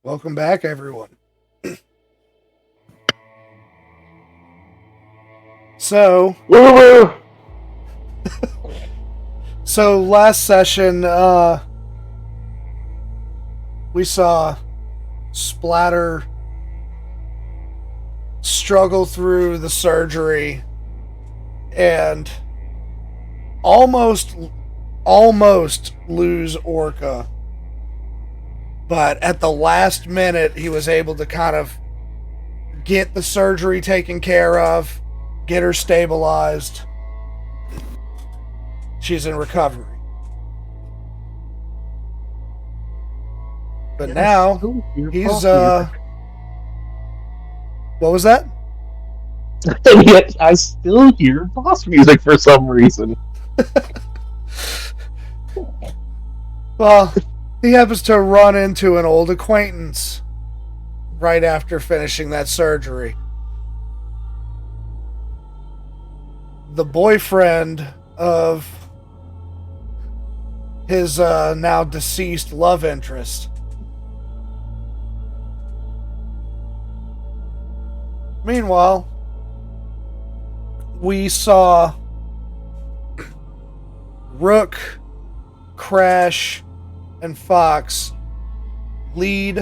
Welcome back, everyone. So, Woo woo! last session, we saw Splatter struggle through the surgery and almost lose Orca. But at the last minute, he was able to kind of get the surgery taken care of, get her stabilized. She's in recovery. But now, he's, what was that? And yet I still hear boss music for some reason. Well, he happens to run into an old acquaintance right after finishing that surgery. The boyfriend of his now deceased love interest. Meanwhile, we saw Rook, Crash, and Fox lead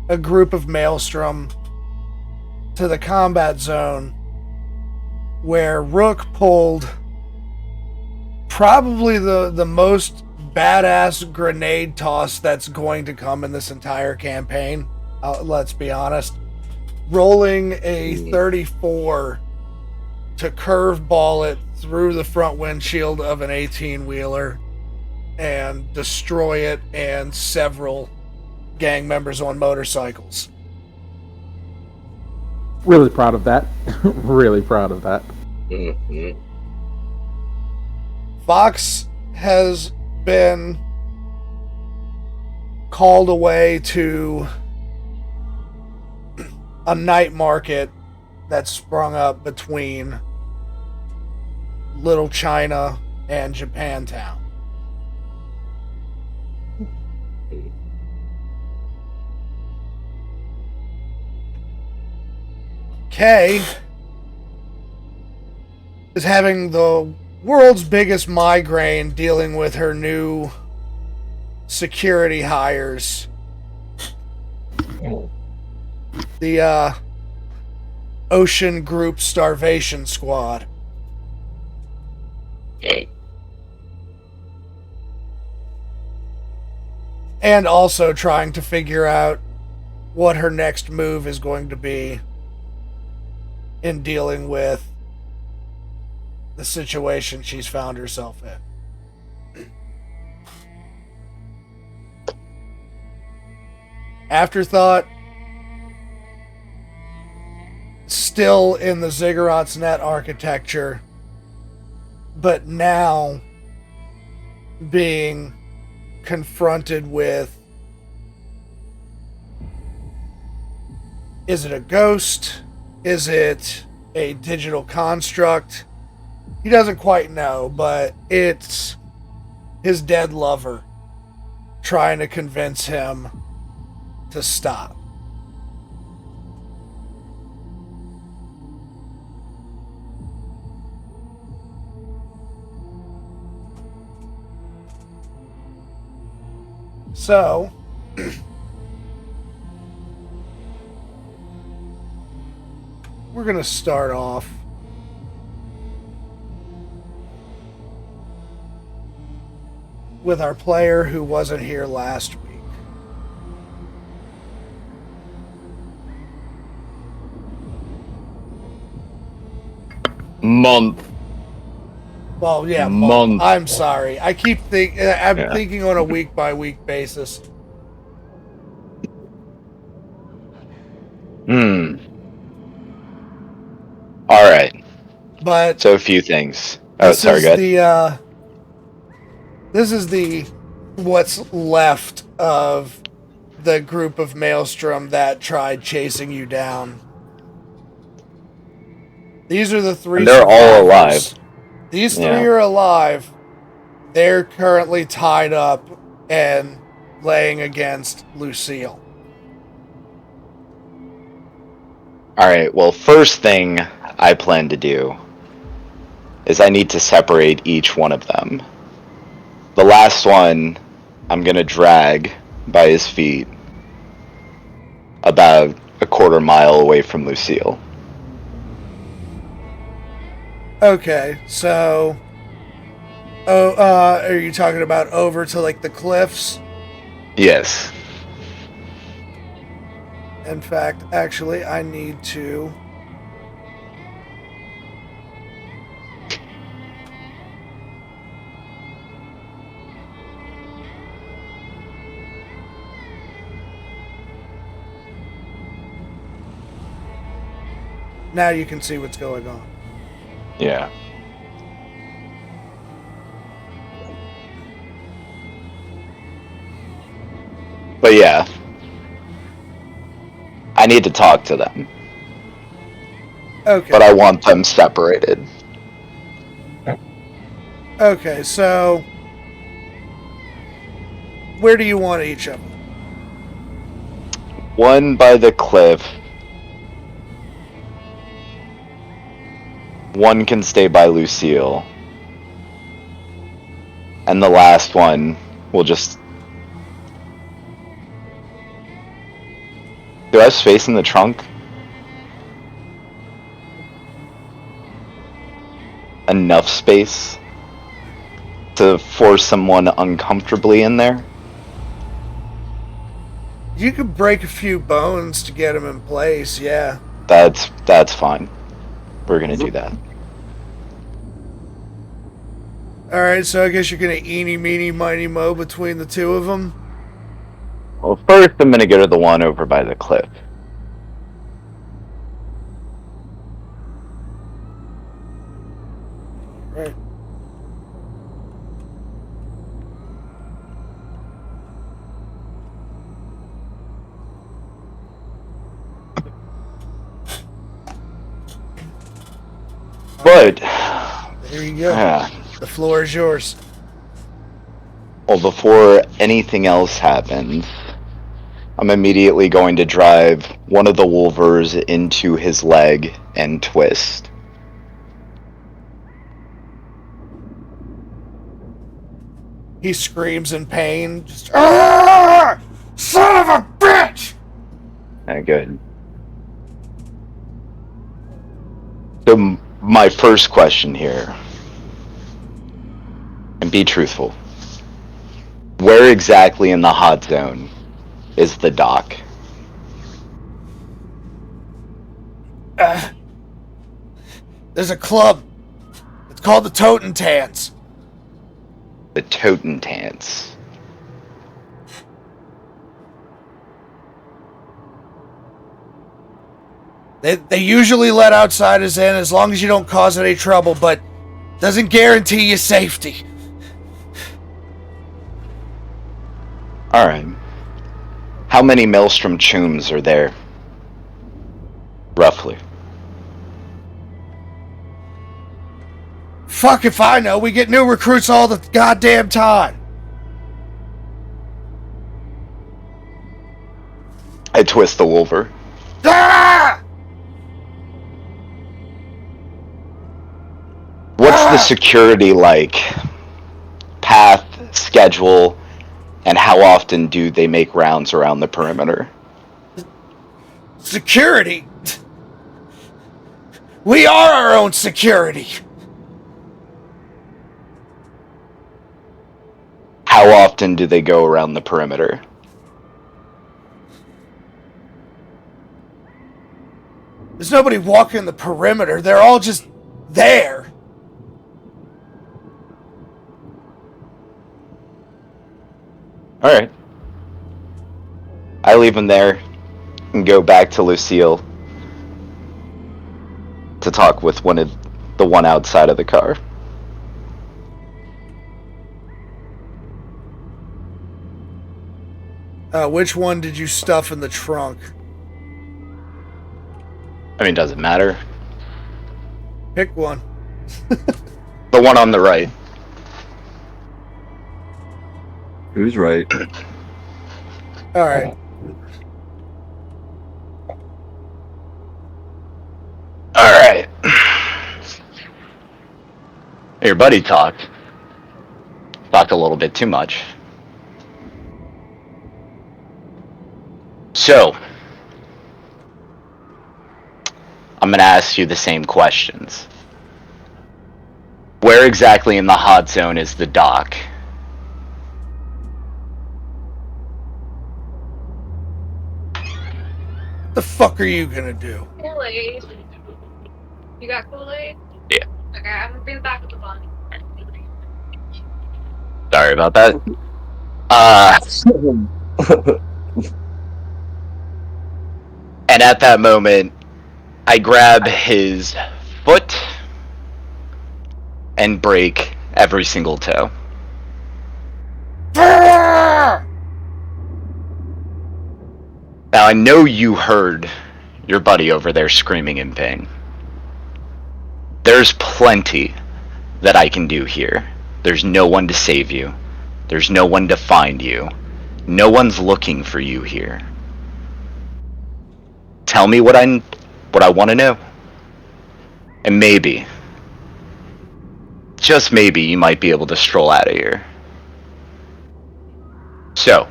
a group of Maelstrom to the combat zone where Rook pulled probably the most badass grenade toss that's going to come in this entire campaign. Let's be honest. Rolling a 34 to curveball it through the front windshield of an 18-wheeler and destroy it and several gang members on motorcycles. Really proud of that. Really proud of that. Mm-hmm. Fox has been called away to a night market that sprung up between Little China and Japantown. Kay is having the world's biggest migraine dealing with her new security hires. The Ocean Group Starvation Squad. And also trying to figure out what her next move is going to be in dealing with the situation she's found herself in. Afterthought, still in the Ziggurat's net architecture, but now being confronted with, is it a ghost? Is it a digital construct? He doesn't quite know, but it's his dead lover trying to convince him to stop. So, we're going to start off with our player who wasn't here last week. Month. Well, yeah, Month. I'm sorry. I keep thinking on a week-by-week basis. All right. But so a few things. Oh, sorry, go ahead. This is the what's left of the group of Maelstrom that tried chasing you down. These are the three. And they're all alive. These three are alive. They're currently tied up and laying against Lucille. Alright, well, first thing I plan to do is I need to separate each one of them. The last one, I'm gonna drag by his feet about a quarter mile away from Lucille. Okay, so... are you talking about over to, like, the cliffs? Yes. In fact, actually, I need to... Now you can see what's going on. Yeah. But yeah, I need to talk to them. Okay. But I want them separated. Okay, so... Where do you want each of them? One by the cliff. One can stay by Lucille. And the last one will just... Do I have space in the trunk? Enough space to force someone uncomfortably in there? You could break a few bones to get them in place, yeah. That's fine. We're gonna do that. Alright, so I guess you're gonna eeny, meeny, miny, mo between the two of them? Well, first I'm gonna go to the one over by the cliff. Right. But... There you go. Yeah. The floor is yours. Well, before anything else happens, I'm immediately going to drive one of the wolvers into his leg and twist. He screams in pain. Just, "Ah! Son of a bitch!" Good. So, my first question here, and be truthful. Where exactly in the hot zone is the dock? There's a club. It's called the Totentans. The Totentans. They usually let outsiders in as long as you don't cause any trouble, but doesn't guarantee you safety. Alright. How many Maelstrom Chooms are there? Roughly. Fuck if I know. We get new recruits all the goddamn time. I twist the wolver. Ah! What's the security like? Path, schedule, and how often do they make rounds around the perimeter? Security? We are our own security. How often do they go around the perimeter? There's nobody walking the perimeter. They're all just there. Alright. I leave him there and go back to Lucille to talk with the one outside of the car. Which one did you stuff in the trunk? I mean, does it matter? Pick one. The one on the right. Who's right? All right. All right. Your buddy talked a little bit too much. So, I'm going to ask you the same questions. Where exactly in the hot zone is the dock? The fuck are you gonna do? Kool-Aid. You got Kool-Aid? Yeah. Okay, I'm gonna be the back of the bun. Sorry about that. And at that moment, I grab his foot and break every single toe. Now, I know you heard your buddy over there screaming in pain. There's plenty that I can do here. There's no one to save you. There's no one to find you. No one's looking for you here. Tell me what I want to know. And maybe, just maybe, you might be able to stroll out of here. So,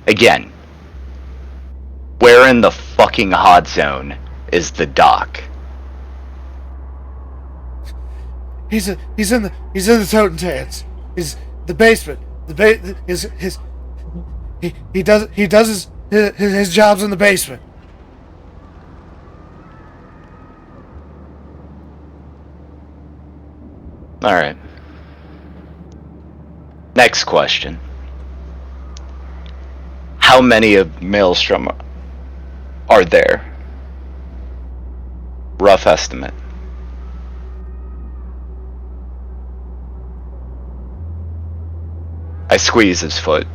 again, where in the fucking hot zone is the dock? He's in the totem tans. He's the basement. He does his jobs in the basement. All right. Next question. How many of Maelstrom are there? Rough estimate. I squeeze his foot.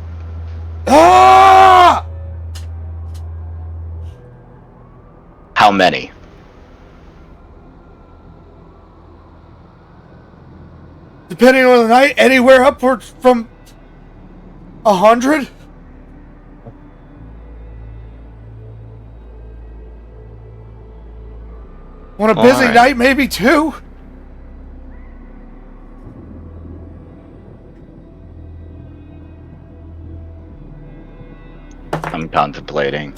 Ah! How many? Depending on the night, anywhere upwards from 100. On a busy Alright. night, maybe 2. I'm contemplating.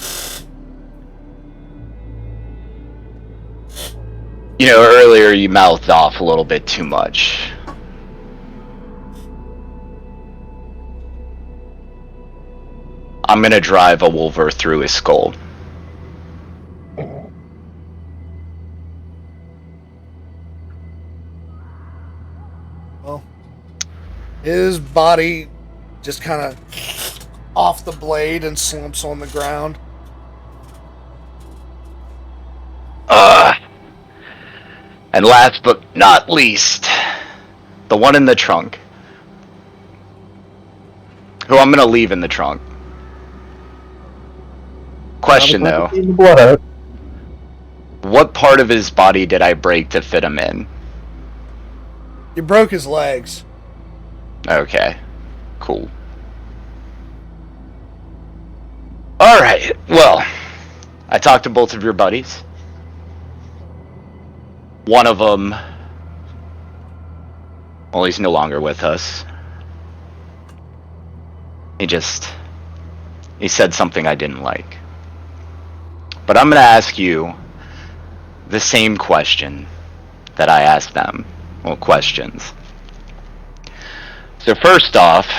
You know, earlier you mouthed off a little bit too much. I'm gonna drive a Wolver through his skull. Well, his body just kind of off the blade and slumps on the ground. And last but not least, the one in the trunk. Who I'm gonna leave in the trunk. Question though, what part of his body did I break to fit him in? You broke his legs. Okay, cool. Alright, well, I talked to both of your buddies. One of them, well, he's no longer with us. He said something I didn't like. But I'm gonna ask you the same question that I asked them. Well, questions. So first off,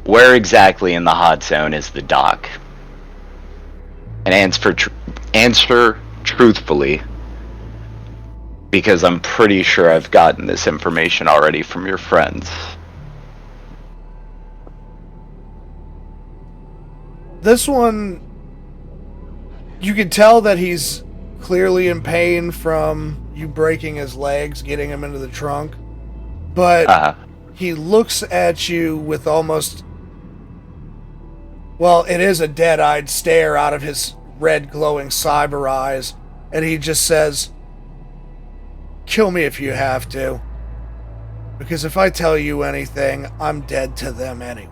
where exactly in the hot zone is the dock? And answer truthfully, because I'm pretty sure I've gotten this information already from your friends. This one, you can tell that he's clearly in pain from you breaking his legs, getting him into the trunk. But he looks at you with almost, well, it is a dead-eyed stare out of his red glowing cyber eyes, and he just says, "Kill me if you have to, because if I tell you anything, I'm dead to them anyway."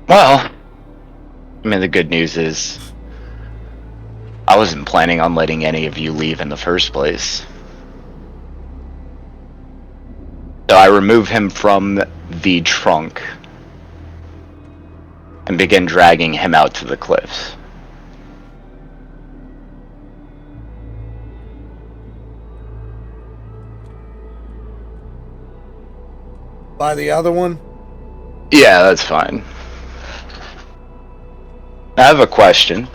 Well, I mean, the good news is I wasn't planning on letting any of you leave in the first place. So I remove him from the trunk and begin dragging him out to the cliffs. By the other one? Yeah, that's fine. I have a question.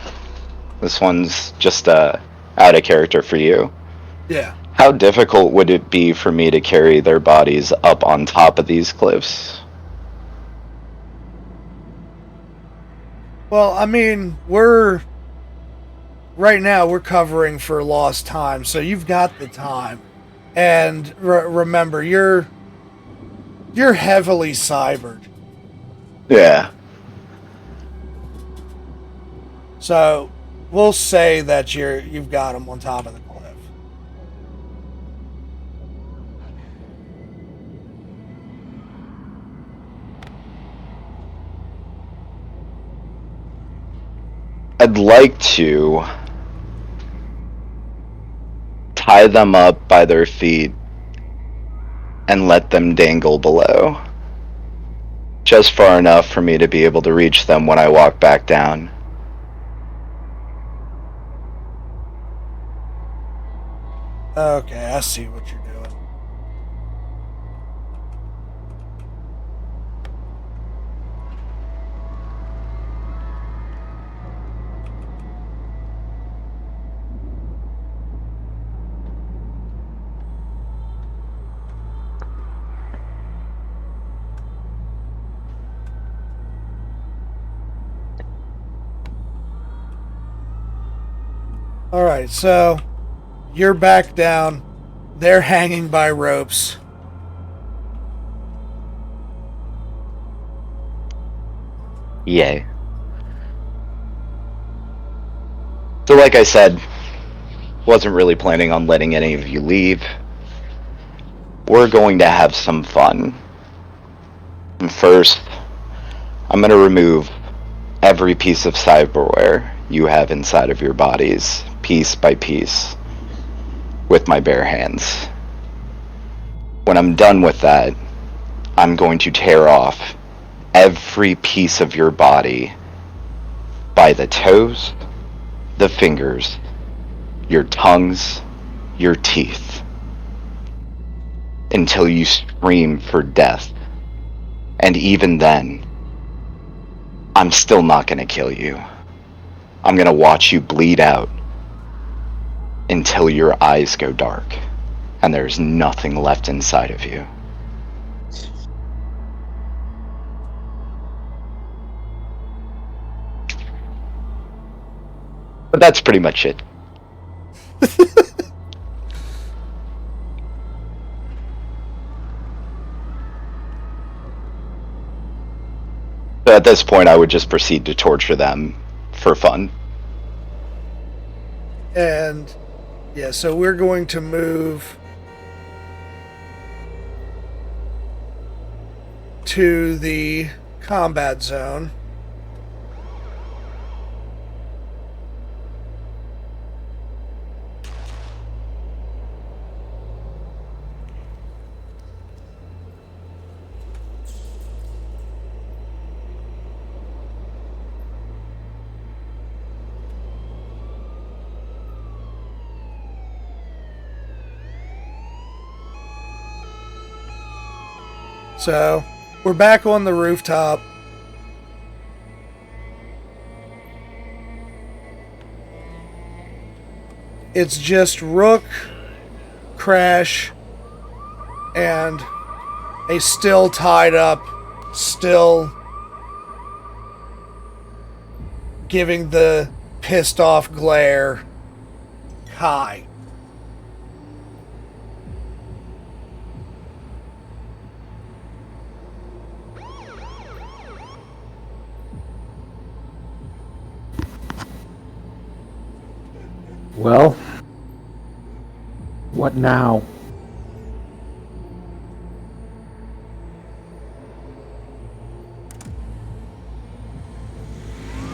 This one's just out of character for you. Yeah. How difficult would it be for me to carry their bodies up on top of these cliffs? Well, I mean, right now we're covering for lost time, so you've got the time. And remember, you're heavily cybered. Yeah. So we'll say that you've got them on top of the cliff. I'd like to tie them up by their feet and let them dangle below. Just far enough for me to be able to reach them when I walk back down. Okay, I see what you're doing. All right, so you're back down. They're hanging by ropes. Yay. So like I said, wasn't really planning on letting any of you leave. We're going to have some fun. And first, I'm going to remove every piece of cyberware you have inside of your bodies, piece by piece, with my bare hands. When I'm done with that, I'm going to tear off every piece of your body by the toes, the fingers, your tongues, your teeth, until you scream for death. And even then, I'm still not going to kill you. I'm going to watch you bleed out until your eyes go dark and there's nothing left inside of you. But that's pretty much it. So at this point, I would just proceed to torture them for fun. And yeah, so we're going to move to the combat zone. So, we're back on the rooftop. It's just Rook, Crash, and a still tied up, still giving the pissed off glare, Kai. Well, what now?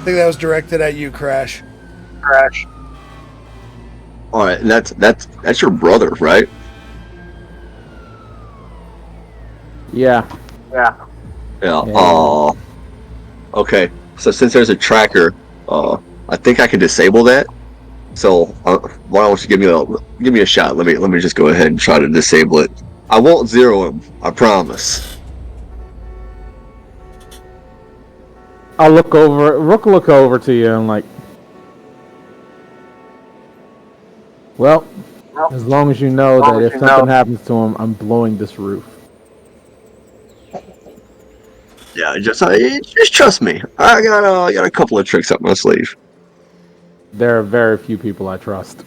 think that was directed at you, Crash. All right, and that's your brother, right? Yeah. Yeah. Yeah. Okay. So since there's a tracker, I think I can disable that. So why don't you give me a shot? Let me just go ahead and try to disable it. I won't zero him. I promise. I'll look over to you and like, well, as long as you know that if something happens to him, I'm blowing this roof. Yeah, just trust me. I got a couple of tricks up my sleeve. There are very few people I trust.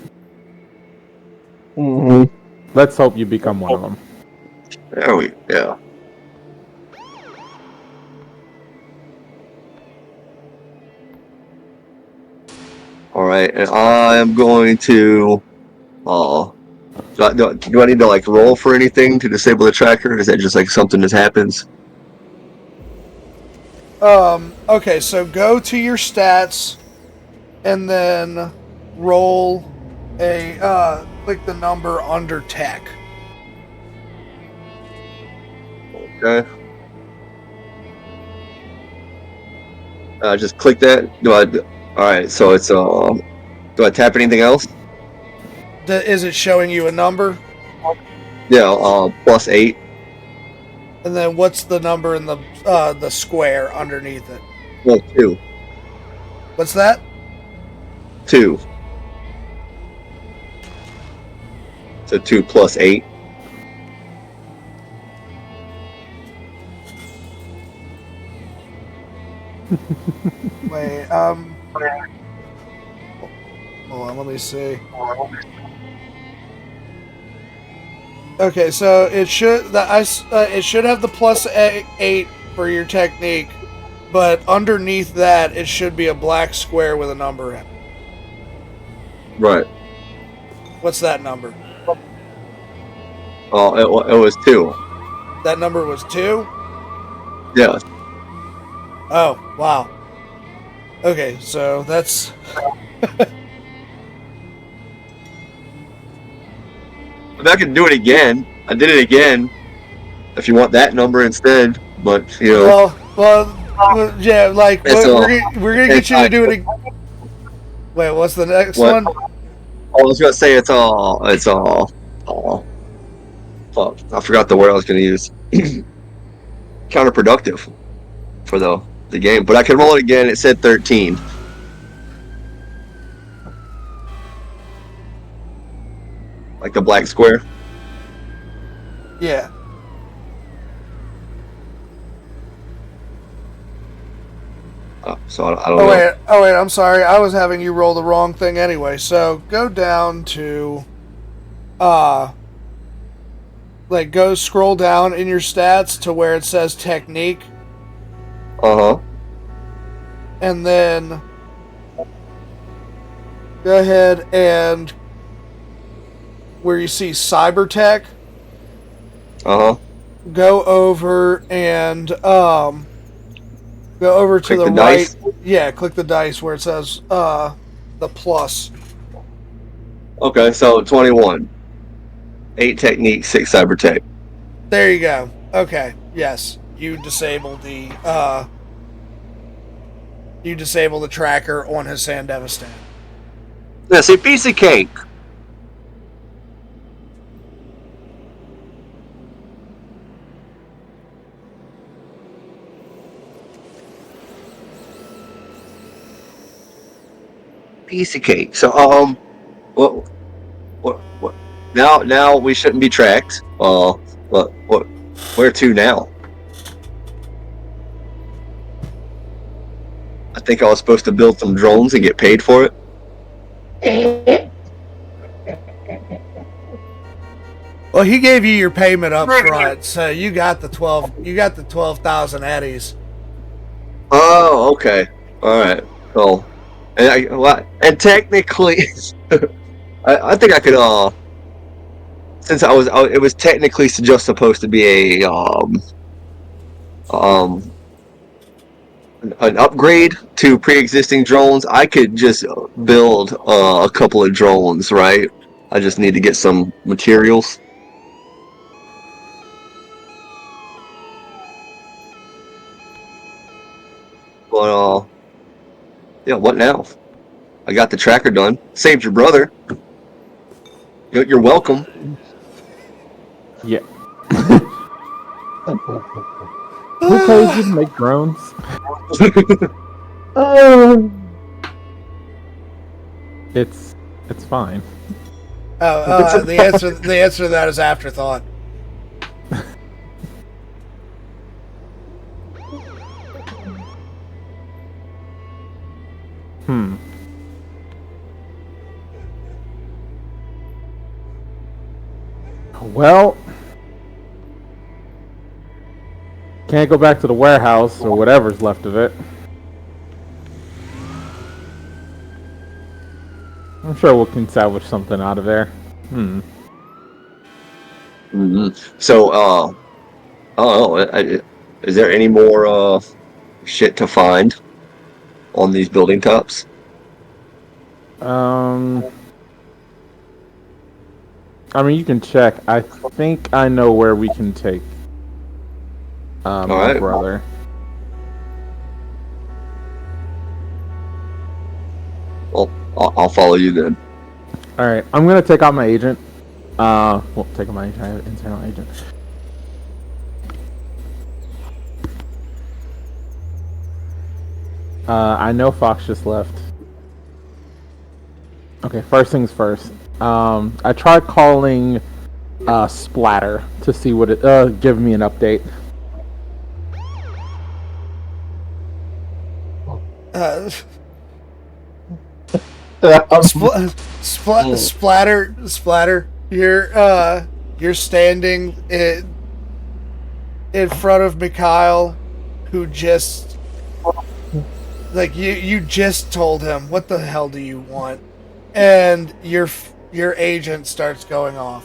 Mm-hmm. Let's hope you become one of them. Yeah. All right, and I am going to. Do I need to like roll for anything to disable the tracker? Is that just like something that happens? Okay, so go to your stats and then roll click the number under tech. Okay. Just click that. All right, so it's do I tap anything else? Is it showing you a number? Yeah, +8. And then what's the number in the square underneath it? Well, 2. What's that? 2. So 2 + 8. Wait, hold on, let me see. Okay, so it should it should have the +8 for your technique, but underneath that it should be a black square with a number in it. Right. What's that number? Oh, it was 2. That number was 2? Yeah. Oh, wow. Okay, so that's I can do it again. I did it again. If you want that number instead, but you know. well, yeah, like we're gonna get you to do it. Wait, what's the next one? Oh, I was gonna say it's all. Fuck, I forgot the word I was gonna use. Counterproductive for the game, but I can roll it again. It said 13. Like the black square. Yeah. So I don't know. Oh wait, I'm sorry. I was having you roll the wrong thing anyway. So go down to go scroll down in your stats to where it says technique. Uh-huh. And then go ahead and where you see Cybertech. Uh-huh. Go over and go over to Click the the right. dice? Yeah, click the dice where it says the plus. Okay, so 21. 8 technique, 6 cyber tech. There you go. Okay. Yes. You disable the tracker on his Sandevistan. That's a piece of cake. Piece of cake. So what now we shouldn't be tracked. Where to now? I think I was supposed to build some drones and get paid for it. Well, he gave you your payment up front, so you got the 12,000 eddies. Oh, okay. All right. So, and technically, I think I could. Since it was technically just supposed to be a an upgrade to pre-existing drones, I could just build a couple of drones, right? I just need to get some materials. But yeah, what now? I got the tracker done. Saved your brother. You're welcome. Yeah. Who paid you to make drones? It's fine. The answer to that is afterthought. Well, can't go back to the warehouse or whatever's left of it. I'm sure we can salvage something out of there. So, is there any more shit to find on these building tops? I mean, you can check. I think I know where we can take my right. brother. Well, I'll follow you then. All right, I'm gonna take out my agent. Well, take out my agent. I have an internal agent. I know Fox just left. Okay, first things first. I tried calling Splatter to see what it give me an update. Splatter. You're standing in front of Mikhail, who just you just told him, what the hell do you want? And your agent starts going off.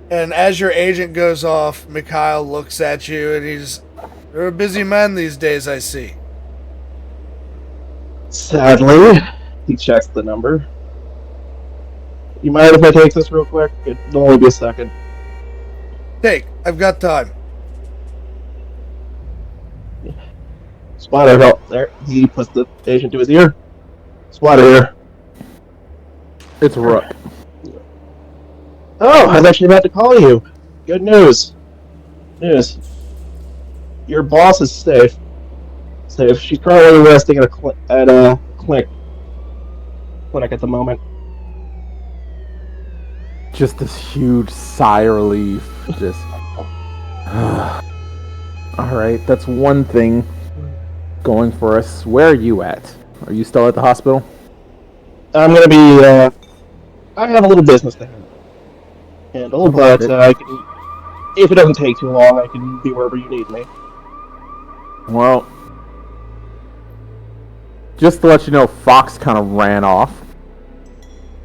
And as your agent goes off, Mikhail looks at you and you're a busy man these days, I see. Sadly, he checks the number. You mind if I take this real quick? It'll only be a second. I've got time. Splatter, there. He puts the agent to his ear. Splatter here. It's Rook. Oh, I was actually about to call you. Good news. Your boss is safe. She's currently resting at a clinic at the moment. Just this huge sigh of relief. Just. Alright, that's one thing going for us. Where are you at? Are you still at the hospital? I'm gonna be, I have a little business to handle, but I can, if it doesn't take too long, I can be wherever you need me. Well, just to let you know, Fox kind of ran off.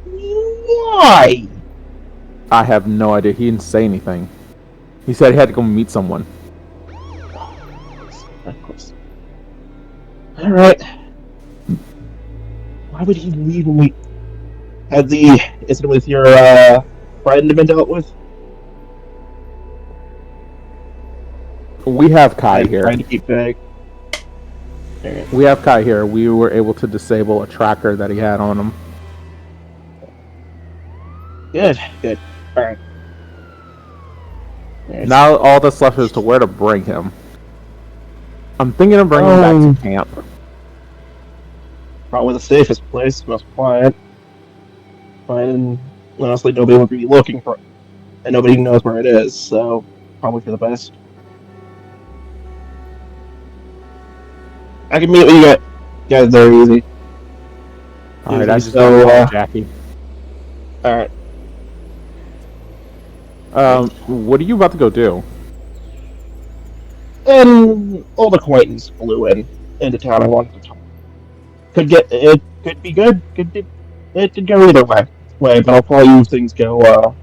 Why? I have no idea. He didn't say anything. He said he had to go meet someone. Of course. Alright. Why would he leave me? Had the incident with your friend been dealt with? We have Kai I'm here. trying to keep vague. We have Kai here. We were able to disable a tracker that he had on him. Good. Alright. Now all that's left is to where to bring him. I'm thinking of bringing him back to camp. Probably the safest place, most quiet. And honestly, nobody will be looking for it. And nobody knows where it is, so probably for the best. I can meet with you guys very easy. Alright, I just So, Jackie. Alright. What are you about to go do? An old acquaintance flew into town. I wanted to talk. It could be good. It could go either way. But I'll call you if things go.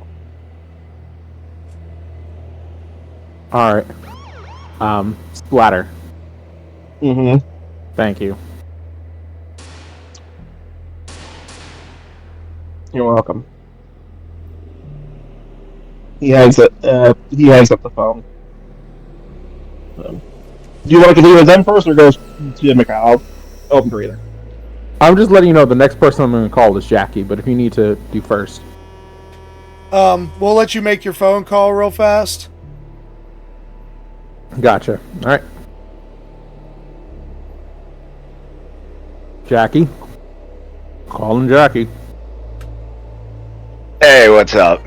Alright. Splatter. Mm-hmm. Thank you. You're welcome. He hangs up. He hangs up the phone. Do you want to continue with them first, or go to Mikhail? Open for either. I'm just letting you know the next person I'm going to call is Jackie, but if you need to do first. We'll let you make your phone call real fast. Gotcha. All right. Jackie. Calling Jackie. Hey, what's up?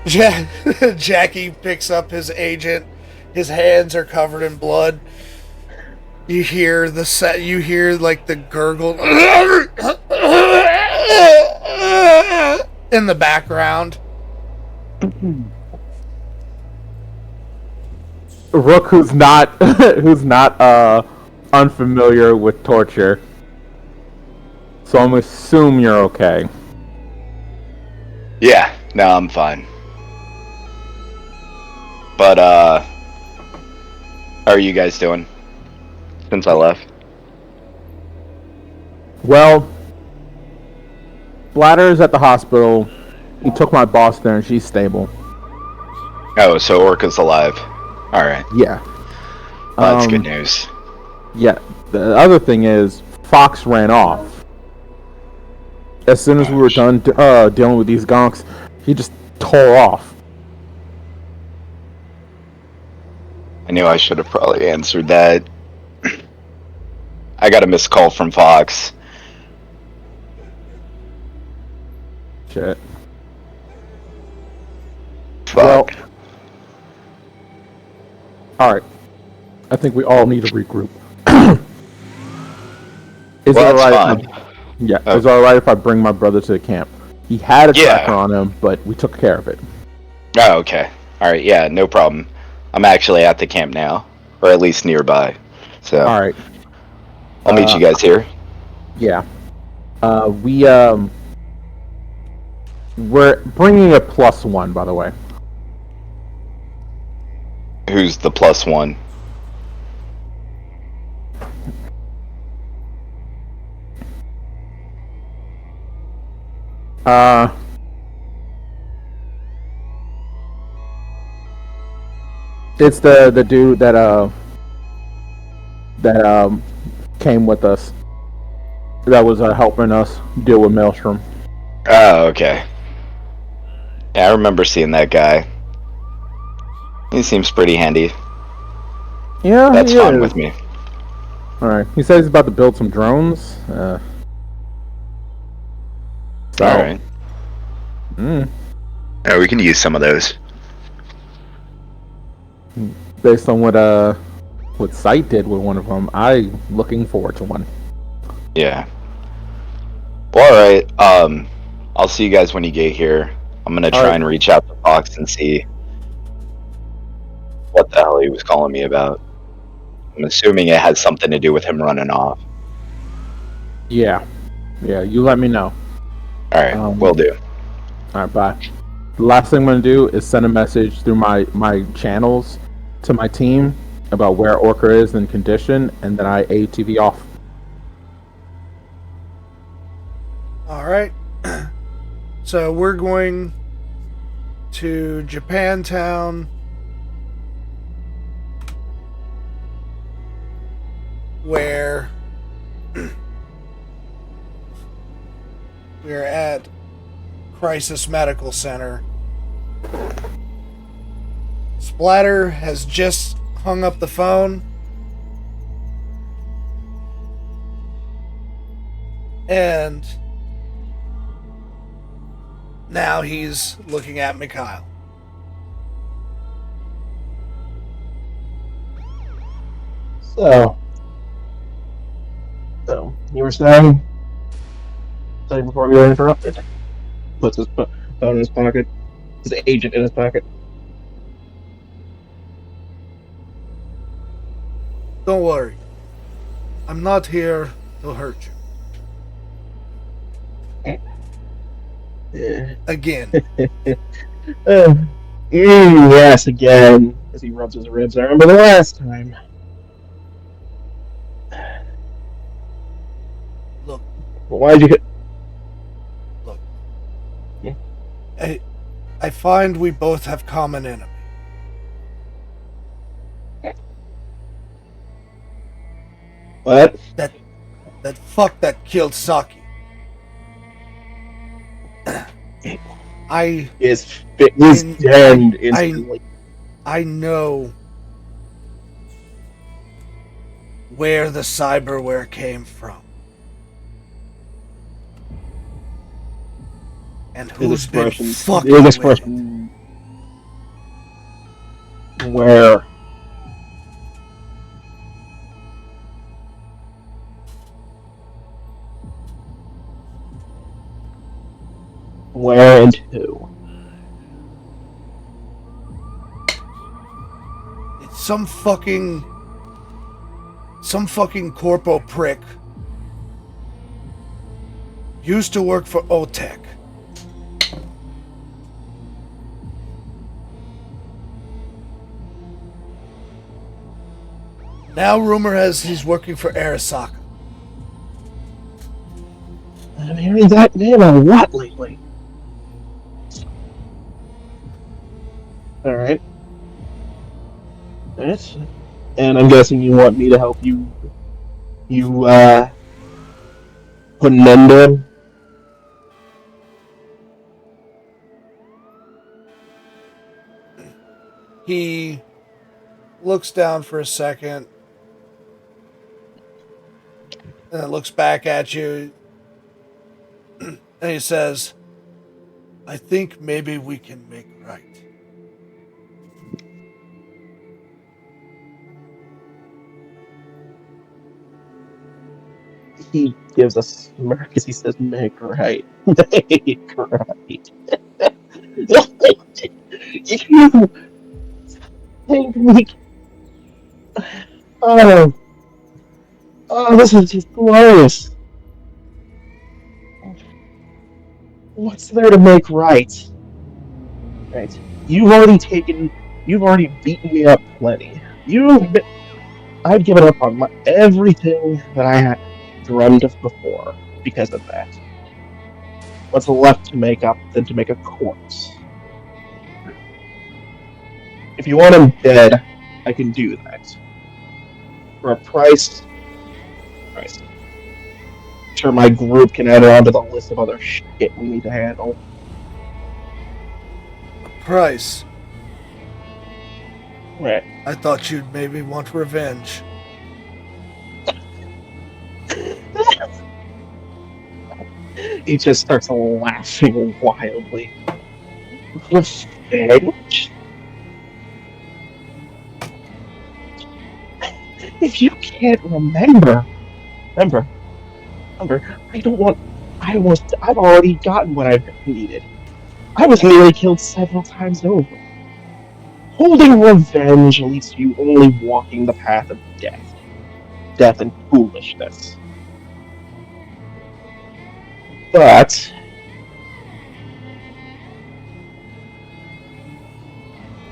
Jackie picks up his agent. His hands are covered in blood. You hear the set. You hear like the gurgle in the background. Rook, who's not unfamiliar with torture, so I'm assume you're okay. Yeah, no, I'm fine. But, how are you guys doing since I left? Well, Bladder's at the hospital. He took my boss there, and she's stable. Oh, so Orca's alive. Alright. Yeah. That's good news. Yeah. The other thing is, Fox ran off. As soon as we were done dealing with these gonks, he just tore off. I knew I should have probably answered that. I got a missed call from Fox. Shit. Fuck. Well, alright. I think we all need to regroup. Is Well, it that's alright? fine. Yeah, Oh. is it alright if I bring my brother to the camp? He had a Yeah. tracker on him, but we took care of it. Oh, okay. Alright, yeah, no problem. I'm actually at the camp now. Or at least nearby. So, Alright. I'll meet you guys here. Yeah. We're bringing a +1, by the way. Who's the +1? It's the dude that came with us. That was helping us deal with Maelstrom. Oh, okay. Yeah, I remember seeing that guy. He seems pretty handy. Yeah, That's he fine is. with me. Alright. He says he's about to build some drones. So, Alright. mm, Yeah, we can use some of those. based on what Sight did with one of them, I'm looking forward to one. Yeah. Well, alright. I'll see you guys when you get here. I'm gonna try and reach out to Fox and see what the hell he was calling me about. I'm assuming it has something to do with him running off. Yeah. Yeah, you let me know. Alright, will do. Alright, bye. The last thing I'm going to do is send a message through my channels to my team about where Orca is in condition, and then I ATV off. Alright. So we're going to Japantown, where we're at Crisis Medical Center. Splatter has just hung up the phone. And now he's looking at Mikhail. So you were saying before we were interrupted. Puts his phone in his pocket. His agent in his pocket. Don't worry. I'm not here to hurt you. Again. Yes, again. As he rubs his ribs. I remember the last time. Well, why'd you hit? Look, Yeah. I find we both have common enemy. What? That fuck that killed Saki. I His hand instantly. I know where the cyberware came from. And who's been fucking His with it. expression. Where? Where and who? It's some fucking corpo prick used to work for OTEC. Now rumor has he's working for Arasaka. I'm hearing that name a lot lately. Alright. Alright. And I'm guessing you want me to help you put an end to him? He looks down for a second and then looks back at you and he says, I think maybe we can make right. He gives a smirk as he says, make right. Make right. You think we... Oh, this is just glorious. What's there to make right? Right. You've already beaten me up plenty. I've given up on everything that I had dreamed of before because of that. What's left to make up than to make a corpse? If you want him dead, I can do that. For a price. Sure, my group can add it onto the list of other shit we need to handle. Price. Right. I thought you'd maybe want revenge. He just starts laughing wildly. Revenge? If you can't remember, I don't want. I've already gotten what I've needed. I was nearly killed several times over. Holding revenge leads to you only walking the path of death and foolishness. But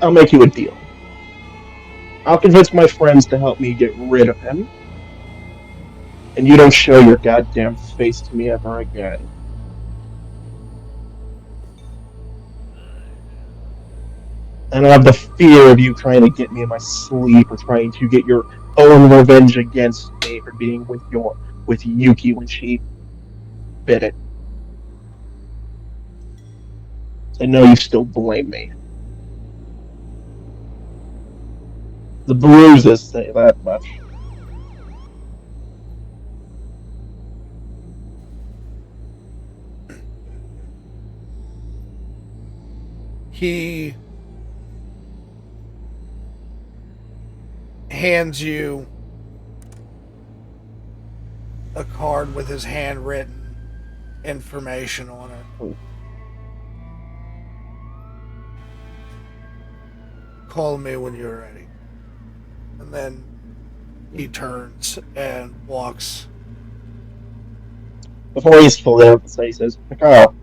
I'll make you a deal. I'll convince my friends to help me get rid of him, and you don't show your goddamn face to me ever again. I don't have the fear of you trying to get me in my sleep or trying to get your own revenge against me for being with Yuki when she bit it. I know you still blame me. The bruises say that much. He hands you a card with his handwritten information on it. Call me when you're ready. And then he turns and walks. Before he's fully out, he says, Kyle,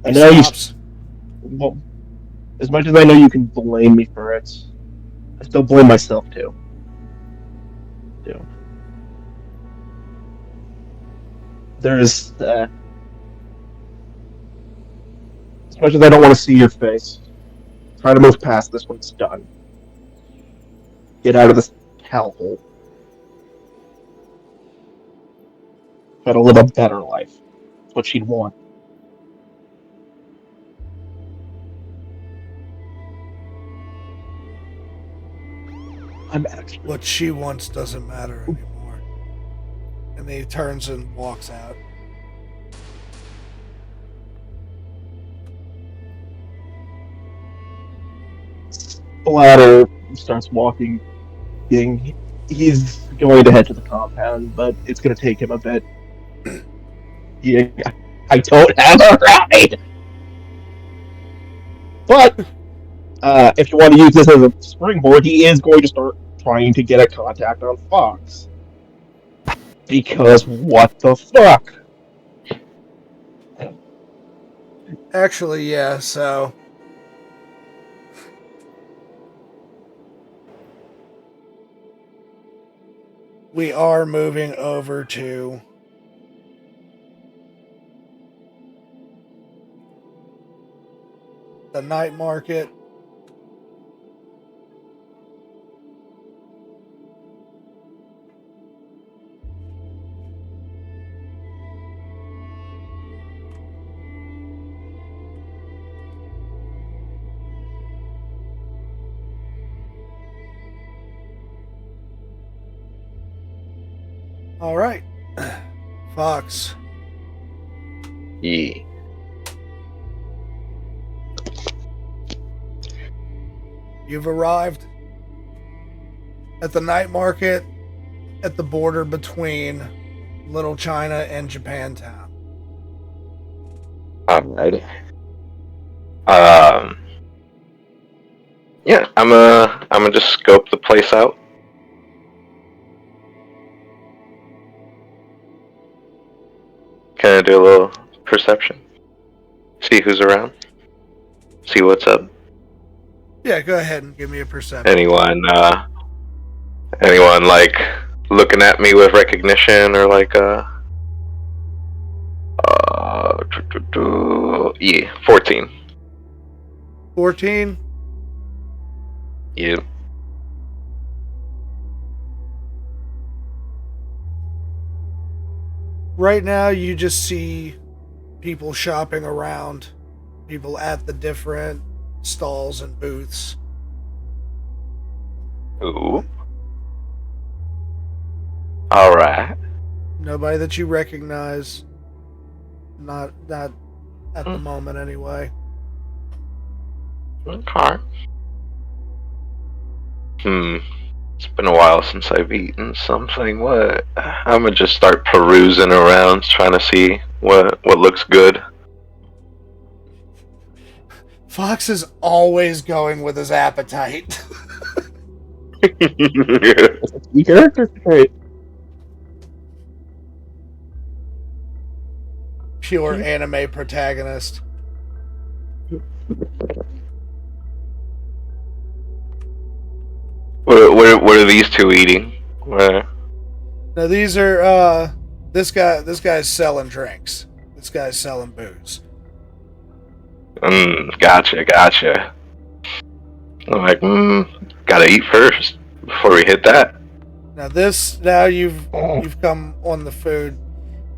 I know you. Well, as much as I know you can blame me for it, I still blame myself too. There's as much as I don't want to see your face, try to move past this when it's done. Get out of this hellhole. Try to live a better life. That's what she'd want. I'm actually. What she wants doesn't matter anymore. And then he turns and walks out. Bladder starts walking. He's going to head to the compound, but it's going to take him a bit. Yeah, I don't have a ride! But, if you want to use this as a springboard, he is going to start trying to get a contact on Fox. Because what the fuck? Actually, yeah, so... we are moving over to the night market. All right, Fox. Yeah. You've arrived at the night market at the border between Little China and Japantown. Alrighty. Yeah, I'm gonna just scope the place out. Can I do a little perception? See who's around? See what's up? Yeah, go ahead and give me a perception. Anyone like looking at me with recognition or like yeah, 14. 14? Yeah. Right now, you just see people shopping around, people at the different stalls and booths. Ooh. Alright. Nobody that you recognize. Not at the moment, anyway. Okay. It's been a while since I've eaten something. What? I'm gonna just start perusing around, trying to see what looks good. Fox is always going with his appetite. The character's great. Pure anime protagonist. What are these two eating? Where? Now these are this guy's selling drinks. This guy's selling booze. Gotcha. I'm like, gotta eat first before we hit that. Now you've come on the food,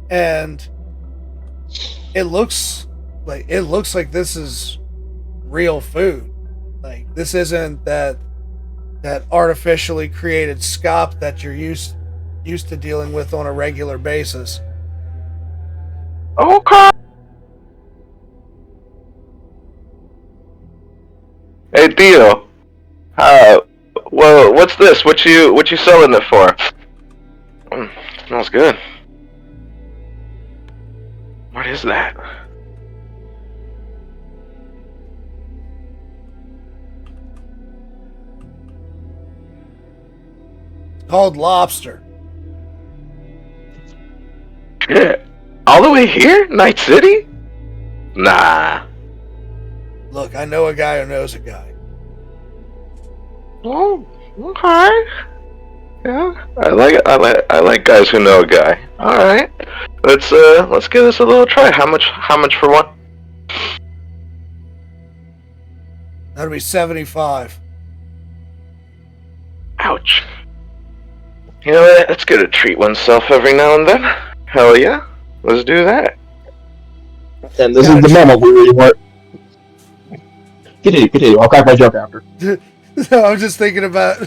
and it looks like this is real food. Like, this isn't that artificially created scop that you're used to dealing with on a regular basis. Okay. Hey Theo. Well, what's this? What you selling it for? Smells good. What is that? Called lobster. Shit. All the way here? Night City? Nah. Look, I know a guy who knows a guy. Oh, okay. Yeah, I like guys who know a guy. All right, let's give this a little try. How much for one? That'll be 75. Ouch. You know what? It's good to treat oneself every now and then. Hell yeah, let's do that. And this is the moment where you want. Continue. I'll crack my joke after. So I'm just thinking about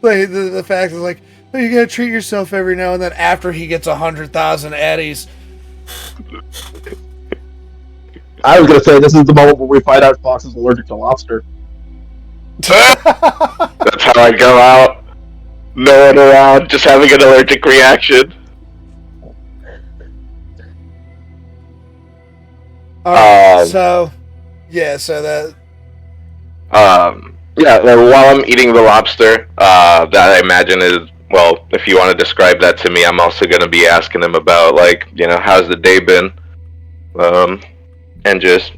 like the fact is like, oh, you gotta treat yourself every now and then after he gets 100,000 eddies. I was gonna say this is the moment where we find out Fox is allergic to lobster. That's how I go out. No one around, just having an allergic reaction. Alright, so that yeah, like, while I'm eating the lobster, that I imagine is, well, if you want to describe that to me, I'm also going to be asking him about, like, you know, how's the day been? And just,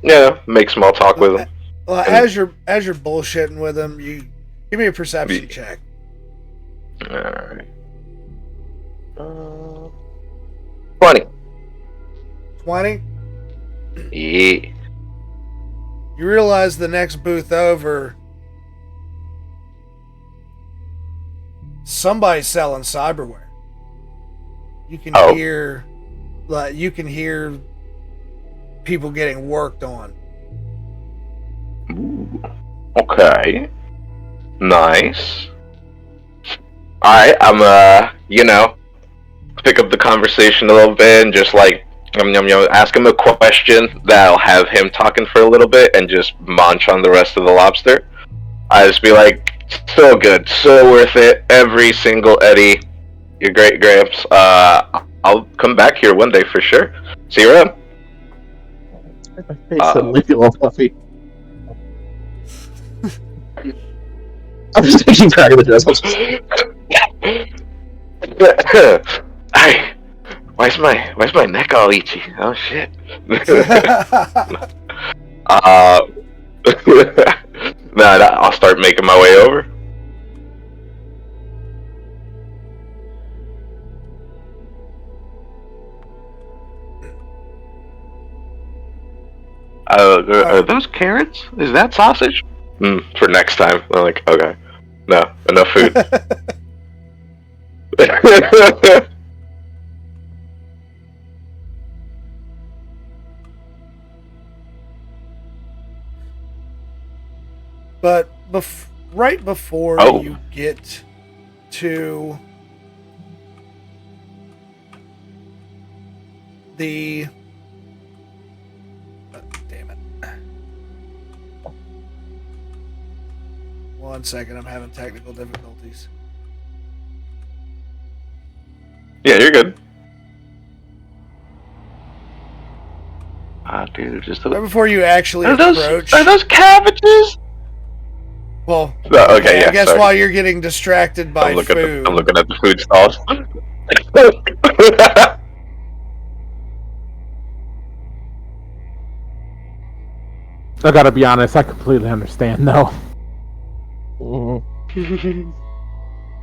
make small talk with him. well, as you're bullshitting with him, you give me a perception check. Alright. 20. 20? Yeah. You realize the next booth over, somebody's selling cyberware. You can hear people getting worked on. Ooh. Okay. Nice. Alright, I'm pick up the conversation a little bit and just like ask him a question that'll have him talking for a little bit and just munch on the rest of the lobster. I just be like, so good, so worth it, every single eddy. You're great, Gramps. I'll come back here one day for sure. See you around. My face suddenly feel all fluffy. I'm just taking track of the dress. Hey, why's my neck all itchy? Oh shit. I'll start making my way over. Are those carrots? Is that sausage? For next time. I'm like, okay. No, enough food. But right before you get to the... damn it. 1 second, I'm having technical difficulties. Yeah, you're good. Dude, just right before you actually are approach... those cabbages? Well, okay, yeah, I guess sorry. while you're getting distracted by food... I'm looking at the food stalls. I gotta be honest, I completely understand though.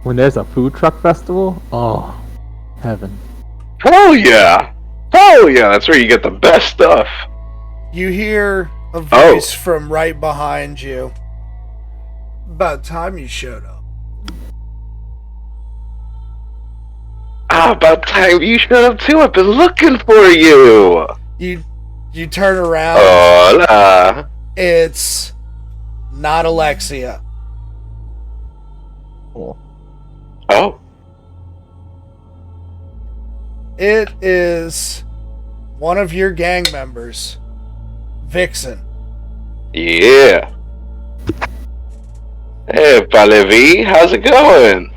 When there's a food truck festival, oh, heaven. Hell yeah! Hell yeah, that's where you get the best stuff. You hear a voice from right behind you. About time you showed up. About time you showed up too. I've been looking for you. You turn around. Hola. It's not Alexia. Oh. It is one of your gang members, Vixen. Yeah. Hey, Palevi, how's it going?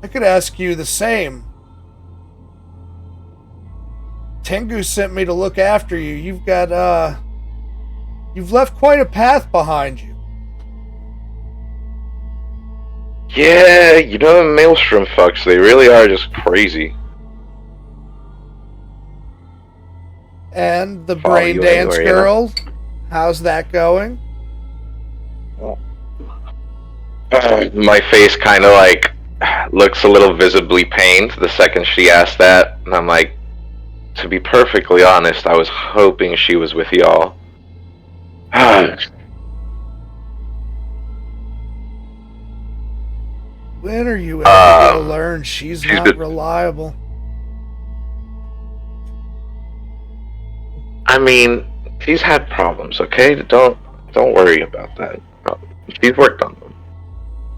I could ask you the same. Tengu sent me to look after you. You've got, you've left quite a path behind you. Yeah, you know the Maelstrom fucks, they really are just crazy. And the Follow brain you dance anywhere, you know? girl, how's that going? My face kind of like looks a little visibly pained the second she asked that, and I'm like, to be perfectly honest, I was hoping she was with y'all. When are you ever gonna Um, learn she's she's not been- reliable? I mean, she's had problems, okay? Don't worry about that. She's worked on them.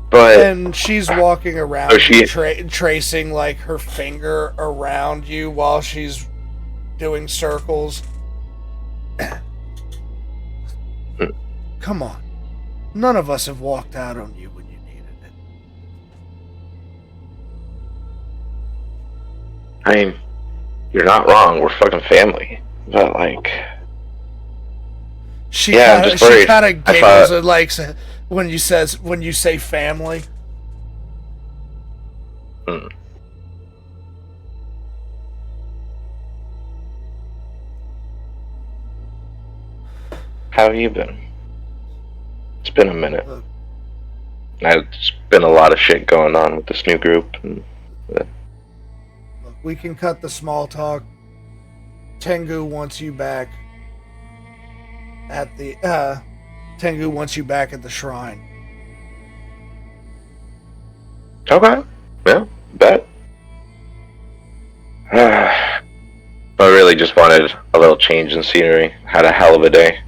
But And she's walking around Oh, she- tracing like her finger around you while she's doing circles. Come on. None of us have walked out on you when you needed it. I mean, you're not wrong. We're fucking family. But like, She Yeah, I'm kinda, just she worried. kind of I giggles thought- and like when you say family. how have you been? It's been a minute. Look. There's been a lot of shit going on with this new group. And, Look, we can cut the small talk. Tengu wants you back at the Tengu wants you back at the shrine. okay. Yeah, bet. I really just wanted a little change in scenery. Had a hell of a day.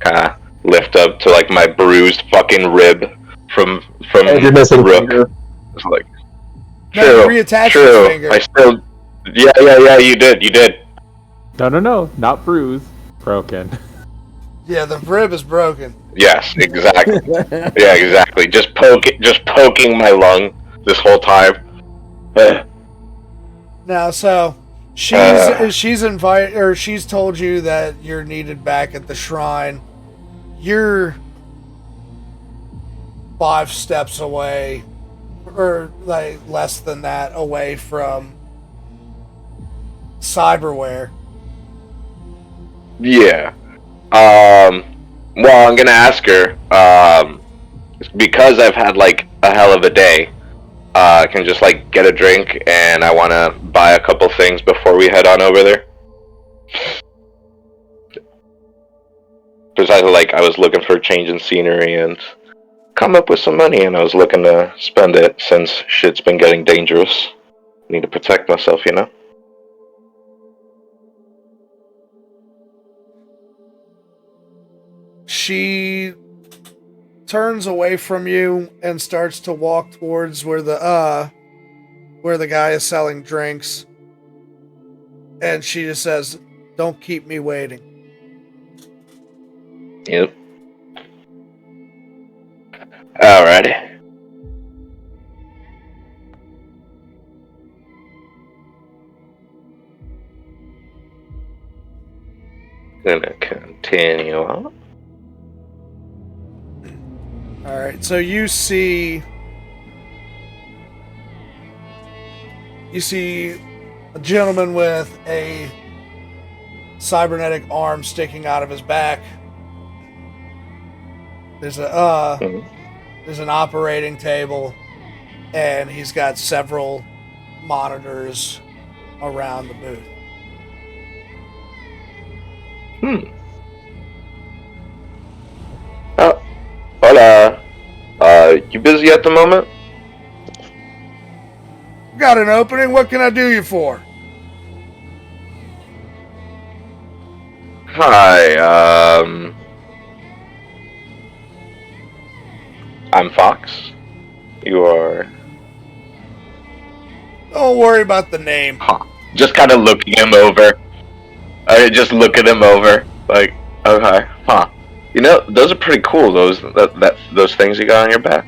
Kinda lift up to like my bruised fucking rib from And you're missing a Rook. finger. It's like No, true, you reattached true. his finger. I still yeah, you did. No, not bruised, broken. Yeah, the rib is broken. Yes, exactly. Yeah, exactly. Just poking my lung this whole time. Now, so she's told you that you're needed back at the shrine. You're 5 steps away, or like less than that away from cyberware. Yeah. Well, I'm gonna ask her. Because I've had like a hell of a day. I can just like get a drink, and I want to buy a couple things before we head on over there. Besides, like I was looking for a change in scenery and come up with some money, and I was looking to spend it since shit's been getting dangerous. Need to protect myself, you know. She turns away from you and starts to walk towards where the guy is selling drinks. And she just says, "Don't keep me waiting." Yep. Alrighty. Gonna continue on. All right, so you see a gentleman with a cybernetic arm sticking out of his back. There's there's an operating table, and he's got several monitors around the booth. Oh, hola. You busy at the moment? Got an opening? What can I do you for? Hi, I'm Fox. You are... Don't worry about the name. Huh. Just kind of looking him over. I just look at him over, like, okay, huh. You know, those are pretty cool, those things you got on your back.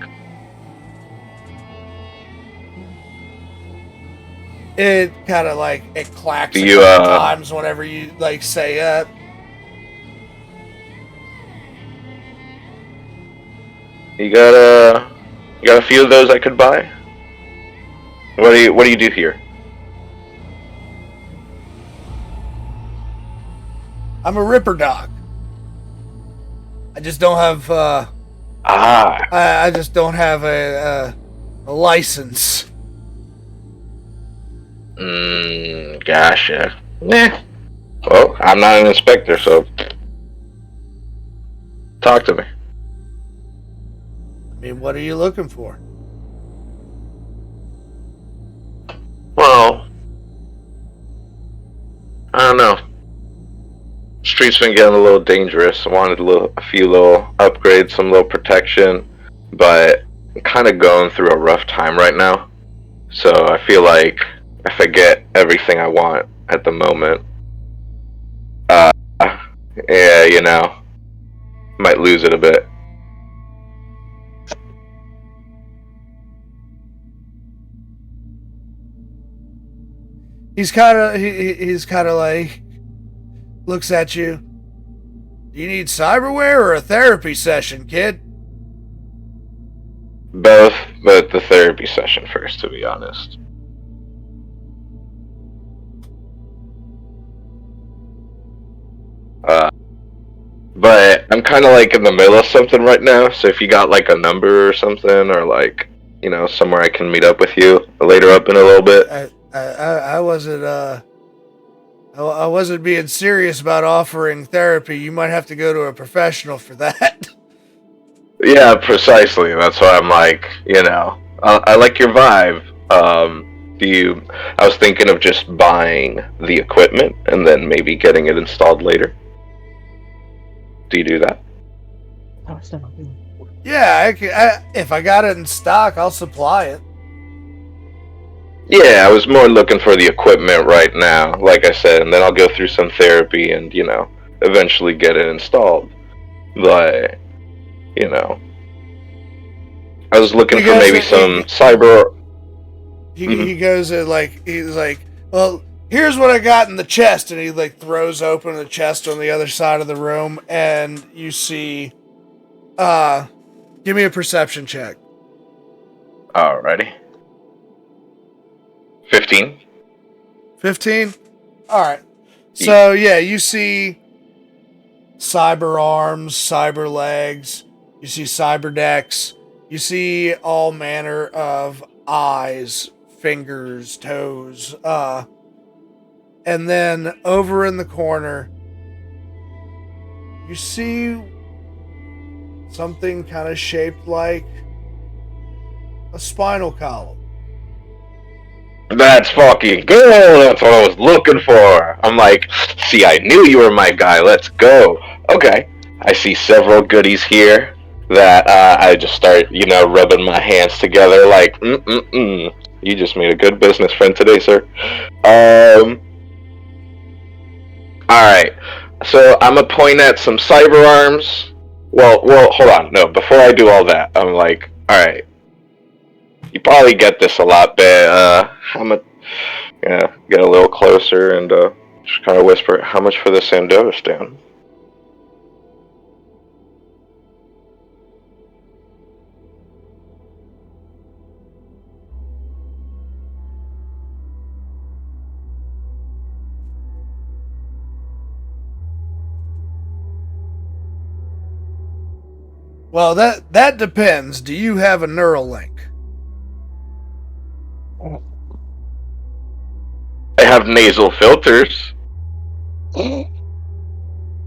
It kind of like, it clacks Do a you, couple times whenever you like say that. You got a few of those I could buy? What do you do here? I'm a ripper dog. I just don't have Ah, I just don't have a license. gotcha. Nah. Well, I'm not an inspector, so talk to me. I mean, what are you looking for? Well, I don't know. Street's been getting a little dangerous. I wanted a few little upgrades, some little protection, but I'm kind of going through a rough time right now. So I feel like if I get everything I want at the moment, yeah, might lose it a bit. He's kind of he's kind of like looks at you. Do you need cyberware or a therapy session, kid? Both, but the therapy session first, to be honest. But I'm kind of like in the middle of something right now, so if you got like a number or something, or like, somewhere I can meet up with you later up in a little bit. I wasn't I wasn't being serious about offering therapy. You might have to go to a professional for that. Yeah, precisely. That's why I'm like, I like your vibe. I was thinking of just buying the equipment and then maybe getting it installed later. Do you do that? Yeah, if I got it in stock, I'll supply it. Yeah, I was more looking for the equipment right now, like I said, and then I'll go through some therapy and, eventually get it installed. But, I was looking for maybe some cyber... He goes and he's like, well, here's what I got in the chest, and he throws open the chest on the other side of the room, and you see, give me a perception check. Alrighty. 15. 15? Alright. So, yeah, you see cyber arms, cyber legs, you see cyber decks, you see all manner of eyes, fingers, toes, and then over in the corner, you see something kind of shaped like a spinal column. That's fucking good. That's what I was looking for. I'm like, see, I knew you were my guy. Let's go. Okay. I see several goodies here that I just start, rubbing my hands together like, You just made a good business friend today, sir. Alright. So I'm gonna point at some cyber arms. Well, hold on. No, before I do all that, I'm like, alright. You probably get this a lot, but I'm gonna get a little closer and just kind of whisper, how much for the Sandova stand? Well, that depends. Do you have a neural link? I have nasal filters.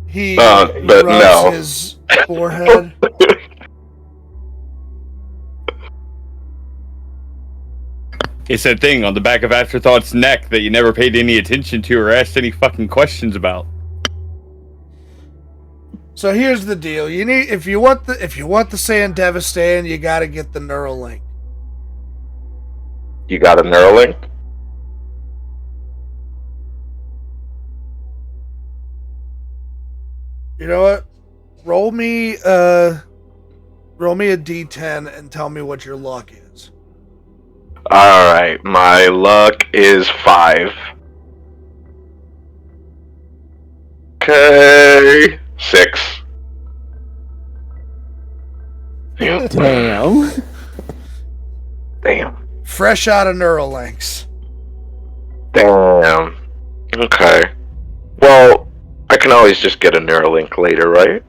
He but rubs no. his forehead. It's that thing on the back of Afterthought's neck that you never paid any attention to or asked any fucking questions about. So here's the deal: you need if you want the Sandeva stand, you got to get the neural link. You got a Neuralink? You know what? Roll me a d10 and tell me what your luck is. Alright, my luck is 5. Okay. 6. Damn. Damn. Fresh out of Neuralinks. Damn. Okay. Well, I can always just get a Neuralink later, right?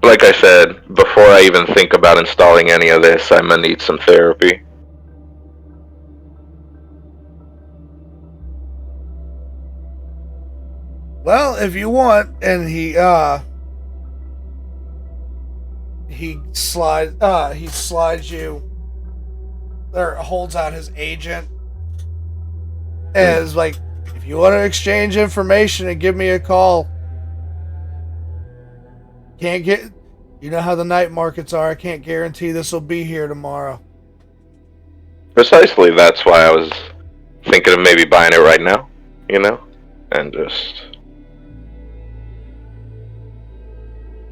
like I said, before I even think about installing any of this, I'm gonna need some therapy. Well, if you want, and he slides you, or holds out his agent, and is like, if you want to exchange information and give me a call. Can't get, you know how the night markets are. I can't guarantee this will be here tomorrow. Precisely, that's why I was thinking of maybe buying it right now, you know? And just,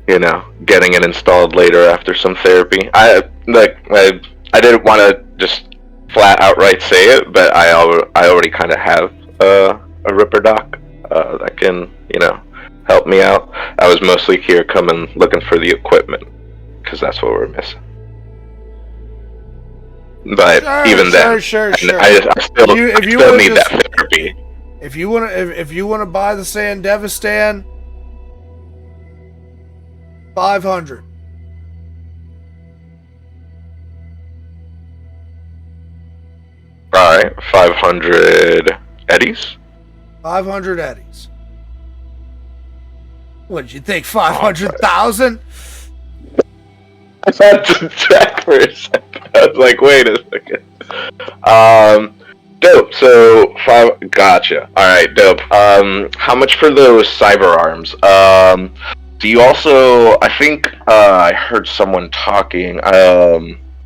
you know, getting it installed later after some therapy. I didn't want to just flat outright say it, but I already kind of have a Ripper dock that can, you know, help me out. I was mostly here coming looking for the equipment because that's what we're missing. But even then, sure. I still need that therapy. If you want to buy the Sandevistan, 500. All right, 500 eddies. 500 eddies. What did you think? 500,000? I had to check for a second. I was like, wait a second. Dope. So gotcha. All right, dope. How much for those cyber arms? Do you also? I think I heard someone talking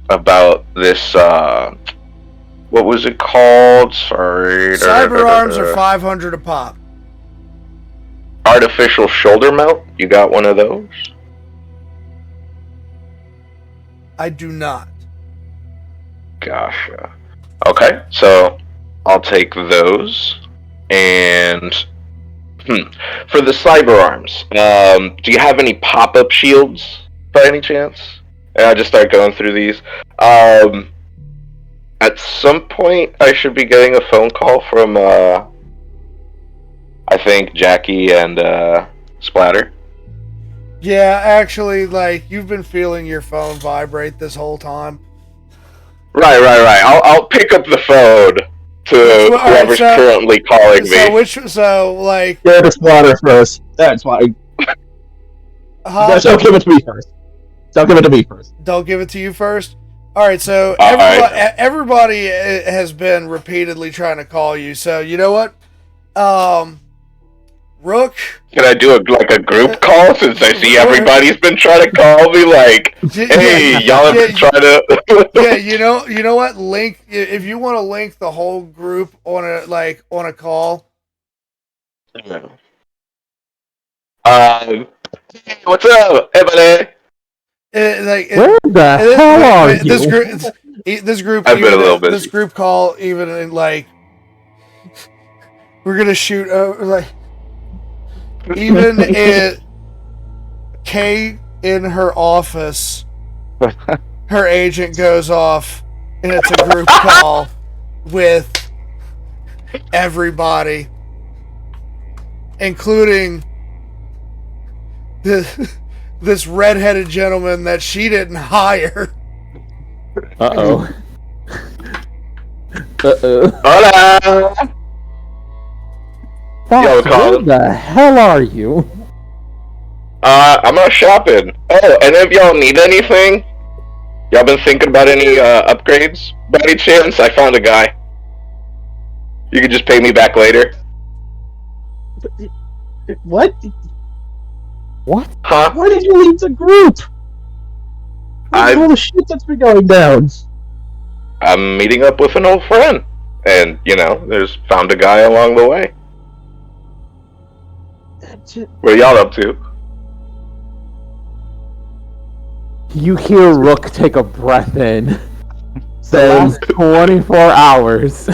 about this. What was it called? Sorry. Cyber arms are 500 a pop. Artificial shoulder mount? You got one of those? I do not. Gotcha. Okay, so I'll take those. And for the cyber arms, do you have any pop-up shields by any chance? And I'll just start going through these. At some point, I should be getting a phone call from I think Jackie and Splatter. Yeah, actually, like, you've been feeling your phone vibrate this whole time. Right. I'll pick up the phone to whoever's currently calling me. Get the Splatter first. That's why. Don't give it to me first. Don't give it to you first. All right, so everybody has been repeatedly trying to call you. So you know what? Rook. Can I do a group call since I see everybody's been trying to call me? Like, hey, y'all have been trying to. Yeah, you know what? Link if you want to link the whole group on a call. What's up, everybody? Where the hell are you? This group. I've been a little busy. This group call even in we're gonna shoot even Kay in her office, her agent goes off, and it's a group call with everybody, including this redheaded gentleman that she didn't hire. Uh-oh. Hola! Fox, where the hell are you? I'm out shopping. Oh, and if y'all need anything, y'all been thinking about any upgrades? By any chance, I found a guy. You can just pay me back later. What? Huh? Why did you leave the group? All the shit that's been going down. I'm meeting up with an old friend, and there's found a guy along the way. What are y'all up to? You hear Rook take a breath in. The last 24 hours.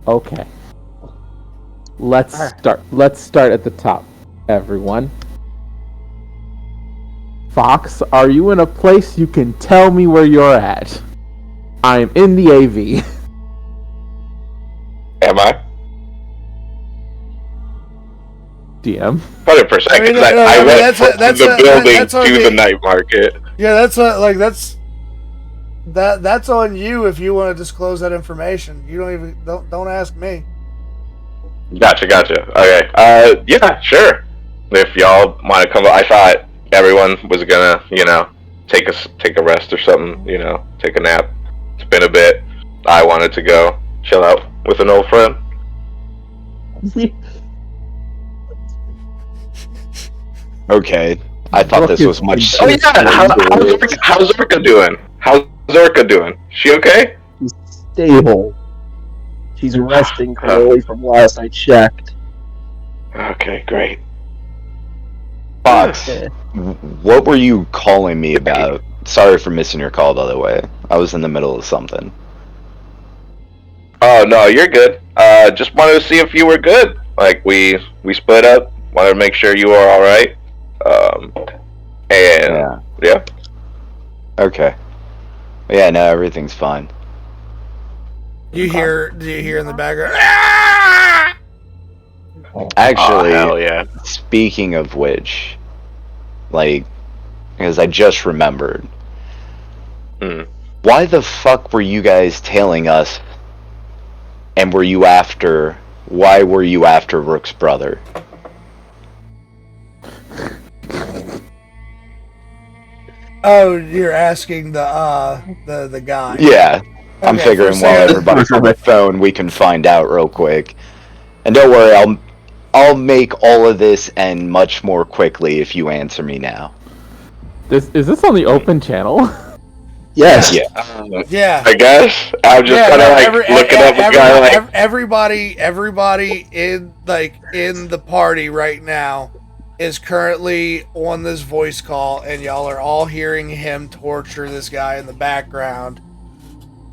Okay. Let's start at the top, everyone. Fox, are you in a place you can tell me where you're at? I'm in the AV. Am I? DM. 100%. I mean, Because no, I I mean, went that's from a- that's the a- building that's on to me. the night market. Yeah, that's on you if you want to disclose that information. You don't ask me. Gotcha. Okay. Yeah, sure. If y'all want to come, I thought everyone was gonna, take a rest or something. Take a nap. It's been a bit. I wanted to go chill out with an old friend. Okay. I thought this was much. Oh yeah. How's Orca doing? How's Orca doing? She okay? She's stable. She's resting clearly from last I checked. Okay, great. Fox, what were you calling me about? Sorry for missing your call, by the way. I was in the middle of something. Oh no, you're good. Just wanted to see if you were good. Like we split up. Wanted to make sure you were all right. And yeah. Okay. Yeah, no, everything's fine. Do you hear in the background? Actually, hell yeah. speaking of which, because I just remembered, why the fuck were you guys tailing us? And why were you after Rook's brother? Oh, you're asking the guy. Yeah. I'm Okay, figuring for a while second- everybody's on the phone, we can find out real quick. And don't worry, I'll make all of this end much more quickly if you answer me now. Is this on the open channel? Yes. Yeah. Yeah. I guess I'm just kind of looking up a guy like. Everybody in the party right now is currently on this voice call, and y'all are all hearing him torture this guy in the background.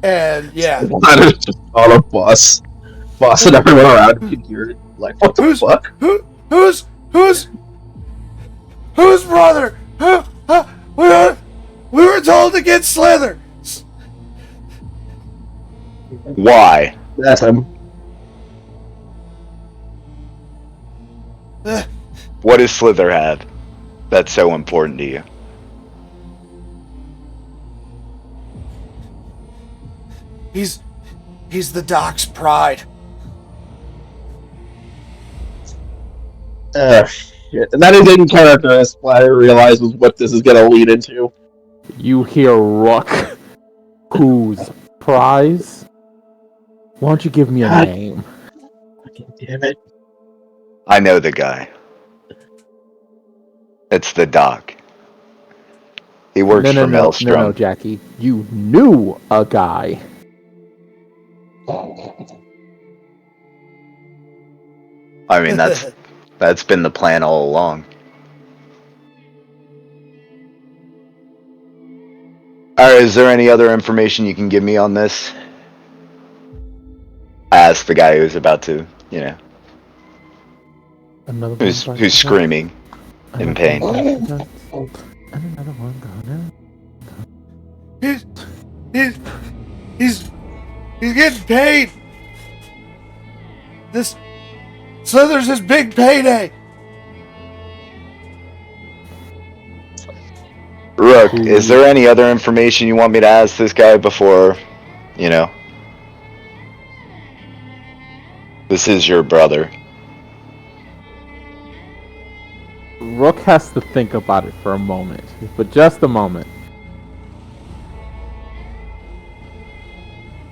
And yeah, That is just on a bus. Boss and everyone around can hear it. Like, what the fuck? Whose brother? We were told to get Slither. Why? That's him. What does Slither have that's so important to you? He's the Doc's pride. Shit. And that is in character, as Splatter realizes what this is gonna lead into. You hear Rook, whose prize? Why don't you give me a God. name? Fucking damn it. I know the guy. It's the Doc. He works for Maelstrom. No, Jackie. You knew a guy. I mean, that's been the plan all along. Alright, is there any other information you can give me on this? I asked the guy who's about to, who's screaming in pain. He's getting paid. This Slither's his big payday. Rook, is there any other information you want me to ask this guy before, This is your brother. Rook has to think about it for a moment. For just a moment.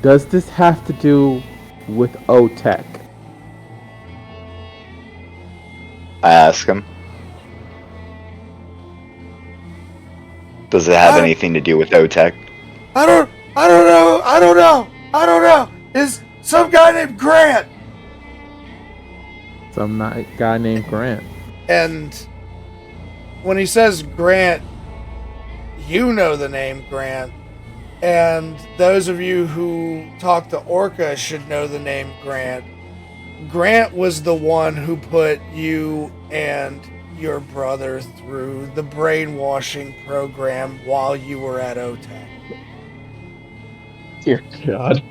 Does this have to do with O-Tech? I ask him. Does it have anything to do with O-Tech? I don't know. Is some guy named Grant. Some guy named Grant. And when he says Grant, you know the name Grant. And those of you who talk to Orca should know the name Grant. Grant was the one who put you and your brother through the brainwashing program while you were at OTEC. Dear God.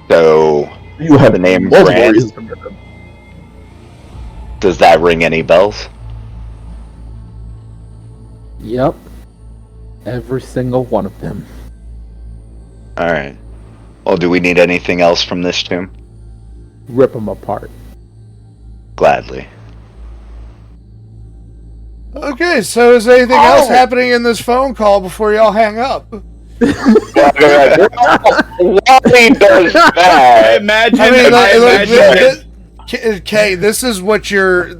So, You have the name multiple Grant? reasons for murder. Does that ring any bells? Yep. Every single one of them. Alright. Well, do we need anything else from this tomb? Rip them apart. Gladly. Okay, so is anything else happening in this phone call before y'all hang up? Wally does that. Okay, this is what your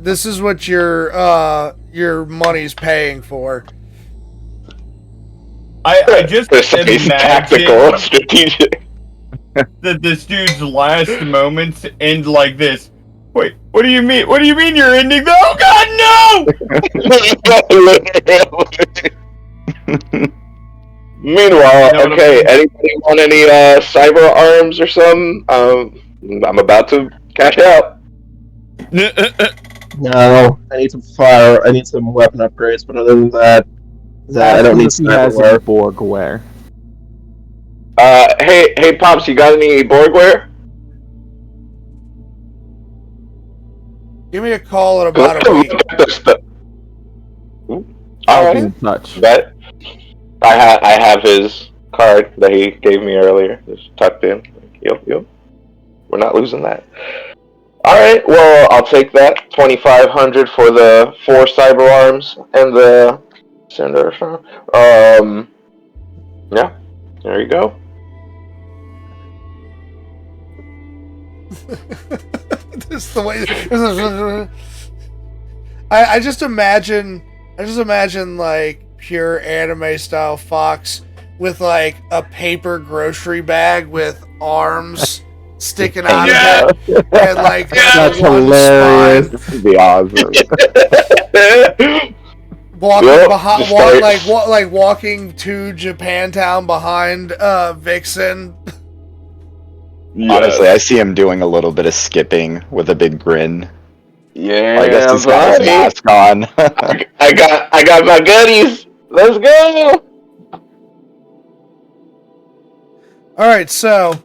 money's paying for. I just imagine tactical, strategic. that this dude's last moments end like this. Wait, what do you mean? What do you mean you're ending the? Oh God, no! Meanwhile, okay, anybody want any cyber arms or something? I'm about to cash out. No, I need some fire. I need some weapon upgrades, but other than that, I don't need He has cyberware. Borgware. Hey, Pops, you got any Borgware? Give me a call in about a week. I'll be in touch. Bet. I have his card that he gave me earlier. Just tucked in. Yep. We're not losing that. Alright, well, I'll take that. 2,500 for the 4 cyber arms and the Cinder. Yeah, there you go. This is the way. I just imagine like pure anime style Fox with like a paper grocery bag with arms sticking out of it, and like That's one hilarious. spine. This would be awesome. Walking behind, walking to Japantown behind Vixen. Honestly, I see him doing a little bit of skipping with a big grin. Yeah, I guess he's got his mask on. I got my goodies. Let's go. All right, so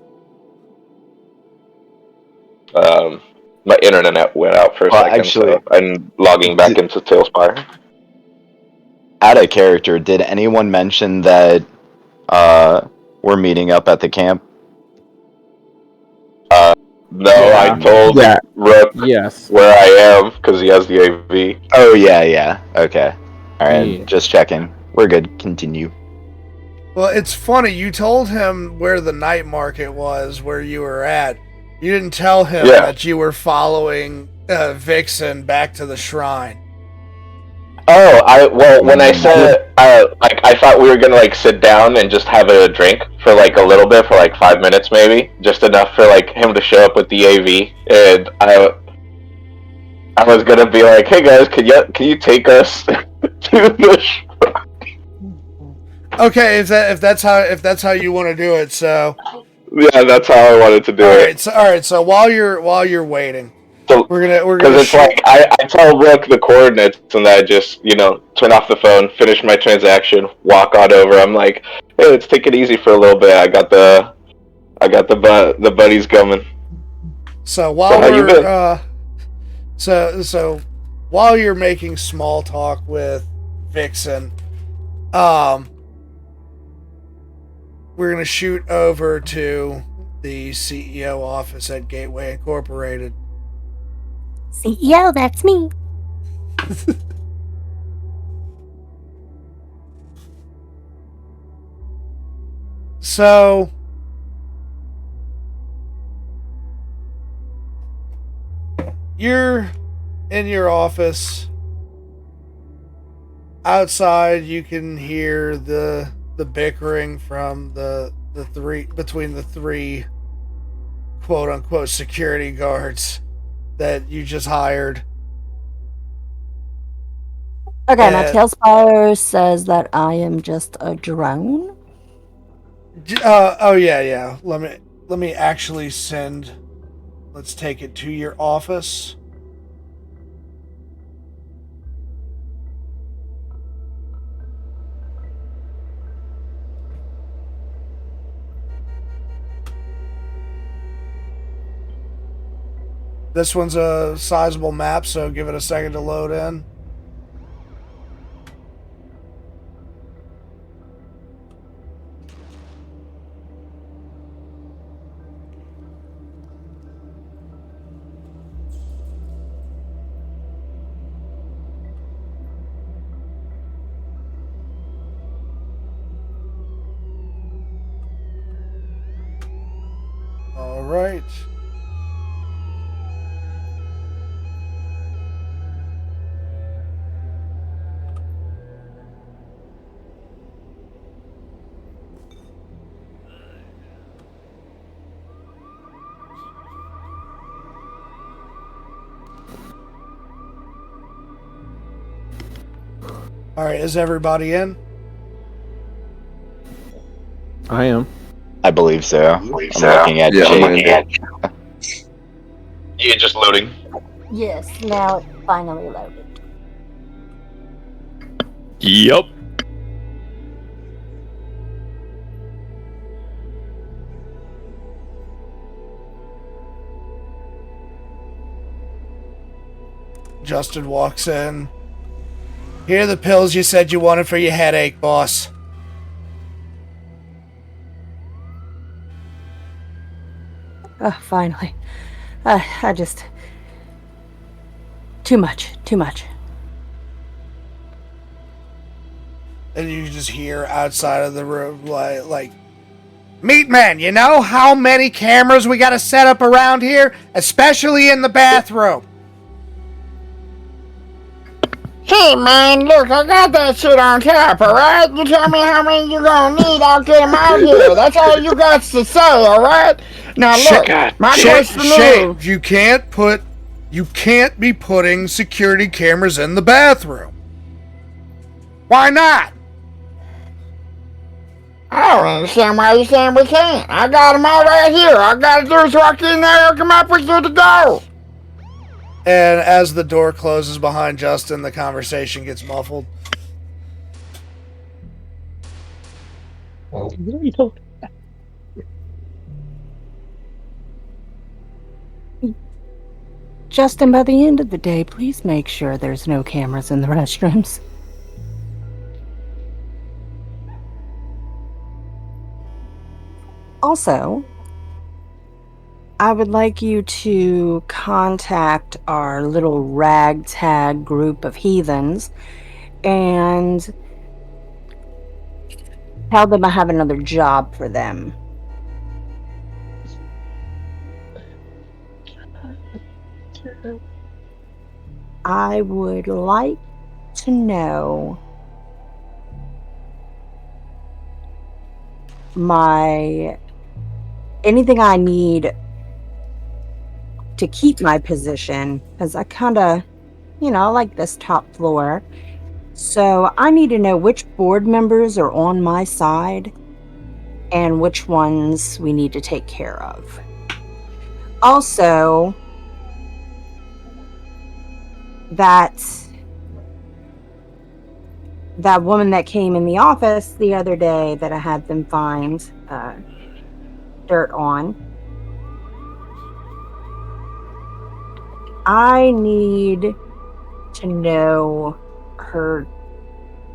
my internet went out for a second, actually, so I'm logging back into Tailspire. Out of character, did anyone mention that we're meeting up at the camp? No, I told Rook where I am because he has the AV. Oh, yeah. Okay. Alright, Yeah. just checking. We're good. Continue. well, it's funny. You told him where the night market was, where you were at. You didn't tell him that you were following Vixen back to the shrine. Oh, when I said I thought we were gonna like sit down and just have a drink for like a little bit, for like 5 minutes maybe, just enough for like him to show up with the AV, and I was gonna be like, hey guys, can you take us to the shrine? Okay, if that's how you want to do it, so yeah, that's how I wanted to do it. All right. So while you're waiting, So, we're gonna because it's like I tell Rook the coordinates, and then I just turn off the phone, finish my transaction, walk on over. I'm like, hey, let's take it easy for a little bit. I got the buddies coming. So while so while you're making small talk with Vixen, we're gonna shoot over to the CEO office at Gateway Incorporated. CEO, that's me. So you're in your office. Outside, you can hear the bickering from between the three quote unquote security guards that you just hired. Okay, my Tailspire says that I am just a drone. Oh yeah. Let me actually send. Let's take it to your office. This one's a sizable map, so give it a second to load in. All right. All right, is everybody in? I am. I believe so. I'm looking at Jake. Yeah, just loading. Yes, now it's finally loaded. Yep. Justin walks in. Here are the pills you said you wanted for your headache, boss. Finally. I just... Too much. And you just hear outside of the room, like, Meat Man, you know how many cameras we gotta set up around here? Especially in the bathroom. Hey man, look, I got that shit on tap, alright? You tell me how many you gonna need, I'll get them out here. That's all you got to say, alright? Now look, my question is... You can't be putting security cameras in the bathroom. Why not? I don't understand why you're saying we can't. I got them all right here. All I gotta do is walk in there and come up with you to go. And as the door closes behind Justin, the conversation gets muffled. Justin, by the end of the day, please make sure there's no cameras in the restrooms. Also, I would like you to contact our little ragtag group of heathens and tell them I have another job for them. I would like to know anything I need to keep my position, because I kind of, I like this top floor. So I need to know which board members are on my side and which ones we need to take care of. Also, that woman that came in the office the other day that I had them find dirt on, I need to know her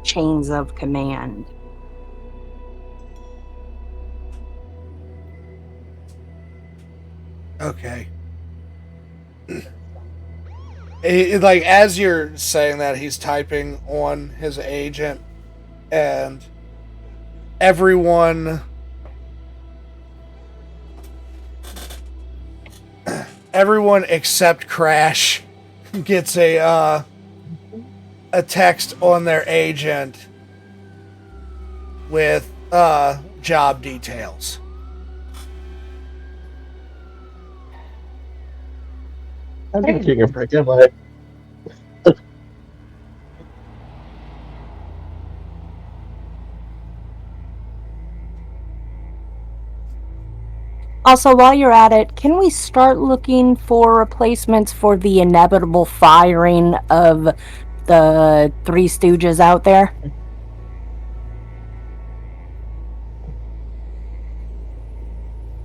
chains of command. Okay. Like, as you're saying that, he's typing on his agent, and everyone except Crash gets a text on their agent with job details. I'm taking a break, am I? Also, while you're at it, can we start looking for replacements for the inevitable firing of the Three Stooges out there?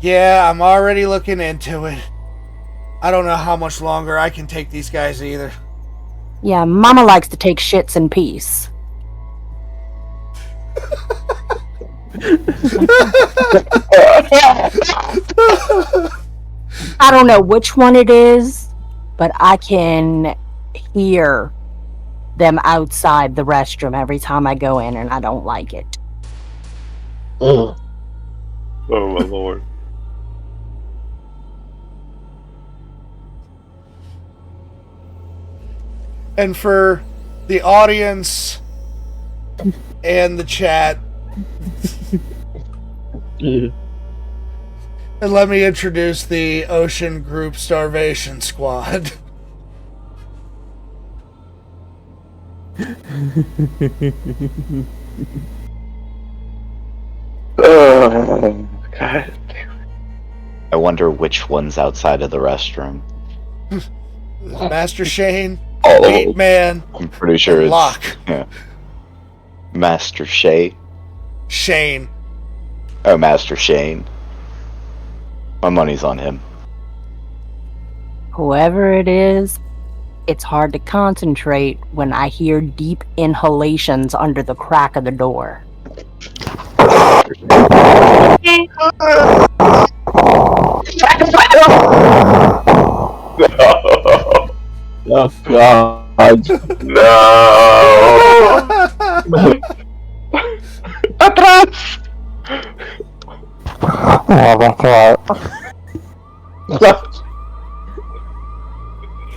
Yeah, I'm already looking into it. I don't know how much longer I can take these guys either. Yeah, Mama likes to take shits in peace. I don't know which one it is, but I can hear them outside the restroom every time I go in, and I don't like it. Ugh. Oh my lord. And for the audience and the chat, and let me introduce the Ocean Group Starvation Squad. Oh, God. I wonder which one's outside of the restroom. Master Shane, Oh, Meat Man, I'm pretty sure and it's Locke. yeah. Master Shay. Shane. Oh, Master Shane. My money's on him. Whoever it is, it's hard to concentrate when I hear deep inhalations under the crack of the door. Oh God! No! Atrás! Oh my God!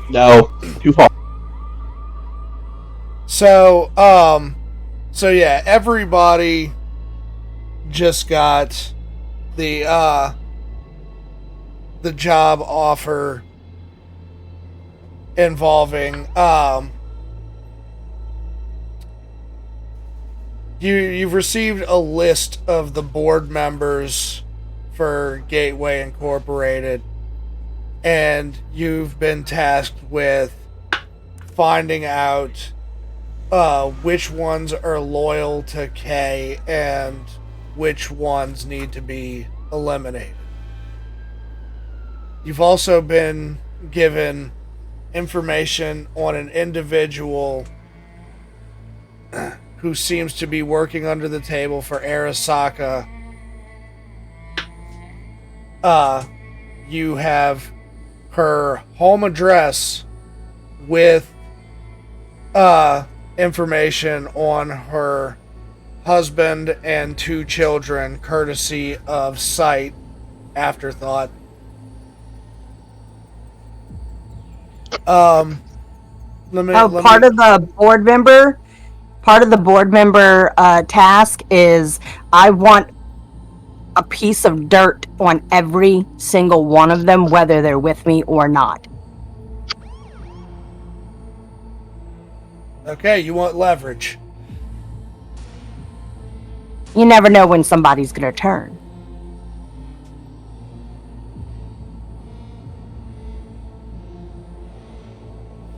No, too far. So yeah, everybody just got the job offer involving you've received a list of the board members for Gateway Incorporated, and you've been tasked with finding out which ones are loyal to K and which ones need to be eliminated. You've also been given information on an individual who seems to be working under the table for Arasaka. You have her home address with information on her husband and 2 children, courtesy of Sight Afterthought. Part of the board member task is I want a piece of dirt on every single one of them, whether they're with me or not. Okay, you want leverage. You never know when somebody's gonna turn.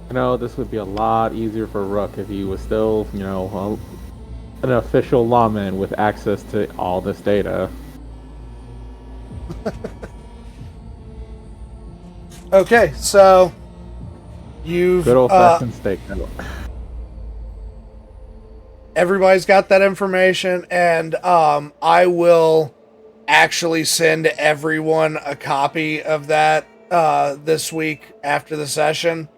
You know, this would be a lot easier for Rook if he was still, you know, an official lawman with access to all this data. Okay, so you've Good old-fashioned steak. Everybody's got that information, and I will actually send everyone a copy of that this week after the session,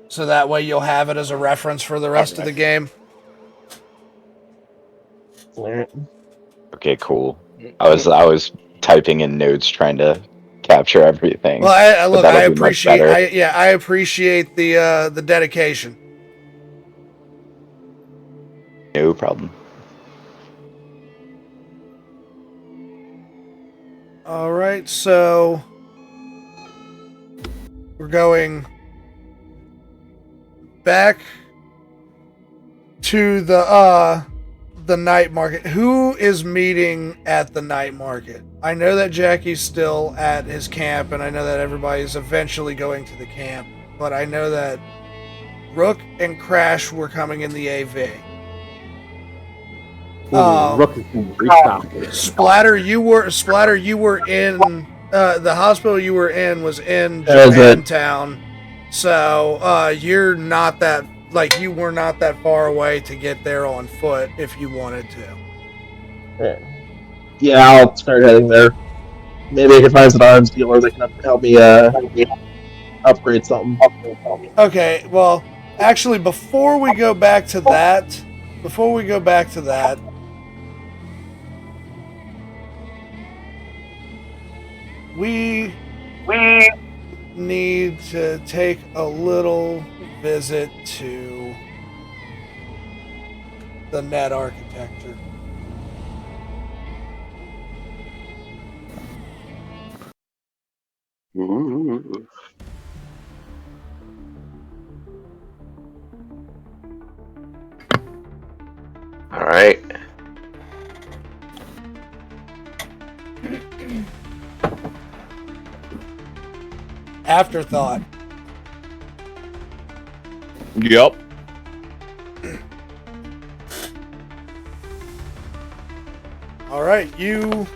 so that way you'll have it as a reference for the rest of the game. Okay, cool. I was typing in notes trying to capture everything. Well, I appreciate the dedication. No problem. All right, so we're going back to the night market. Who is meeting at the night market? I know that Jackie's still at his camp, and I know that everybody's eventually going to the camp, but I know that Rook and Crash were coming in the AV. Rook is being restocked. Splatter, you were in The hospital you were in was in Is it? Japantown, so you're not that you were not that far away to get there on foot if you wanted to. Yeah, I'll start heading there. Maybe I can find some arms dealer that can help me upgrade something. Okay, well, actually, before we go back to that, we need to take a little visit to the net architecture. Ooh. All right. Afterthought. Yep. All right, you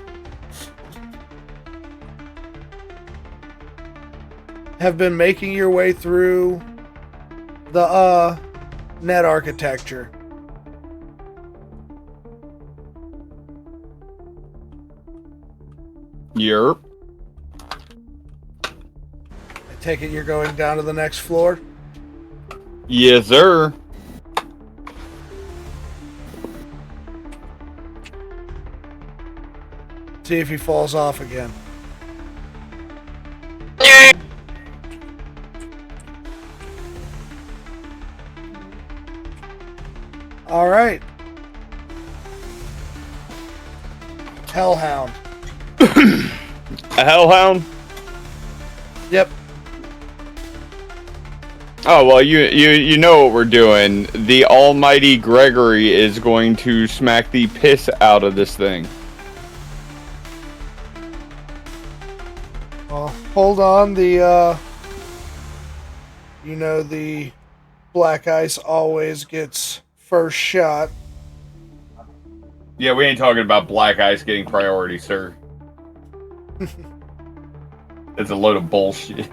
have been making your way through the net architecture. Yep. I take it you're going down to the next floor? Yes, sir. See if he falls off again. All right. Hellhound. A hellhound? Yep. Oh, well, you know what we're doing. The almighty Gregory is going to smack the piss out of this thing. Well, hold on. The black ice always gets first shot. Yeah, we ain't talking about black ice getting priority, sir. It's a load of bullshit.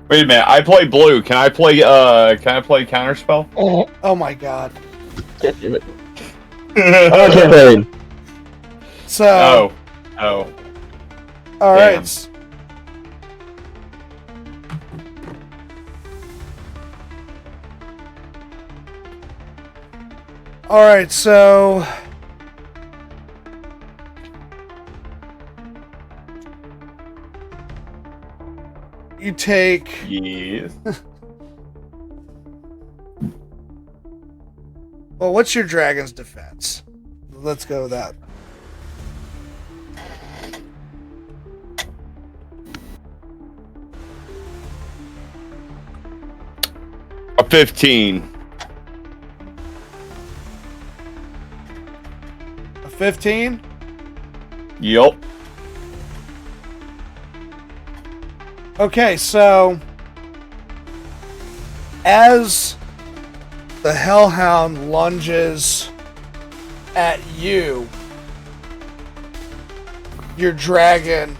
Wait a minute, I play blue. Can I play counterspell? Oh my god. Damn it. Okay. So. Oh. All right. All right. So. You take. Yes. Well, what's your dragon's defense? Let's go with that. A 15. A 15? Yup. Okay, so as the Hellhound lunges at you, your dragon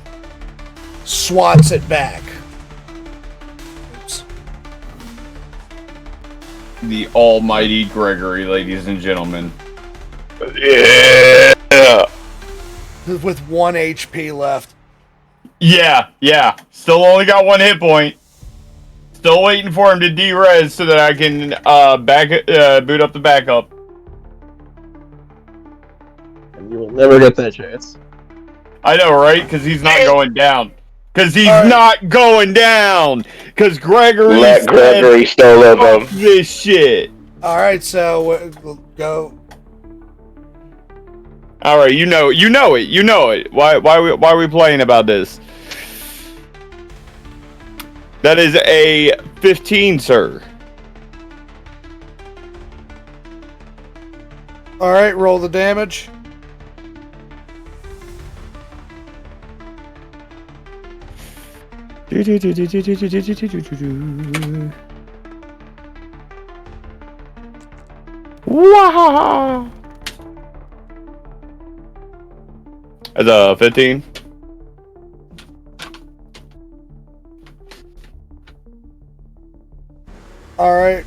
swats it back. Oops. The almighty Gregory, ladies and gentlemen. Yeah. With 1 HP left. Yeah. Still only got 1 hit point. Still waiting for him to de-res so that I can boot up the backup. And you will never get that chance. I know, right? Because he's not going down. Because he's not going down. Because Gregory Let Gregory still live him. This shit. All right, so we'll go. All right, you know it. Why are we playing about this? That is a 15, sir. All right, roll the damage. Wow. The 15. All right.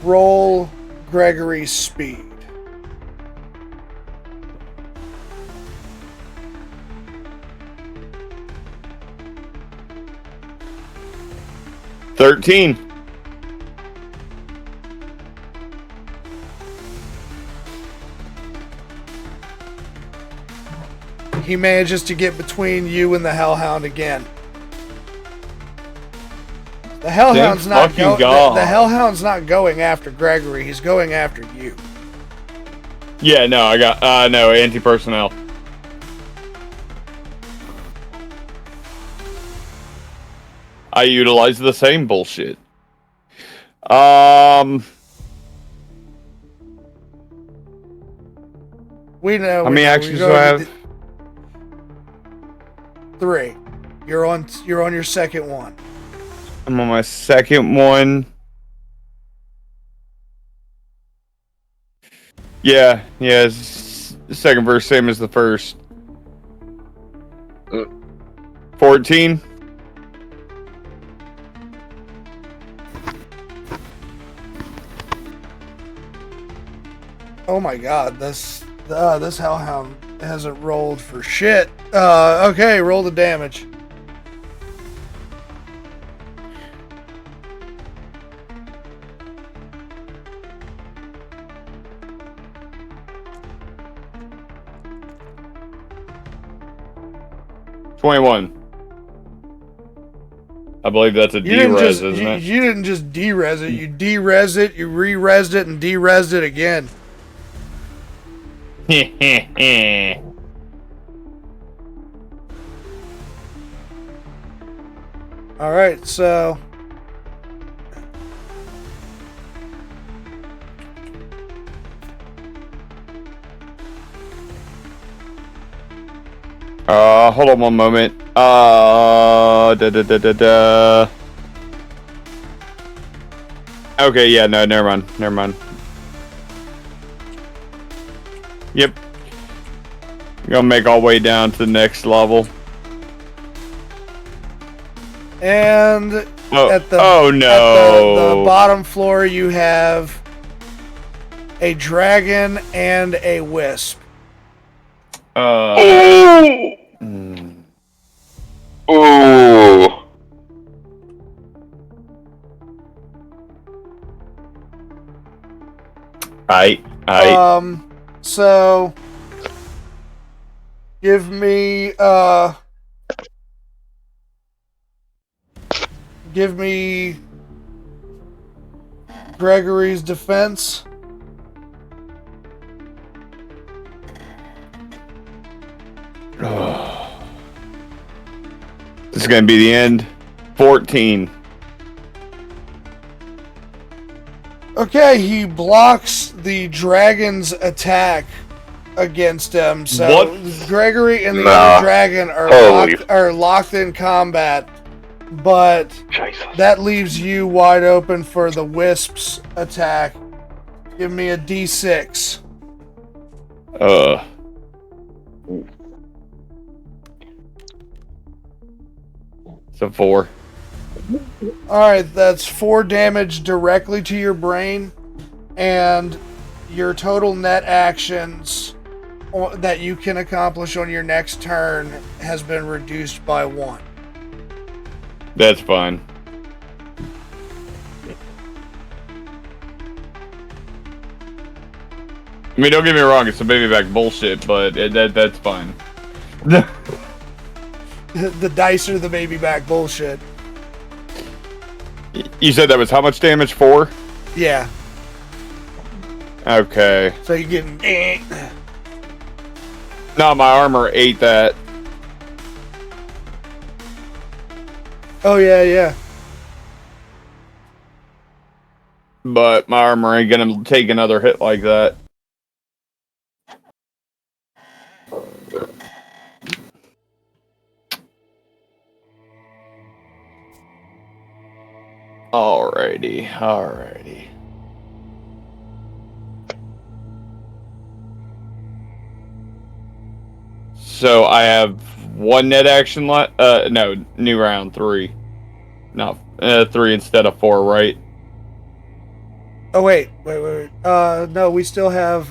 Roll Gregory's speed. $13. He manages to get between you and the Hellhound again. The Hellhound's not fucking the God. Hellhound's not going after Gregory. He's going after you. Yeah, no, I got no anti-personnel. I utilize the same bullshit. We know. How many actions do I have? 3. You're on your second one. I'm on my second one. Yeah, second verse, same as the first. 14. Oh my God, this Hellhound hasn't rolled for shit. Okay, roll the damage. $21. I believe that's a D-res, isn't it? You didn't just D-res it. You D-res it, you re-resed it, and D-resed it again. All right, so hold on one moment. Okay, yeah, no, never mind. Yep. Gonna make our way down to the next level. and Oh, at the no. the bottom floor you have a dragon and a wisp. Ooh. So give me Gregory's defense. This is gonna be the end. 14. Okay, he blocks the dragon's attack against him. So What? Gregory and the other dragon are locked in combat, but that leaves you wide open for the wisp's attack. Give me a D6. It's a 4. Alright, that's 4 damage directly to your brain, and your total net actions that you can accomplish on your next turn has been reduced by 1. That's fine. I mean, don't get me wrong, it's a baby back bullshit, but that's fine. The dice are the baby back bullshit. You said that was how much damage? 4? Yeah. Okay. So you're getting... No, my armor ate that. Oh, yeah. But my armor ain't gonna take another hit like that. Alrighty. So I have one net action left. No, new round 3. Not 3 instead of 4, right? Oh wait. No, we still have.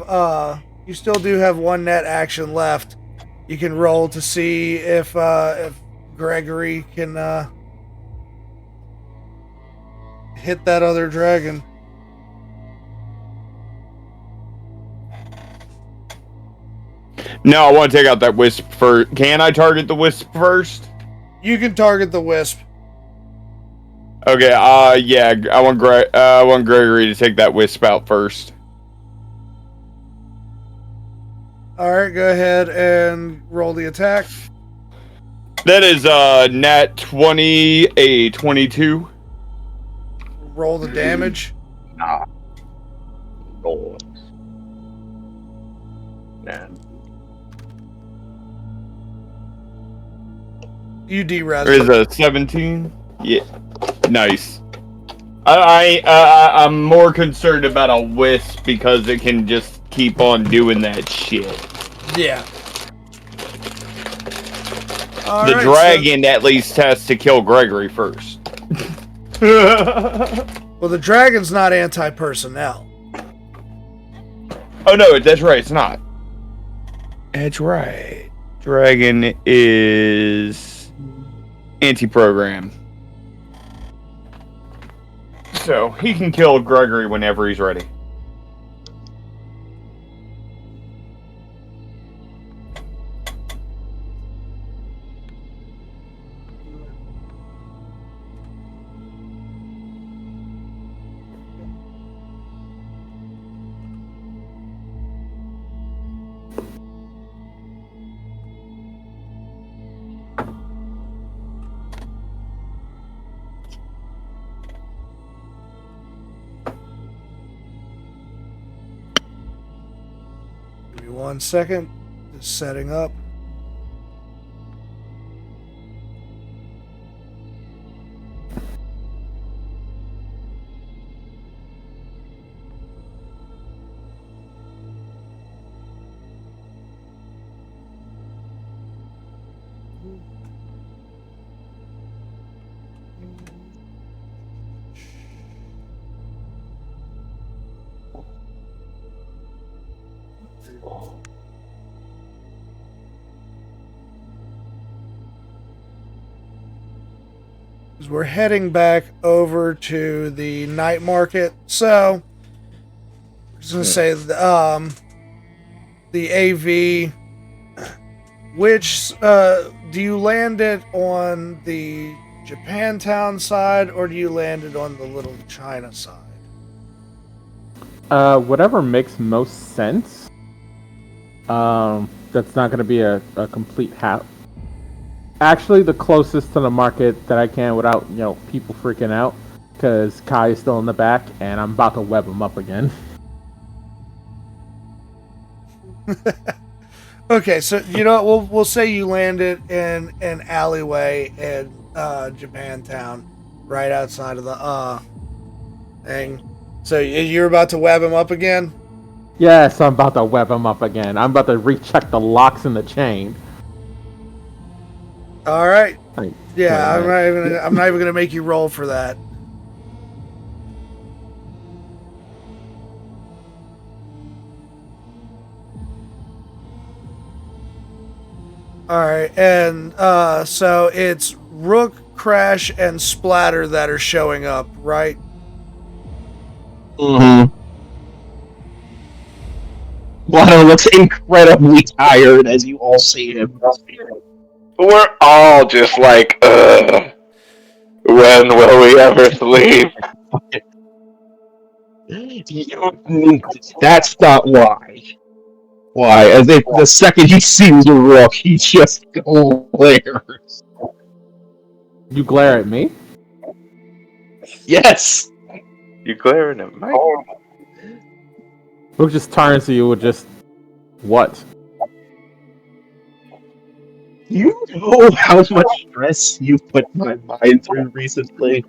You still do have one net action left. You can roll to see if Gregory can hit that other dragon. No, I want to take out that wisp first. Can I target the wisp first? You can target the wisp. Okay. Yeah. I want Gregory to take that wisp out first. All right, go ahead and roll the attack. That is nat 20, a 22. Roll the damage. Lord. Nah. You de-res. There is a 17. Yeah, nice. I'm more concerned about a wisp because it can just keep on doing that shit. Yeah. The dragon at least has to kill Gregory first. Well, the dragon's not anti-personnel. Oh no, that's right. It's not. That's right. Dragon is anti-program. So he can kill Gregory whenever he's ready. Give me 1 second. Just setting up. We're heading back over to the night market. So, I was going to say, the AV, which, do you land it on the Japantown side, or do you land it on the Little China side? Whatever makes most sense. That's not going to be a complete hat. Actually, the closest to the market that I can without, people freaking out, because Kai is still in the back, and I'm about to web him up again. Okay, so you know what? We'll say you landed in an alleyway in Japantown, right outside of the thing. So you're about to web him up again? Yes, I'm about to web him up again. I'm about to recheck the locks in the chain. All right. Right. Yeah, I'm not even gonna make you roll for that. All right, and so it's Rook, Crash, and Splatter that are showing up, right? Mm-hmm. Guano looks incredibly tired as you all see him. We're all just like, when will we ever sleep? That's not why. Why? As if the second he sees a Rook, he just glares. You glare at me? Yes! You glaring at Mike? Rook just turns to you with just... What? You know how much stress you've put my mind through recently?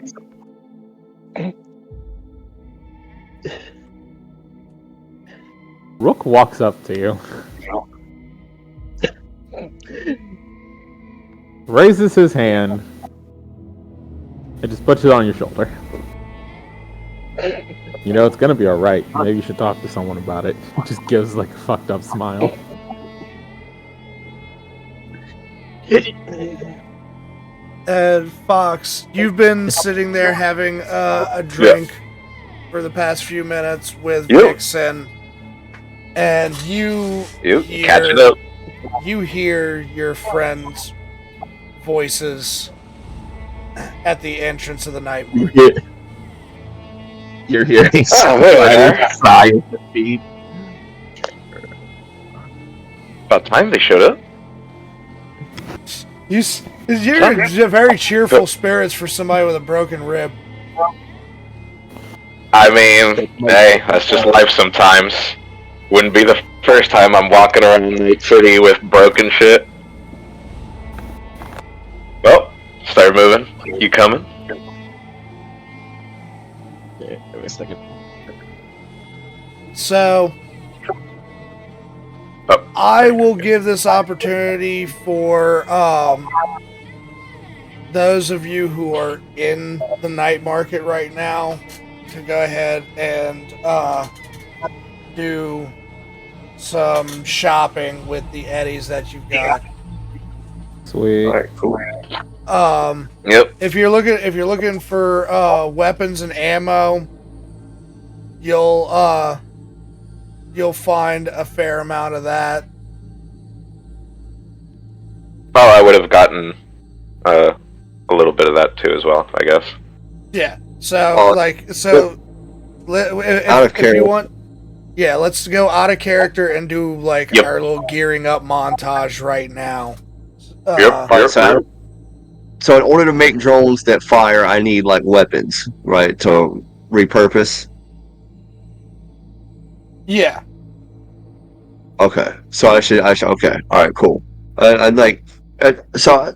walks up to you, raises his hand, and just puts it on your shoulder. You know, it's gonna be alright. Maybe you should talk to someone about it. Just gives like a fucked up smile. And Fox, you've been sitting there having a drink for the past few minutes with Vixen, and you catch it up. You hear your friends' voices at the entrance of the night market. You're hearing there. sigh of defeat. About time they showed up. You're very cheerful spirits for somebody with a broken rib. I mean, hey, that's just life sometimes. Wouldn't be the first time I'm walking around Night City with broken shit. Well, start moving. You coming? Yeah, wait a second. So, I will give this opportunity for those of you who are in the night market right now to go ahead and do some shopping with the eddies that you've got. Sweet. Alright, cool. Yep. If you're looking for weapons and ammo, you'll find a fair amount of that. Oh, I would have gotten a little bit of that too as well, I guess. Yeah. So if you want, let's go out of character and do like our little gearing up montage right now. So in order to make drones that fire, I need like weapons, right? To repurpose. Yeah. Okay. So I should. Okay. All right. Cool. I'd like. So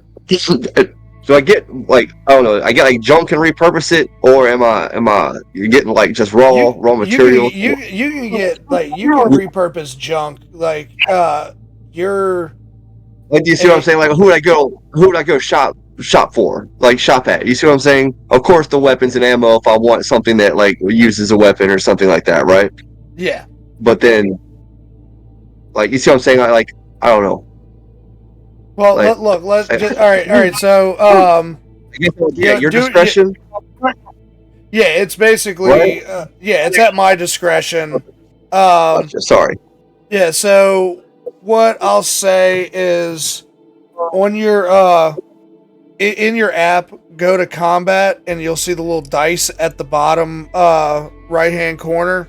do I get like I don't know? I get like junk and repurpose it, or am I? You're getting like just raw material. You can get like you can repurpose junk like you're. Like, do you see what I'm saying? Like, who would I go shop for? Like, shop at? You see what I'm saying? Of course, the weapons and ammo. If I want something that like uses a weapon or something like that, right? Yeah. But then, like, you see what I'm saying? Like I don't know. Well, like, look. Let's just, all right. So, your discretion. Yeah, it's basically it's at my discretion. Sorry. Yeah. So, what I'll say is, on your in your app, go to combat, and you'll see the little dice at the bottom right-hand corner.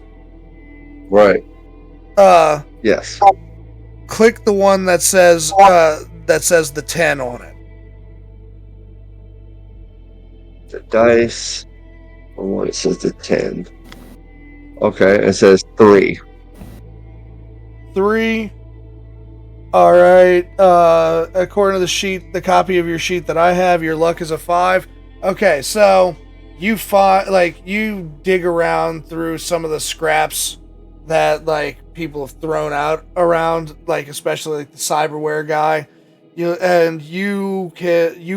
Right. Yes. Click the one that says the 10 on it. The dice. Oh, it says the 10. Okay, it says 3. 3. All right. According to the sheet, the copy of your sheet that I have, your luck is a 5. Okay, so you dig around through some of the scraps that like people have thrown out around, like especially like the cyberware guy. You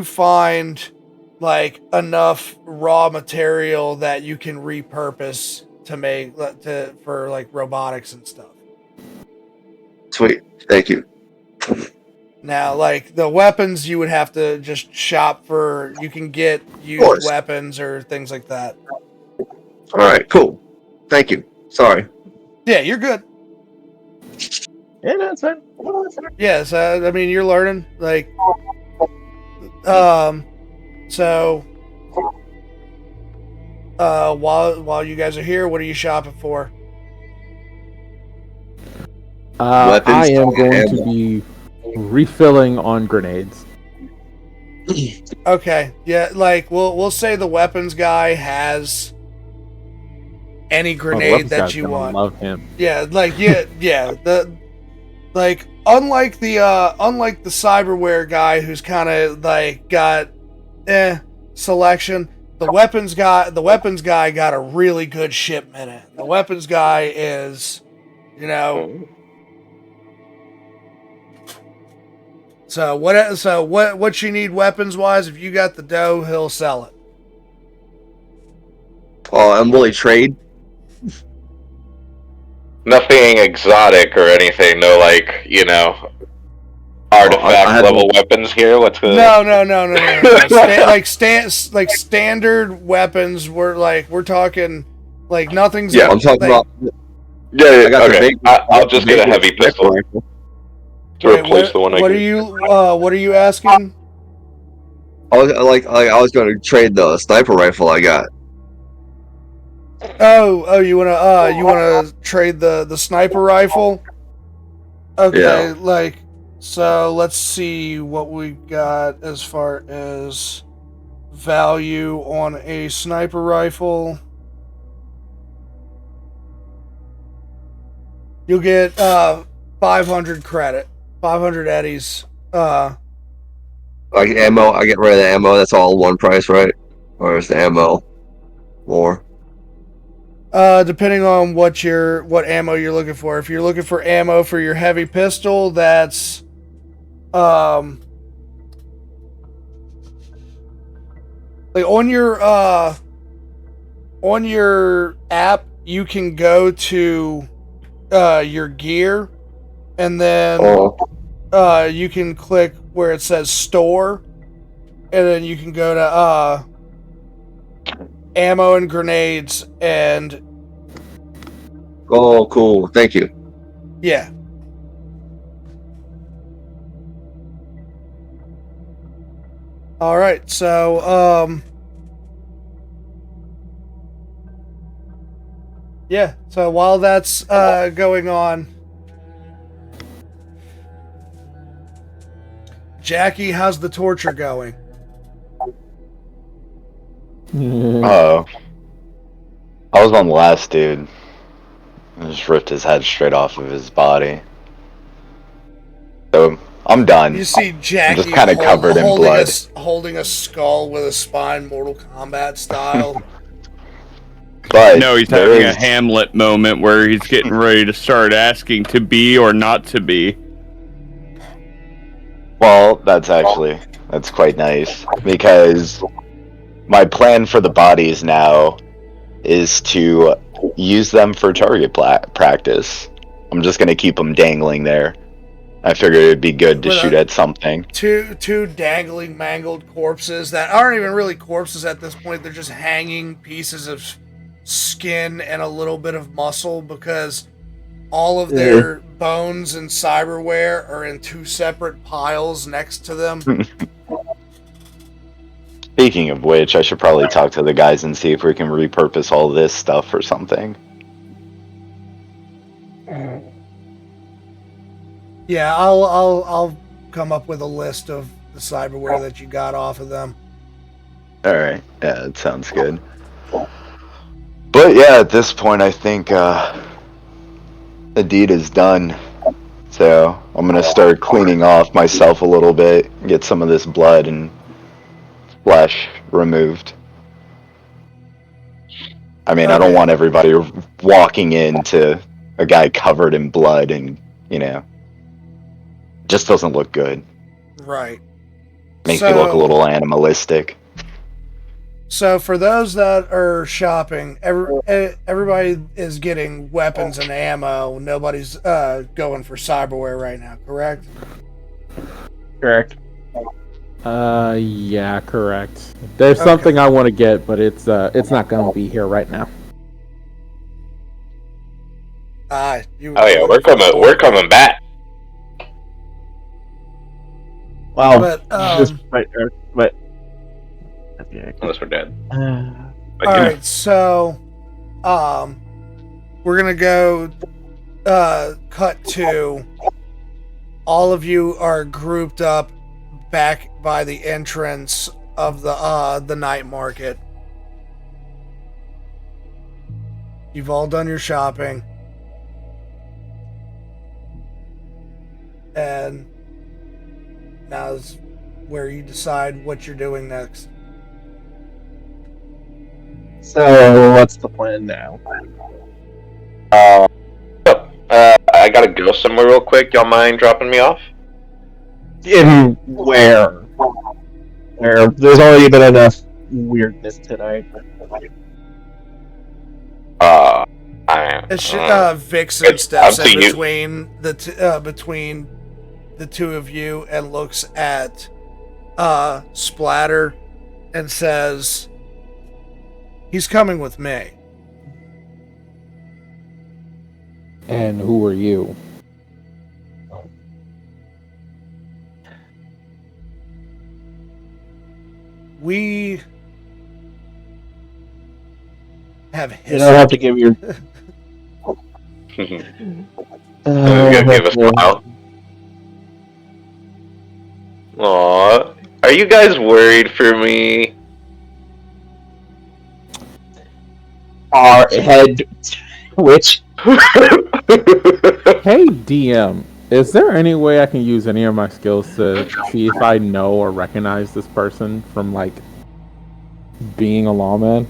find like enough raw material that you can repurpose to make for like robotics and stuff. Sweet, thank you. Now, like the weapons, you would have to just shop for. You can get used weapons or things like that. All right, cool. Thank you. Sorry. Yeah, you're good. Yeah, that's fine. Yes, I mean you're learning. Like, so while you guys are here, what are you shopping for? I am going to be refilling on grenades. Okay, yeah, like we'll say the weapons guy has any grenade that you want. Love him. Yeah, like unlike the cyberware guy who's kind of like got selection. The weapons guy got a really good shipment in. The weapons guy is, So what you need weapons wise? If you got the dough, he'll sell it. I'm willing to trade. Nothing exotic or anything. No, artifact level weapons here. What's the? No. Like standard weapons. We're talking like nothing's. Yeah, I'm talking about. Yeah. I got okay. I'll just get a heavy pistol to replace the one I. What are you asking? I was going to trade the sniper rifle I got. Oh, you wanna trade the sniper rifle? Okay, Yeah. So let's see what we got as far as value on a sniper rifle. You'll get 500 credit, 500 eddies. Like ammo, I get rid of the ammo. That's all one price, right? Or is the ammo more? Depending on what ammo you're looking for. If you're looking for ammo for your heavy pistol, that's like on your app, you can go to your gear, and then you can click where it says store, and then you can go to ammo and grenades, and oh, cool. Thank you. yeah. All right, so yeah. So while that's going on, Jackie, how's the torture going? Oh. I was on the last dude. I just ripped his head straight off of his body. So, I'm done. You see Jackie I'm just kind of covered in blood. holding a skull with a spine, Mortal Kombat style. But no, he's having a Hamlet moment where he's getting ready to start asking to be or not to be. Well, that's quite nice, because my plan for the bodies now is to use them for target practice. I'm just going to keep them dangling there. I figured it'd be good to shoot at something. Two dangling, mangled corpses that aren't even really corpses at this point. They're just hanging pieces of skin and a little bit of muscle, because all of their bones and cyberware are in two separate piles next to them. Speaking of which, I should probably talk to the guys and see if we can repurpose all this stuff for something. Yeah, I'll come up with a list of the cyberware that you got off of them. Alright, yeah, that sounds good. But yeah, at this point I think the deed is done. So I'm gonna start cleaning off myself a little bit, get some of this blood and flesh removed. I mean, I don't want everybody walking into a guy covered in blood and, just doesn't look good. Right. Makes me look a little animalistic. So for those that are shopping, everybody is getting weapons and ammo. Nobody's going for cyberware right now, correct? Correct. Yeah, correct. There's something I want to get, but it's not going to be here right now. Oh yeah, we're coming back. Wow. But unless we're dead. All right, so we're gonna go cut to all of you are grouped up back by the entrance of the night market. You've all done your shopping, and now's where you decide what you're doing next. So, what's the plan now? I gotta go somewhere real quick. Y'all mind dropping me off? In where? Where there's already been enough weirdness tonight. Vixen steps up to in you. between the two of you and looks at Splatter and says, "He's coming with me." And who are you? We have history. You don't have to give your. Give a smile. Aww. Are you guys worried for me? Our head twitch. Hey DM, is there any way I can use any of my skills to see if I know or recognize this person from like being a lawman?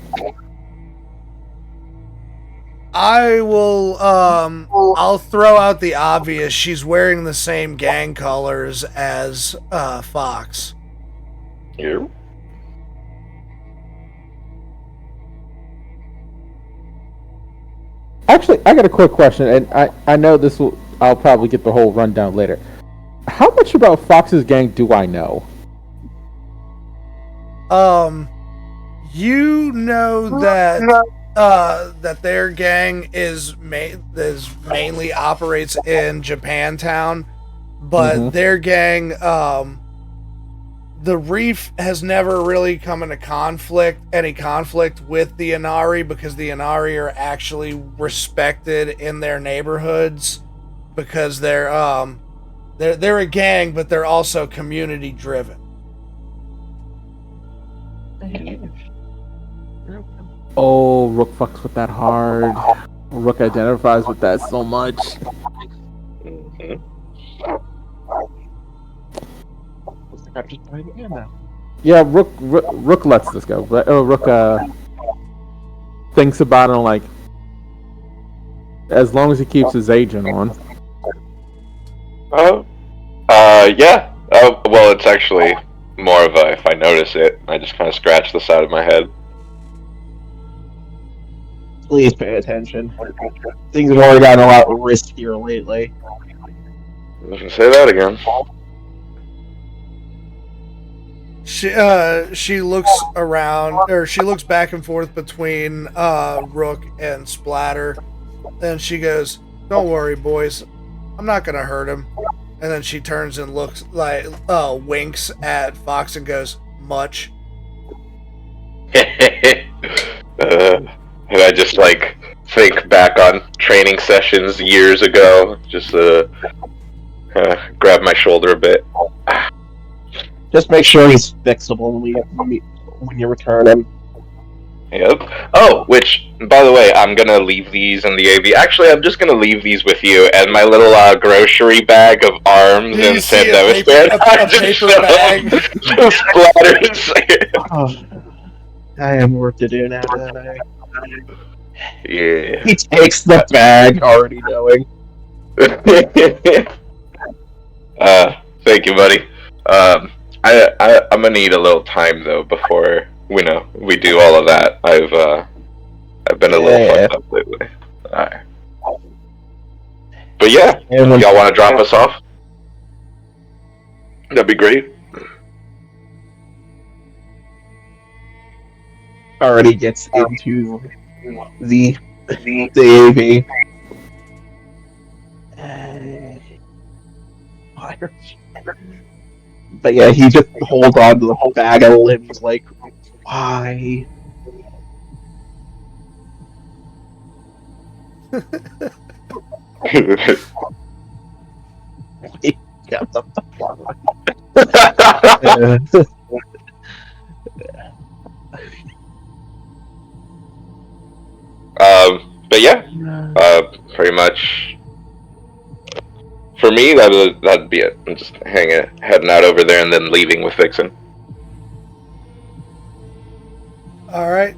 I will I'll throw out the obvious. She's wearing the same gang colors as Fox. You? Actually, I got a quick question, and I know this will. I'll probably get the whole rundown later. How much about Fox's gang do I know? You know that that their gang is mainly operates in Japantown, but their gang, the Reef has never really come into any conflict with the Inari because the Inari are actually respected in their neighborhoods because they're a gang, but they're also community driven. Oh, Rook fucks with that hard. Rook identifies with that so much. Yeah, Rook lets this go. But Rook thinks about it like, as long as he keeps his agent on. Yeah. Well, it's actually more of a if I notice it, I just kind of scratch the side of my head. Please pay attention. Things have already gotten a lot riskier lately. Say that again. She looks around, or she looks back and forth between Rook and Splatter. Then she goes, "Don't worry, boys. I'm not gonna hurt him." And then she turns and looks like, winks at Fox and goes, "Much." And I just like think back on training sessions years ago. Just grab my shoulder a bit. Just make sure he's fixable when you return him. Yep. Oh, which, by the way, I'm gonna leave these in the AV. Actually, I'm just gonna leave these with you and my little grocery bag of arms and San Devastator. A paper bag. Splatters. I have work to do now, don't I? Yeah. He takes the bag, already knowing. Thank you, buddy. I'm gonna need a little time though before we do all of that. I've been a little fucked up lately. Alright. But yeah, if y'all want to drop us off, that'd be great. Already gets into the AV. But yeah, he just holds on to the whole bag of limbs like, why? But yeah, pretty much for me that'd be it. I'm just heading out over there and then leaving with Vixen. All right.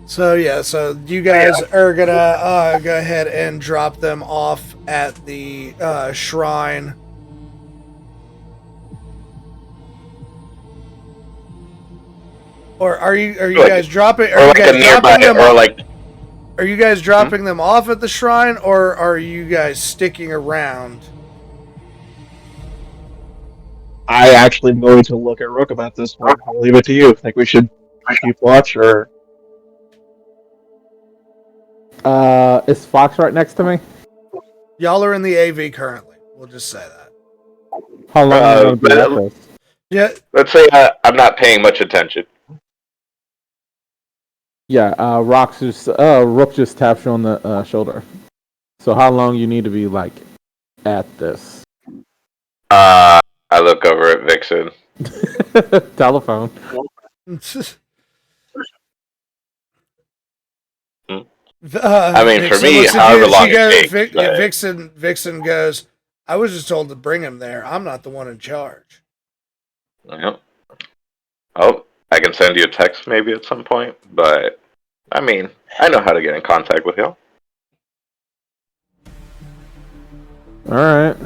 So yeah, so you guys are gonna go ahead and drop them off at the shrine. Or are you Like- guys dropping? Or like a nearby, or like Are you guys dropping them off at the shrine, or are you guys sticking around? I actually am going to look at Rook about this one. I'll leave it to you. Think we should keep watch, or Is Fox right next to me? Y'all are in the AV currently. We'll just say that. How long are you gonna be at this? Yeah. let's say I'm not paying much attention. Yeah, Rook just taps you on the shoulder. So how long you need to be like at this? I look over at Vixen. Telephone. I mean, for me, however long it takes. Vixen goes, I was just told to bring him there. I'm not the one in charge. Yep. Oh, I can send you a text maybe at some point, but I mean, I know how to get in contact with you. All right.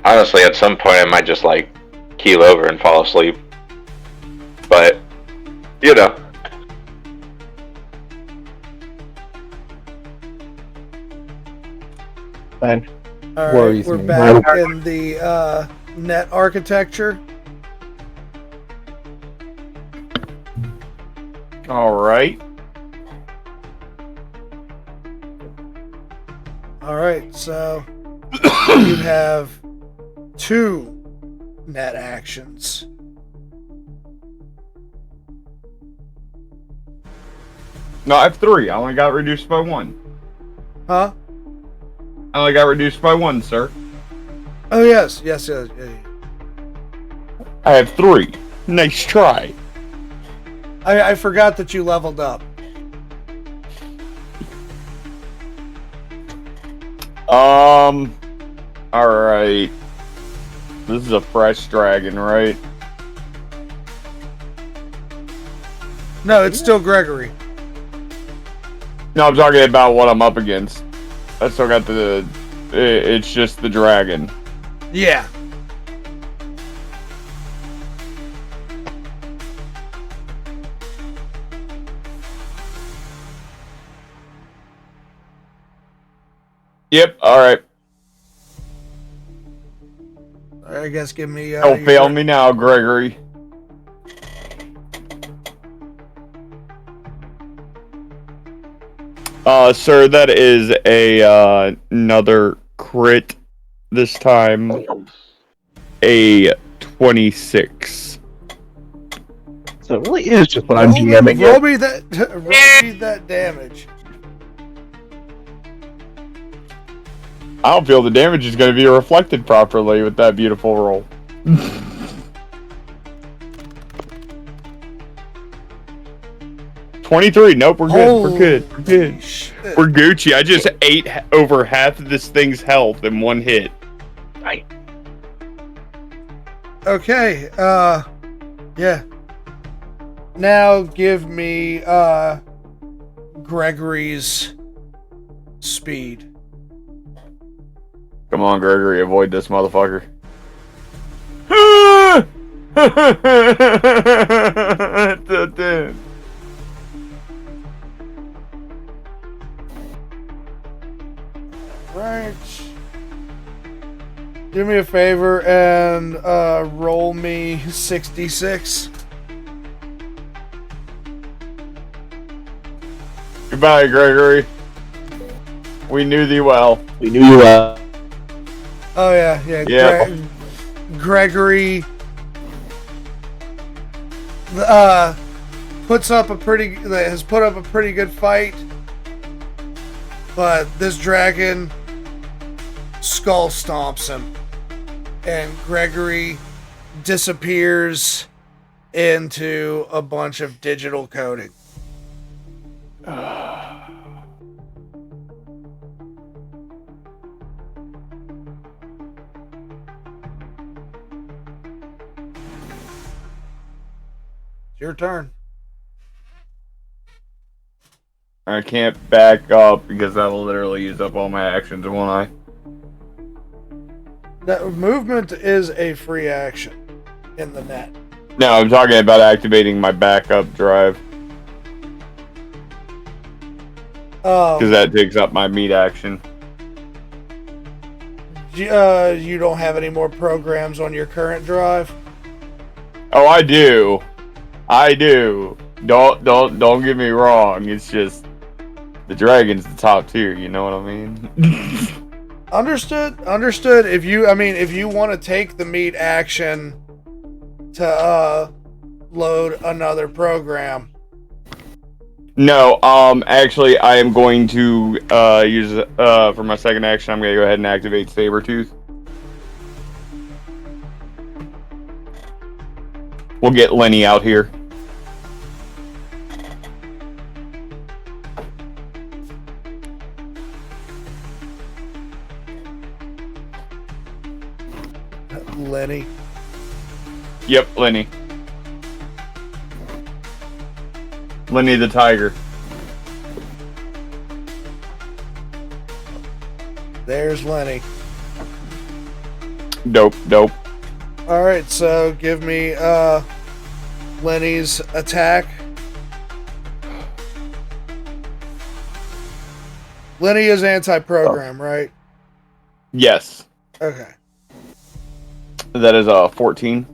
Honestly, at some point, I might just like keel over and fall asleep. But you know. Fine. All right, Worries we're me. back in the net architecture. All right. All right, so you have 2 net actions. No, I have 3. I only got reduced by 1. Huh? I only got reduced by 1, sir. Oh, yes. Yeah. I have 3. Nice try. I forgot that you leveled up. Alright. This is a fresh dragon, right? No, it's still Gregory. No, I'm talking about what I'm up against. I still got it's just the dragon. Yeah. Yep, alright. I guess give me... Don't fail me now, Gregory. Sir, that is another crit. This time, a 26. So it really is just what I'm DMing. Roll me that damage. I don't feel the damage is going to be reflected properly with that beautiful roll. $23. Nope, we're good. We're good. We're good. Shit. We're Gucci. I just ate over half of this thing's health in one hit. Okay, yeah. Now give me, Gregory's speed. Come on, Gregory. Avoid this motherfucker. Right. Do me a favor and roll me 66. Goodbye, Gregory. We knew thee well. We knew you well. Oh yeah. Yeah. Gregory has put up a pretty good fight, but this dragon skull stomps him, and Gregory disappears into a bunch of digital coding. It's your turn. I can't back up because that'll literally use up all my actions, won't I? That movement is a free action in the net. No, I'm talking about activating my backup drive. Because that takes up my meat action. You don't have any more programs on your current drive? Oh, I do. I do. Don't get me wrong. It's just the dragon's the top tier. You know what I mean? Understood. If you want to take the meat action to load another program. No, actually, I am going to use for my second action. I'm going to go ahead and activate Sabretooth. We'll get Lenny out here. Lenny. Yep, Lenny. Lenny the Tiger. There's Lenny. Dope. Alright, so give me Lenny's attack. Lenny is anti-program, right? Yes. Okay. That is a 14.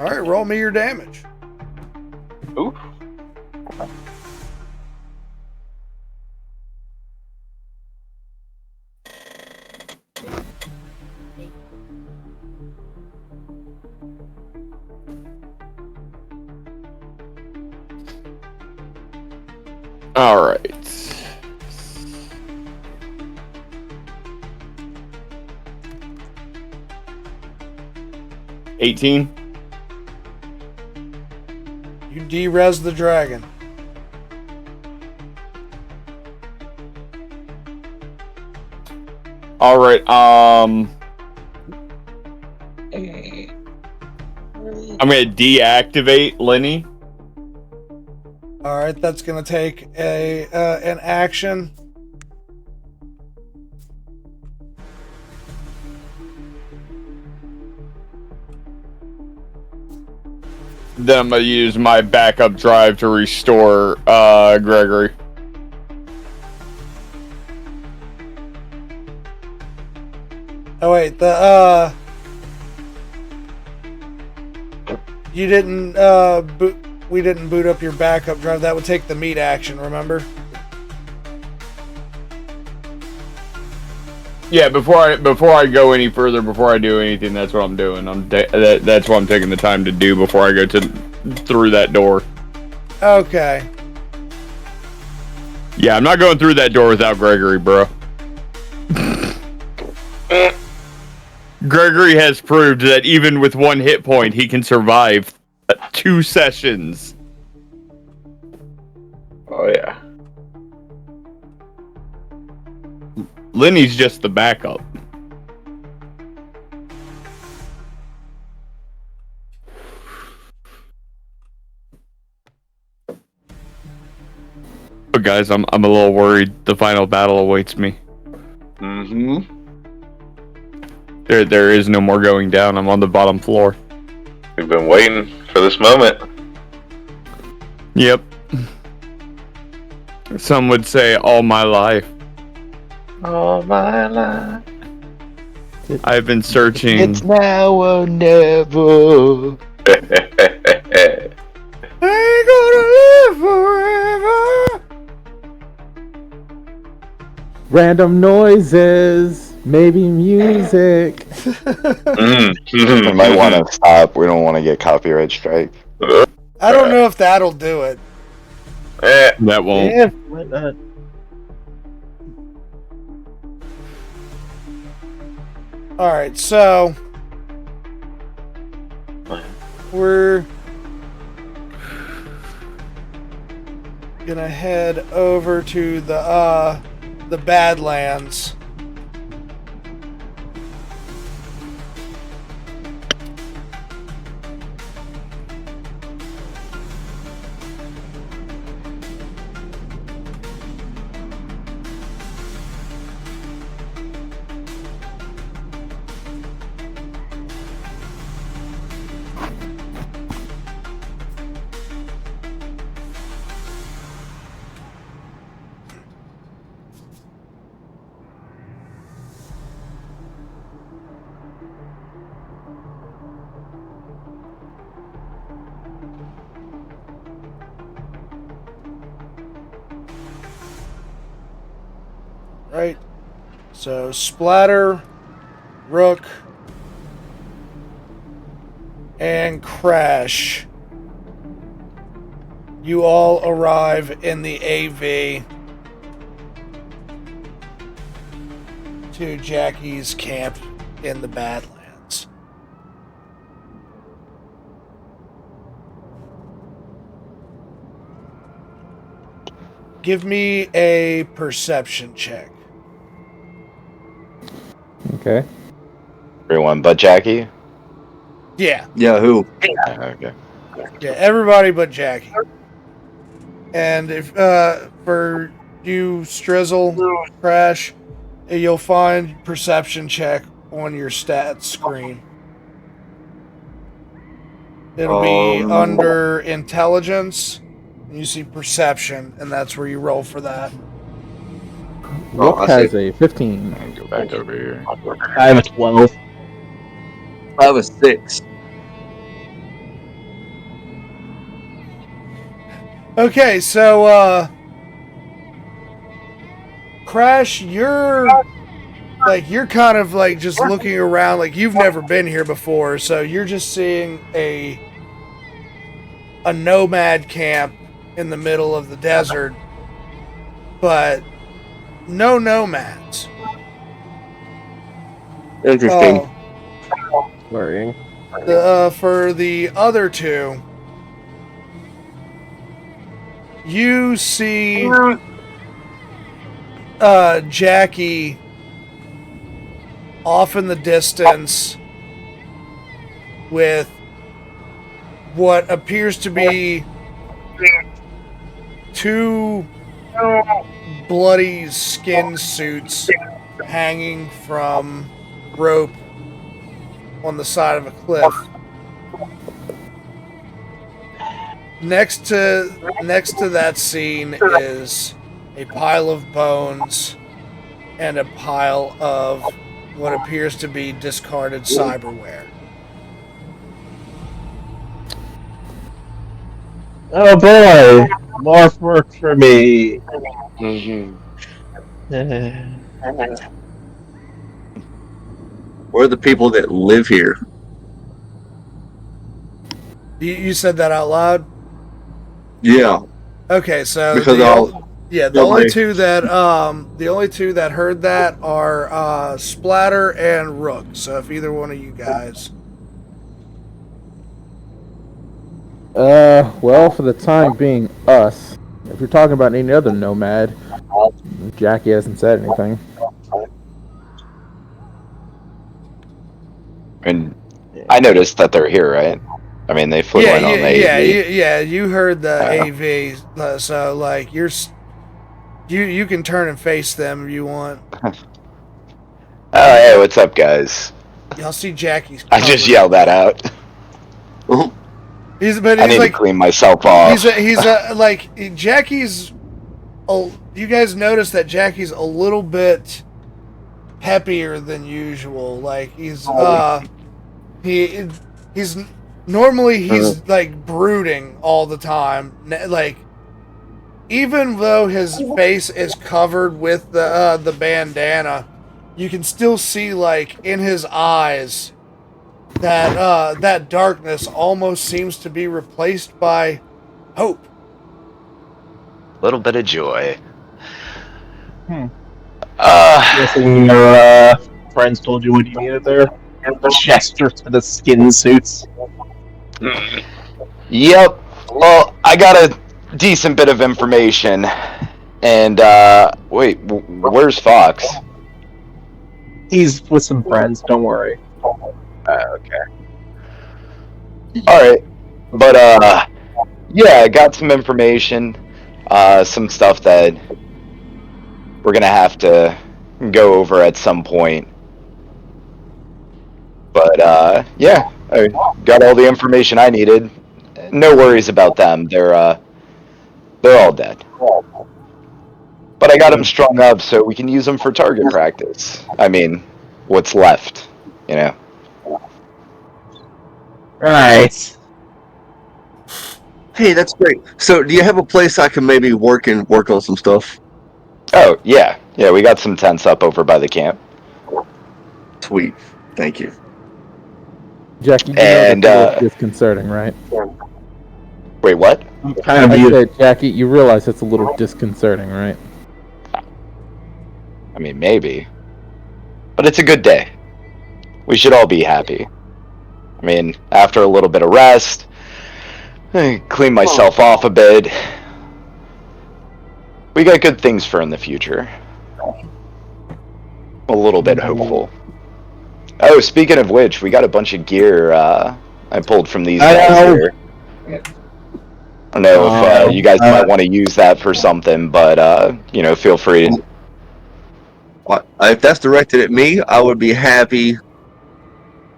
Alright, roll me your damage. Ooh. All right. $18. You de-res the dragon. All right. I'm gonna deactivate Lenny. All right, that's gonna take an action. Then I'm gonna use my backup drive to restore Gregory. Oh wait, you didn't we didn't boot up your backup drive. That would take the meat action, remember? Yeah, before I go any further, before I do anything, that's what I'm doing. That's what I'm taking the time to do before I go through that door. Okay. Yeah, I'm not going through that door without Gregory, bro. Gregory has proved that even with 1 hit point, he can survive 2 sessions. Oh yeah. Lenny's just the backup. But guys, I'm a little worried. The final battle awaits me. Mm-hmm. There is no more going down. I'm on the bottom floor. We've been waiting for this moment. Yep. Some would say all my life. All my life. I've been searching. It's now or never. Ain't gonna live forever. Random noises, maybe music. We might want to stop. We don't want to get copyright strike. I don't know if that'll do it. That won't. Yeah, why not? Alright, so we're gonna head over to the Badlands. Right. So Splatter, Rook, and Crash. You all arrive in the AV to Jackie's camp in the Badlands. Give me a perception check. Okay. Everyone but Jackie? Yeah. Yeah, who? Okay. Yeah, everybody but Jackie. And if for you, Strizzle, Crash, you'll find perception check on your stats screen. It'll be under intelligence, and you see perception, and that's where you roll for that. Rook I has see. a 15. And go back over here. I have a 12. I have a 6. Okay, so Crash, you're kind of like just looking around, like you've never been here before, so you're just seeing a nomad camp in the middle of the desert, but no nomads. Interesting. Worrying. For the other two, you see Jackie off in the distance with what appears to be two bloody skin suits hanging from rope on the side of a cliff. Next to that scene is a pile of bones and a pile of what appears to be discarded cyberware. Oh boy, more work for me. We're the people that live here. You said that out loud? Yeah. Okay, so Because the I'll- only two that heard that are Splatter and Rook. So if either one of you guys. Well, for the time being, us. If you're talking about any other nomad, Jackie hasn't said anything. And I noticed that they're here, right? I mean, they flew in on the AV. You heard the AV, so like you can turn and face them if you want. Oh, hey, what's up, guys? Y'all see Jackie's. I just yelled that out. He's I need like, to clean myself off. Like Jackie's. You guys notice that Jackie's a little bit peppier than usual. Like he's normally like brooding all the time. Like even though his face is covered with the bandana, you can still see like in his eyes that that darkness almost seems to be replaced by hope. A little bit of joy. Guessing your friends told you what you needed there? Gesture to the skin suits. Yep. Well, I got a decent bit of information. And, wait, where's Fox? He's with some friends, don't worry. Okay. Alright. But, yeah, I got some information. Some stuff that we're gonna have to go over at some point. But, yeah, I got all the information I needed. No worries about them. They're all dead. But I got them strung up so we can use them for target practice. I mean, what's left, you know? Right. Hey, that's great. So, do you have a place I can maybe work on some stuff? Oh, yeah. Yeah, we got some tents up over by the camp. Sweet. Thank you. Jackie, you know And, that's a little disconcerting, right? Wait, what? Kind of I you. said, Jackie, you realize it's a little disconcerting, right? I mean, maybe. But it's a good day. We should all be happy. I mean, after a little bit of rest, clean myself off a bit. We got good things for in the future. A little bit hopeful. Oh, speaking of which, we got a bunch of gear I pulled from these guys here. I don't know if you guys might want to use that for something, but you know, feel free. If that's directed at me, I would be happy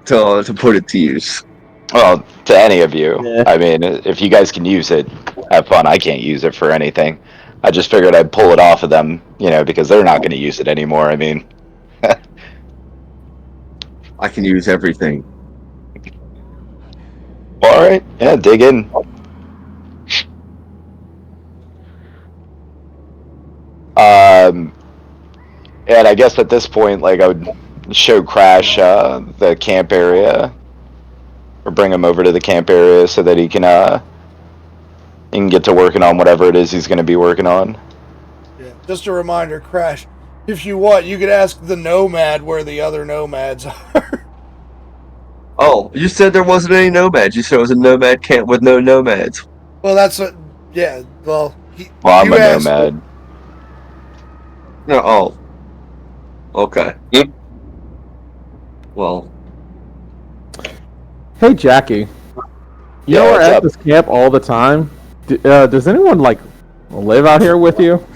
to put it to use. Well, to any of you. Yeah. I mean, if you guys can use it, have fun. I can't use it for anything. I just figured I'd pull it off of them, you know, because they're not going to use it anymore. I mean, I can use everything. all right, yeah, dig in. And I guess at this point, like, I would show Crash the camp area, or bring him over to the camp area so that he can get to working on whatever it is he's going to be working on. Yeah. Just a reminder, Crash. If you want, you could ask the Nomad where the other Nomads are. Oh, you said there wasn't any nomads. You said it was a nomad camp with no nomads. Well, that's what. Yeah. Well, I'm a nomad. No. Oh. Okay. Well. Hey, Jackie. You know we're at this camp all the time. Does anyone, like, live out here with you?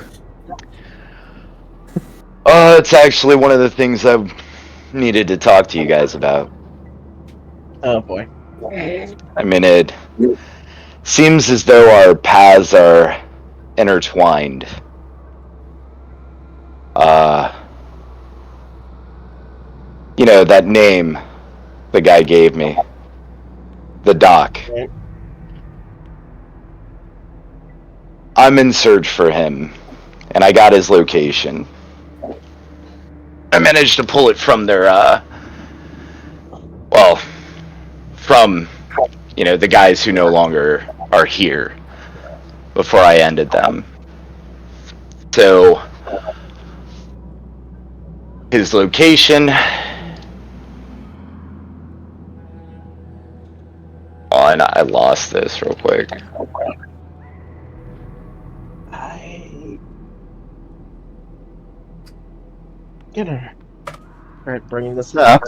It's actually one of the things I needed to talk to you guys about. Oh, boy. I mean, it seems as though our paths are intertwined. You know, that name the guy gave me. The Doc. I'm in search for him, and I got his location. I managed to pull it from their, well, from, you know, the guys who no longer are here before I ended them. So, his location... Oh, and I lost this real quick. Alright, bringing this up.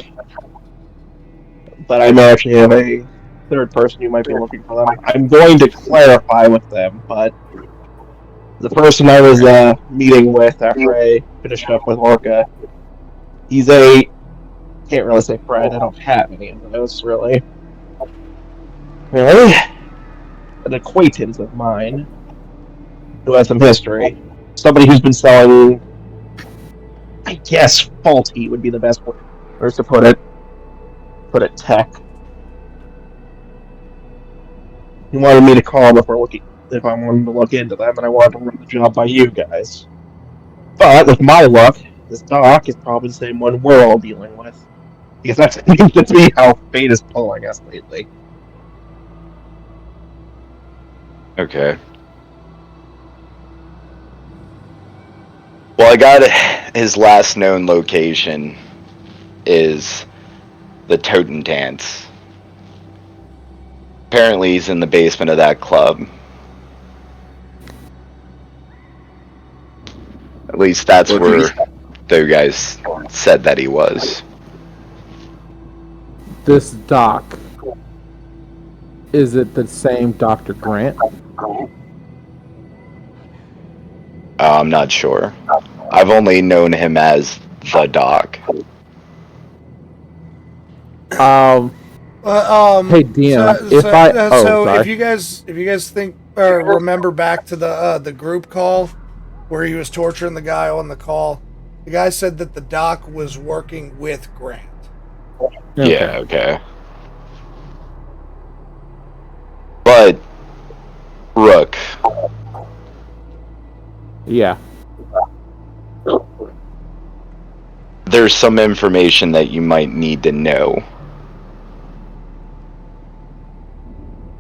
But I may actually have a third person who might be looking for them. I'm going to clarify with them, but the person I was meeting with after I finished up with Orca, he's a... can't really say friend, I don't have any of those, really. Really? An acquaintance of mine who has some history. Somebody who's been selling, I guess, faulty would be the best way to put it. Put it tech. He wanted me to call him if I wanted to look into them, and I wanted to run the job by you guys. But with my luck, this Doc is probably the same one we're all dealing with. Because that seems to be how fate is pulling us lately. Okay. Well, I got his last known location is the Totem Dance. Apparently he's in the basement of that club. At least that's where those guys said that he was. This Doc, is it the same Dr. Grant? I'm not sure. I've only known him as the Doc. Hey, Dion, if you guys think or remember back to the group call where he was torturing the guy on the call, the guy said that the Doc was working with Grant. Okay. Yeah, okay. But Rook. Yeah. there's some information that you might need to know.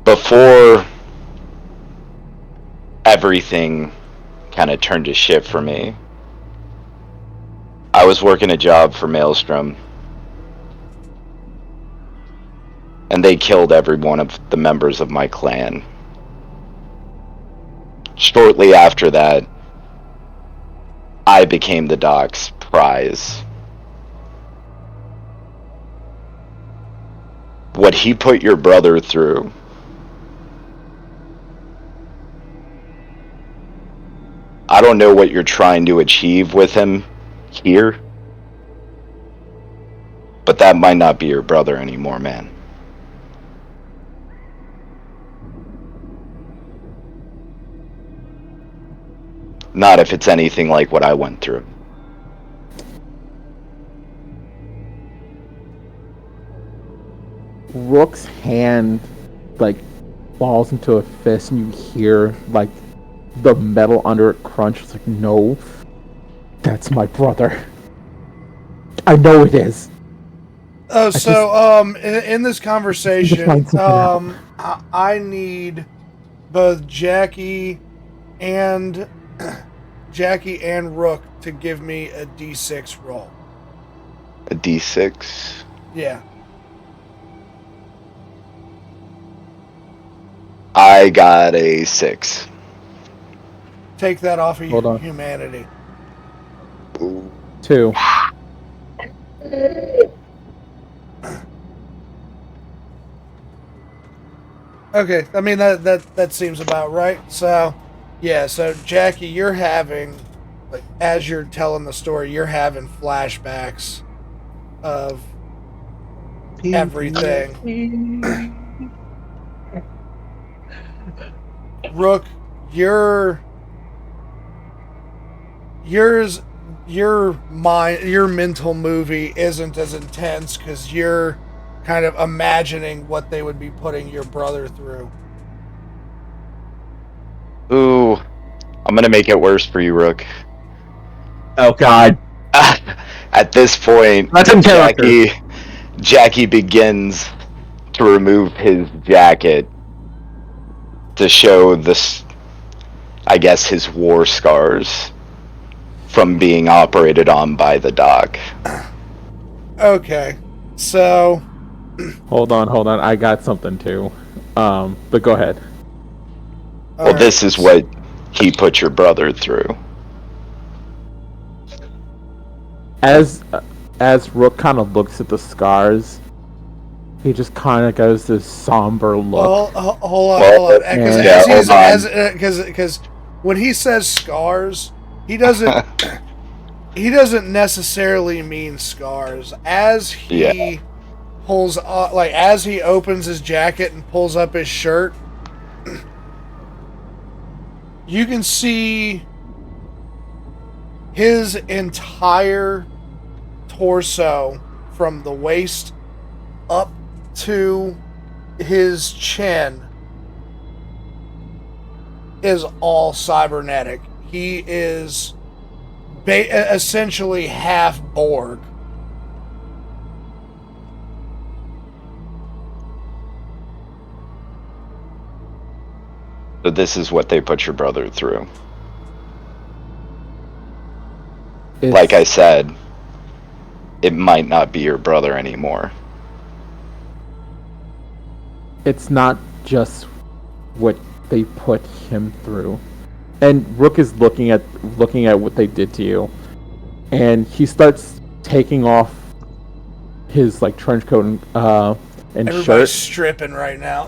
Before everything kind of turned to shit for me, I was working a job for Maelstrom, and they killed every one of the members of my clan. Shortly after that, I became the Doc's prize. What he put your brother through, I don't know what you're trying to achieve with him here, but that might not be your brother anymore, man. Not if it's anything like what I went through. Rook's hand, like, falls into a fist, and you hear, like, the metal under it crunch. It's like, no, that's my brother. I know it is. Oh, in this conversation, I need both Jackie and Rook to give me a D6 roll. A D6? Yeah. I got a 6. Take that off of Hold on. humanity. 2. Okay, I mean that seems about right. So, yeah. So Jackie, you're having, like, as you're telling the story, you're having flashbacks of everything. Rook, your mental movie isn't as intense because you're kind of imagining what they would be putting your brother through. Ooh, I'm gonna make it worse for you, Rook. Oh God! At this point, That's in character. Jackie begins to remove his jacket to show this, I guess, his war scars from being operated on by the Doc. Okay, so Hold on. I got something too. But go ahead. Well, this is what he put your brother through. As Rook kind of looks at the scars, he just kind of goes this somber look. Hold on. Because when he says scars, he doesn't necessarily mean scars. As he pulls up, like as he opens his jacket and pulls up his shirt, you can see his entire torso from the waist up to his chin is all cybernetic. He is essentially half Borg. So this is what they put your brother through. Like I said, it might not be your brother anymore. It's not just what they put him through. And Rook is looking at what they did to you. And he starts taking off his like trench coat and Everybody's shirt. stripping right now.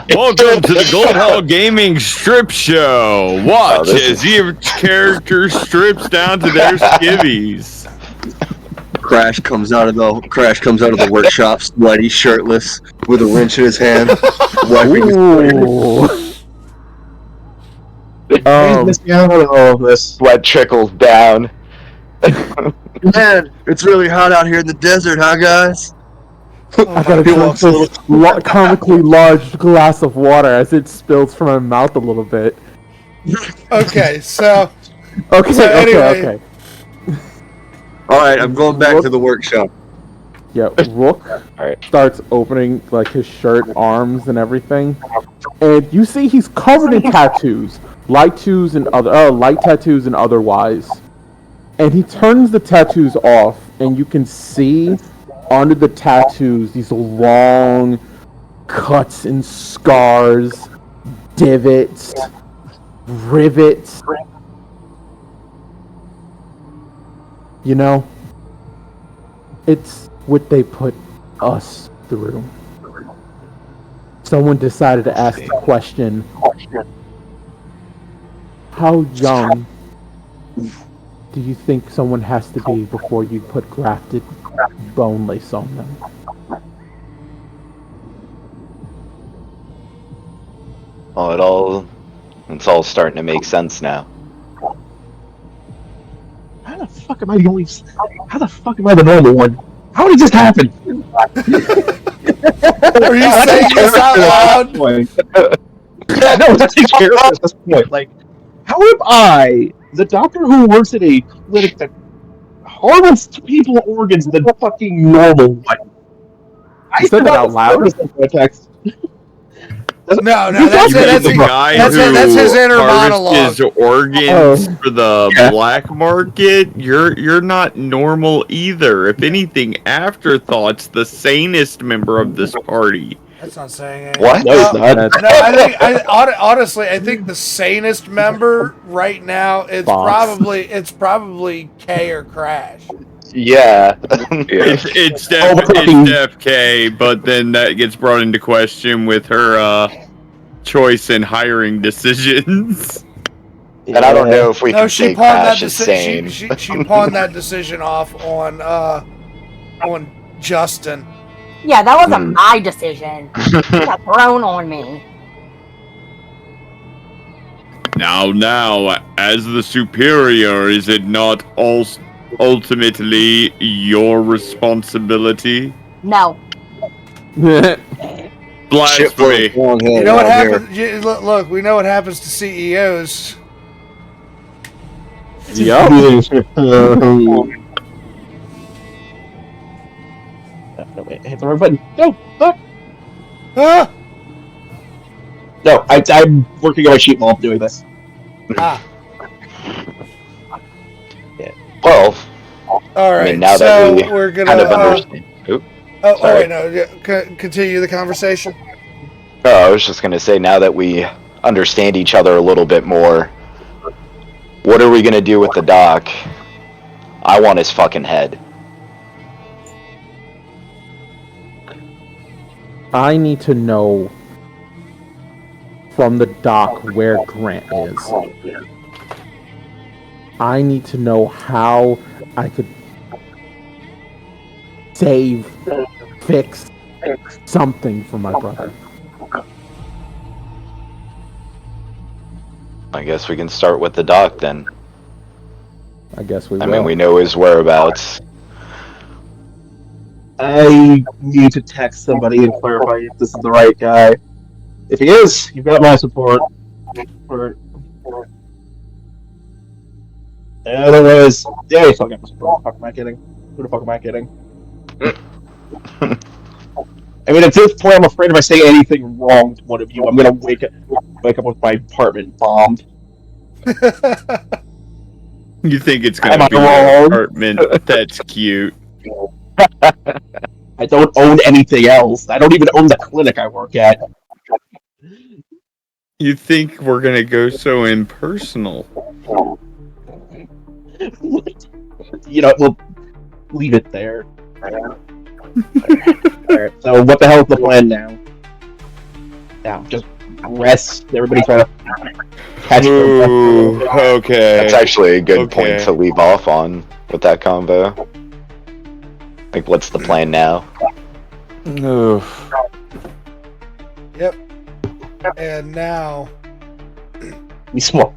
Welcome to the Gold Hall Gaming Strip Show. Watch as each character strips down to their skivvies. Crash comes out of the workshop, sweaty, shirtless, with a wrench in his hand, wiping his out of all of this. Sweat trickles down. Man, it's really hot out here in the desert, huh, guys? I gotta drink this comically large glass of water as it spills from my mouth a little bit. Okay, so Okay, So okay, anyway. okay. All right, I'm going back to the workshop. Yeah, Rook starts opening like his shirt, arms, and everything, and you see he's covered in tattoos, light tattoos and otherwise. And he turns the tattoos off, and you can see under the tattoos these long cuts and scars, divots, rivets. You know, it's what they put us through. Someone decided to ask the question, how young do you think someone has to be before you put grafted bone lace on them? Oh, it's all starting to make sense now. How the fuck am I the only? How the fuck am I the normal one? How did this happen? Are you saying this out loud? Yeah, no, that's a character at this point. Like, how am I, the doctor who works at a clinic that harvests people organs, the fucking normal one? You said that out loud? Context. No, that's the guy that's his inner monologue. harvests organs for the black market. You're not normal either. If anything, Afterthought's the sanest member of this party. That's not saying anything. What? No, it's not. No, honestly, I think the sanest member right now it's probably K or Crash. Yeah. It's Def K, but then that gets brought into question with her choice in hiring decisions. And I don't know if we can she take pawned that Crash as sane. she pawned that decision off on Justin. Yeah, that wasn't my decision. It got thrown on me. Now, as the superior, is it not ultimately your responsibility? No. Blasphemy. You know what happens? Look, we know what happens to CEOs. Yup. No, wait, hit the wrong button. No, fuck. Ah! No, I'm working on my sheet while I'm doing this. Ah. Yeah. Well, All right. I mean, now so that we we're gonna kind of understand. wait, no. Continue the conversation. No, I was just gonna say, now that we understand each other a little bit more, what are we gonna do with the doc? I want his fucking head. I need to know from the doc where Grant is. I need to know how I could save, fix something for my brother. I guess we can start with the doc then. I guess we will. I mean, we know his whereabouts. I need to text somebody and clarify if this is the right guy. If he is, you've got my support. Otherwise, yeah, you still got my support. Who the fuck am I kidding? Who the fuck am I kidding? I mean, at this point, I'm afraid if I say anything wrong to one of you, I'm gonna wake up with my apartment bombed. You think it's gonna be wrong? your apartment? That's cute. I don't own anything else. I don't even own the clinic I work at. You think we're gonna go so impersonal? You know, we'll leave it there. Alright, so what the hell is the plan now? Now, just rest. Everybody try to catch Ooh, okay. That's actually a good point to leave off on with that combo. Like, what's the plan now? Oof. Yep. And now we smoke.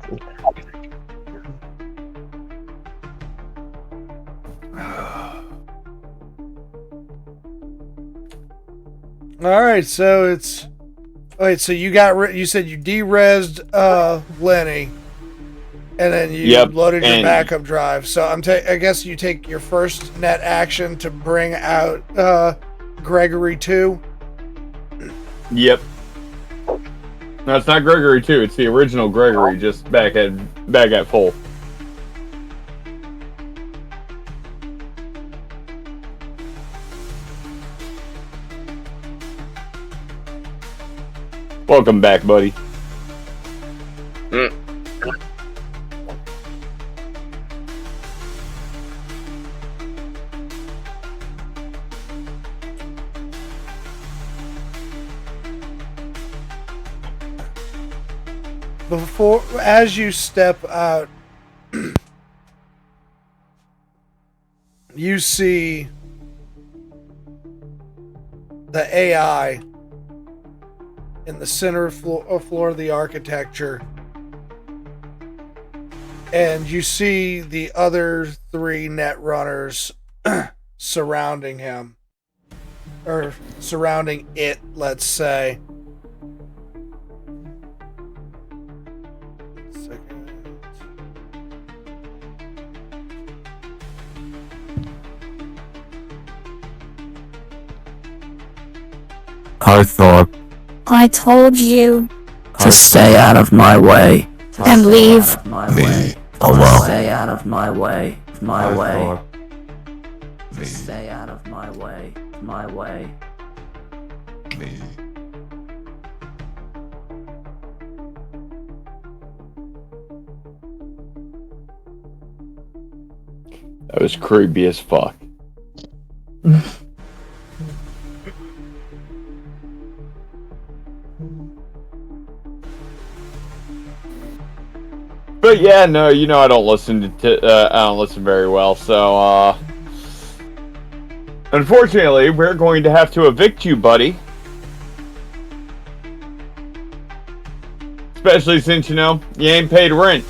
All right, so it's wait. So you got you said you de-resed Lenny. And then you loaded your backup drive. So I guess you take your first net action to bring out Gregory 2. Yep. No, it's not Gregory 2. It's the original Gregory, just back at full. Welcome back, buddy. As you step out, you see the AI in the center floor of the architecture, and you see the other 3 netrunners surrounding him, or surrounding it, let's say. I thought I told you to stay out of my way and leave me alone. Stay out of my way, my way. Stay out of my way, my way. That was creepy as fuck. But yeah, no, I don't listen I don't listen very well, so unfortunately, we're going to have to evict you, buddy. Especially since, you ain't paid rent.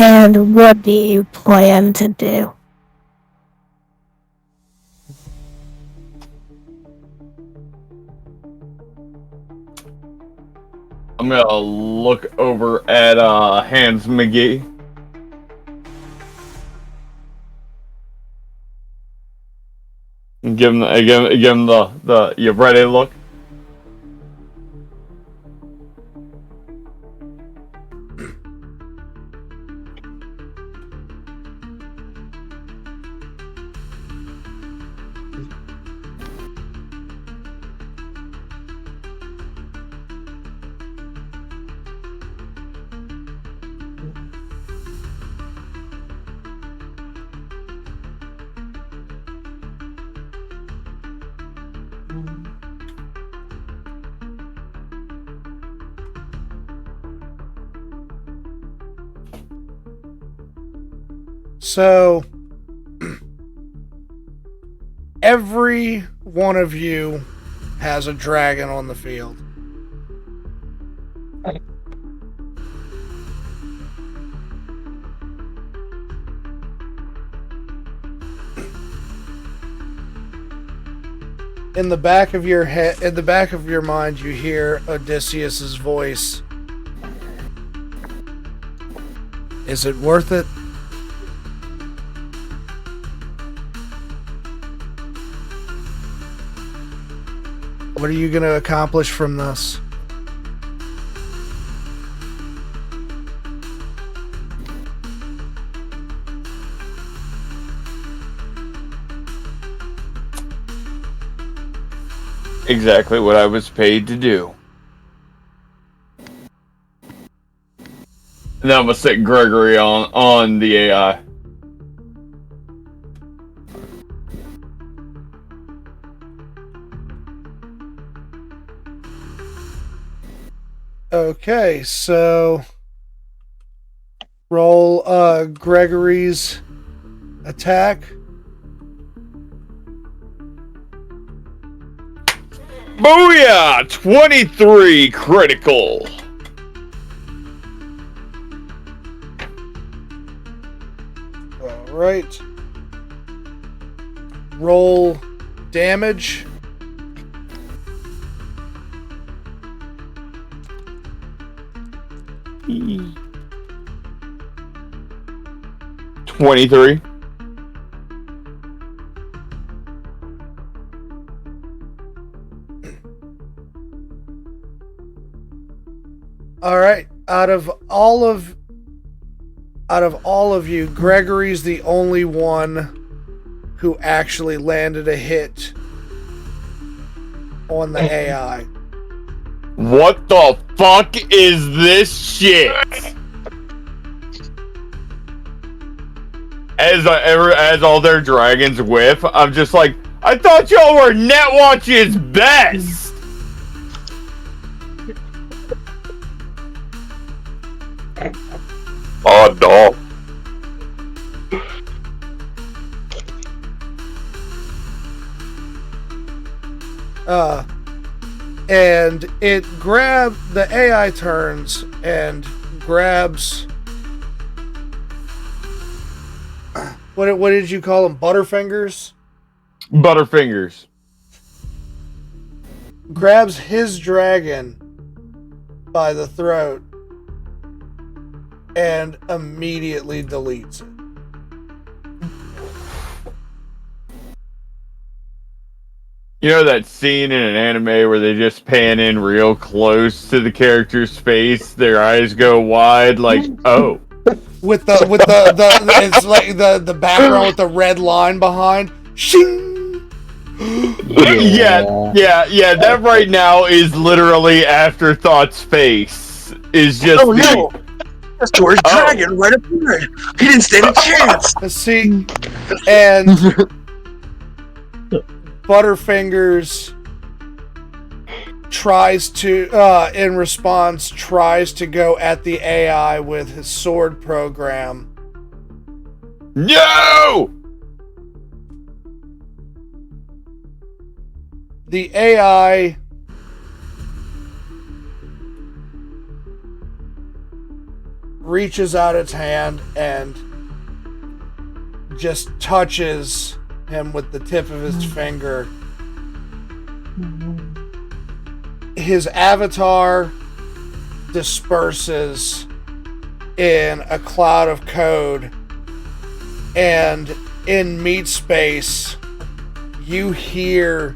And what do you plan to do? I'm gonna look over at Hans McGee. And give him the you ready look. So, every one of you has a dragon on the field. In the back of your head, in the back of your mind, you hear Odysseus's voice. Is it worth it? What are you going to accomplish from this? Exactly what I was paid to do. And then I'm gonna set Gregory on the AI. Okay, so roll Gregory's attack. Booyah! 23 critical. All right. Roll damage. Mm. 23. All right. Out of all of you, Gregory's the only one who actually landed a hit on the AI. What the fuck is this shit? As all their dragons whiff, I'm just like, I thought y'all were Netwatch's best. Oh no. And it the AI turns and grabs, what did you call them? Butterfingers? Butterfingers. Grabs his dragon by the throat and immediately deletes it. You know that scene in an anime where they just pan in real close to the character's face, their eyes go wide, like, oh. With the it's like the background with the red line behind. Shing! Yeah, that right now is literally Afterthought's face. Is just Oh no! That's George Dragon right up there. He didn't stand a chance. See, and Butterfingers tries to, in response, tries to go at the AI with his sword program. No! The AI reaches out its hand and just touches him with the tip of his finger. His avatar disperses in a cloud of code, and in meat space you hear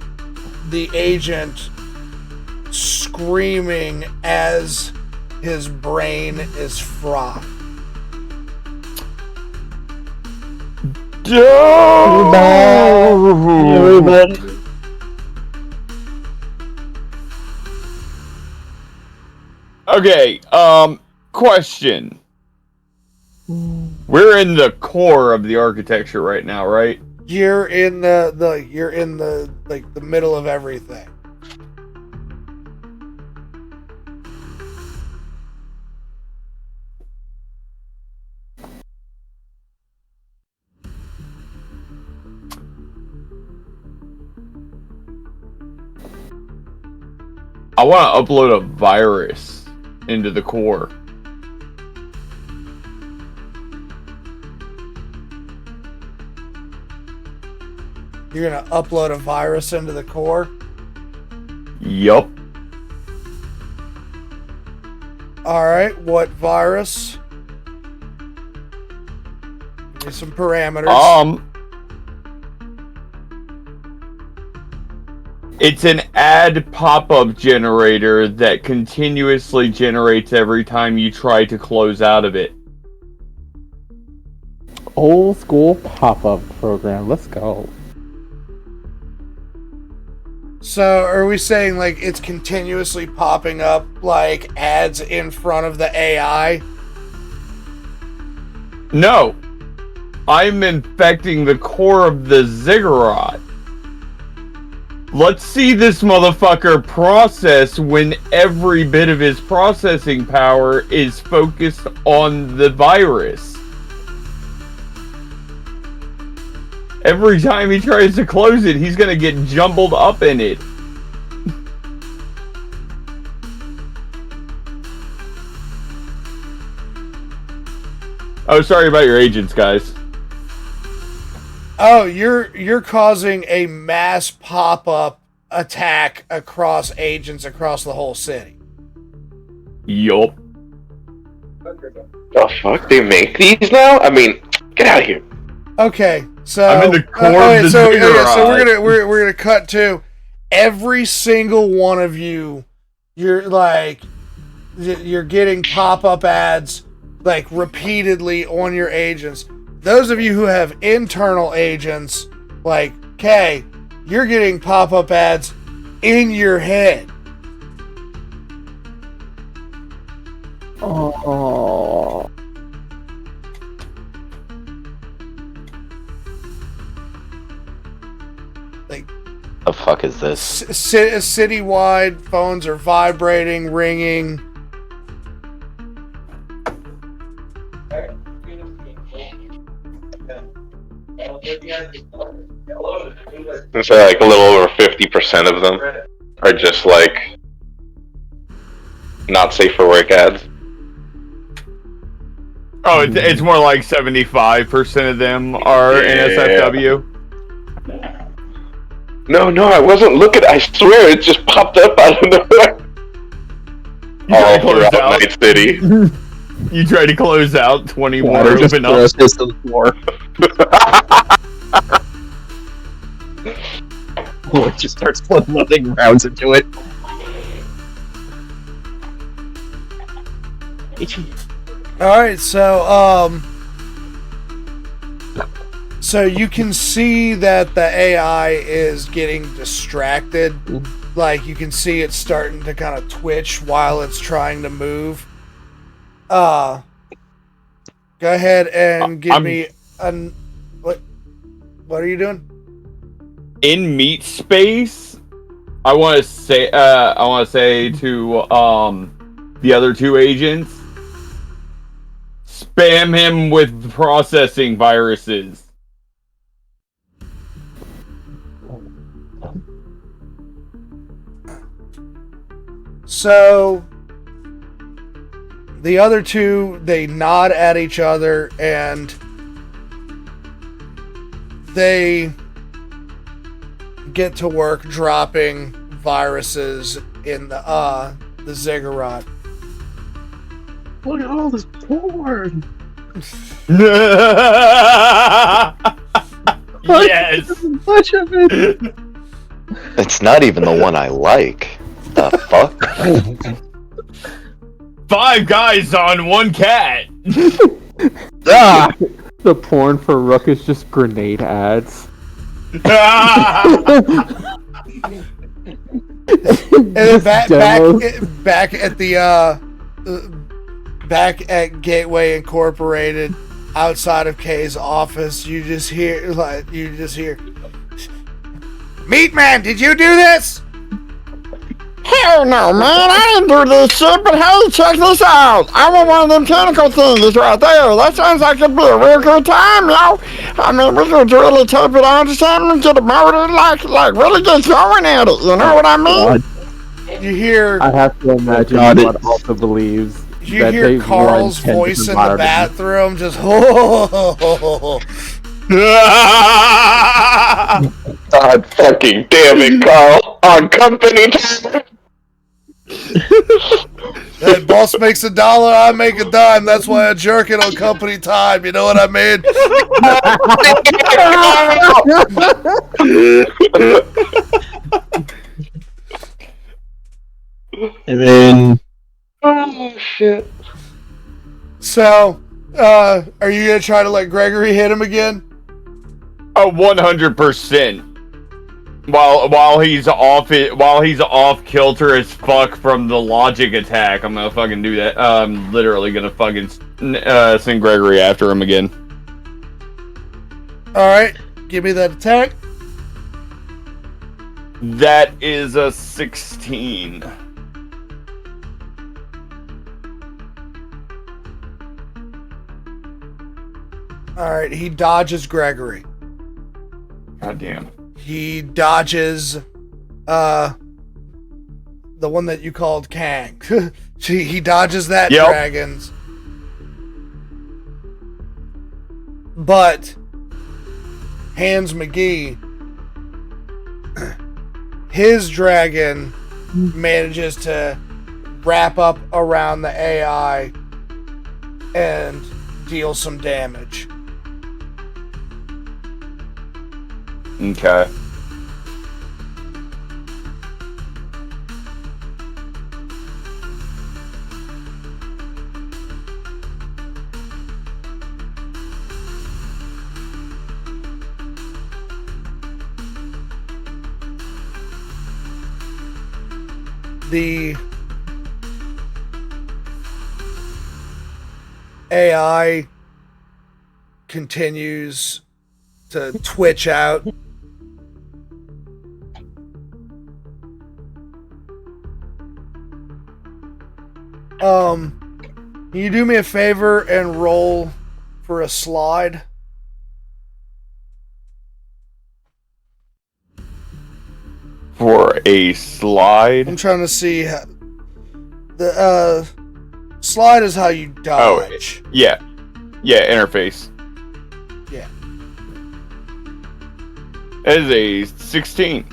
the agent screaming as his brain is frothed. Everybody. Okay, question. We're in the core of the architecture right now, right? You're in the like the middle of everything. I want to upload a virus into the core. You're gonna upload a virus into the core? Yup. Alright, what virus? Give me some parameters. It's an ad pop-up generator that continuously generates every time you try to close out of it. Old school pop-up program. Let's go. So, are we saying, like, it's continuously popping up, like, ads in front of the AI? No. I'm infecting the core of the ziggurat. Let's see this motherfucker process when every bit of his processing power is focused on the virus. Every time he tries to close it, he's gonna get jumbled up in it. Oh, sorry about your agents, guys. Oh, you're causing a mass pop-up attack across agents across the whole city. Yup. The fuck? They make these now? I mean, get out of here. Okay, so I'm in the core of the so ziggurat. we're gonna cut to every single one of you. You're getting pop-up ads like repeatedly on your agents. Those of you who have internal agents, like Kay, you're getting pop-up ads in your head. Oh. Like, The fuck is this? Citywide phones are vibrating, ringing. And so like a little over 50% of them are just like not safe for work ads. Oh, it's more like 75% of them are NSFW. No, I wasn't looking. I swear, it just popped up out of nowhere. All throughout Night City. You try to close out, 20 more just open up. throws this to the floor. Oh, it just starts flooding rounds into it. All right, so you can see that the AI is getting distracted. Like, you can see it starting to kind of twitch while it's trying to move. Go ahead and give me an... What are you doing? In meat space, I want to say to the other two agents, spam him with processing viruses. So the other two, they nod at each other and they get to work dropping viruses in the ziggurat. Look at all this porn. Yes. Much of it. It's not even the one I like. The fuck? 5 guys on 1 cat. Ah! The porn for Rook is just grenade ads. And then back at the back at Gateway Incorporated, outside of Kay's office, you just hear, Meat Man, did you do this? Hell no, man, I didn't do this shit, but hey, check this out. I want one of them tentacle things right there. That sounds like it'd be a real good time, yo. I mean, we could really tape it on to something and get it motored, like really get going at it, you know what I mean? You hear... I have to imagine what also believes You that hear they Carl's run 10 voice in the environments. bathroom, just God fucking damn it, Carl. On company time. Hey, boss makes $1, I make a dime. That's why I jerk it on company time. You know what I mean? And then... Oh, shit. So, are you gonna try to let Gregory hit him again? Oh, 100%. While he's off kilter as fuck from the logic attack, I'm gonna fucking do that. I'm literally gonna fucking send Gregory after him again. All right, give me that attack. That is a 16. All right, he dodges Gregory. God damn. He dodges the one that you called Kang. He dodges that Yep. dragons. But Hans McGee, his dragon manages to wrap up around the AI and deal some damage. Okay. The AI continues to twitch out. Can you do me a favor and roll for a slide? For a slide? I'm trying to see how the slide is how you dodge. Oh, yeah. Yeah, interface. Yeah. It is a 16.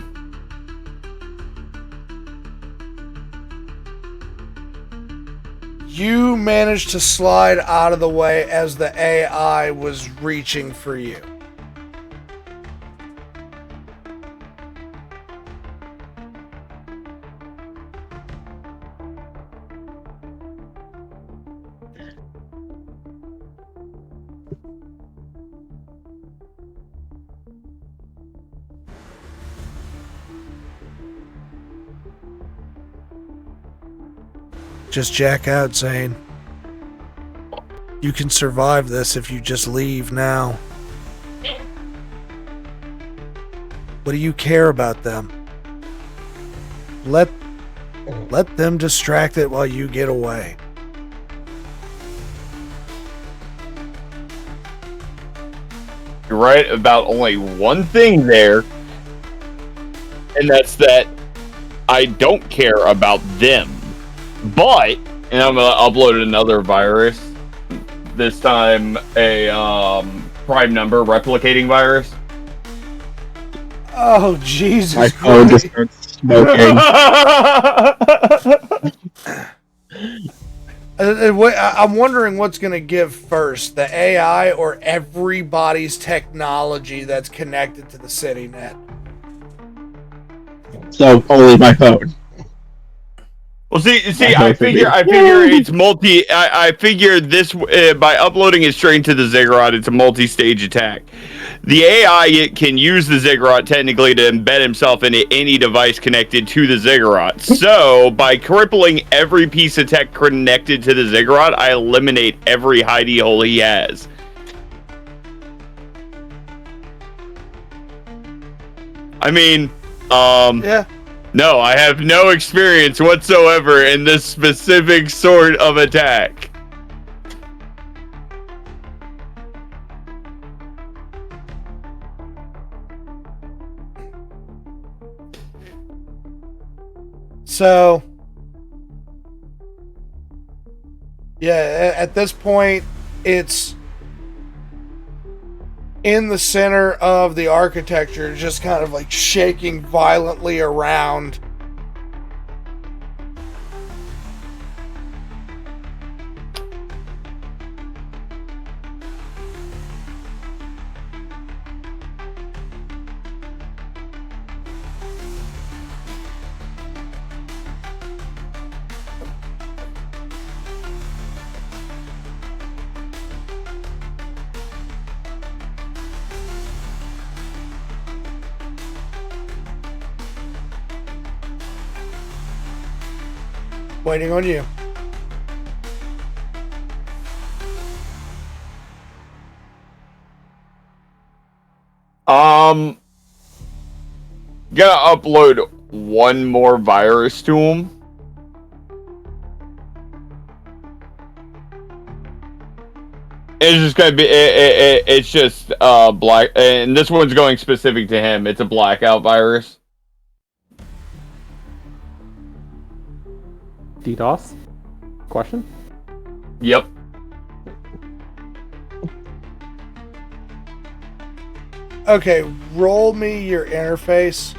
You managed to slide out of the way as the AI was reaching for you. Just jack out, Zane. You can survive this if you just leave now. What do you care about them? Let them distract it while you get away. You're right about only one thing there, and that's that I don't care about them. But, and I'm gonna upload another virus. This time a prime number replicating virus. Oh, Jesus My phone just starts smoking. I'm wondering what's going to give first, the AI or everybody's technology that's connected to the city net. So only my phone. Well, see, I figure it's multi. I figure this by uploading it straight to the ziggurat, it's a multi-stage attack. The AI can use the ziggurat technically to embed himself into any device connected to the ziggurat. So, by crippling every piece of tech connected to the ziggurat, I eliminate every hidey hole he has. I mean, yeah. No, I have no experience whatsoever in this specific sort of attack. So, yeah, at this point, it's in the center of the architecture, just kind of like shaking violently around. Waiting on you. Gotta upload one more virus to him. It's just gonna be. It's just black, and this one's going specific to him. It's a blackout virus. DDoS? Question? Yep. Okay, roll me your interface.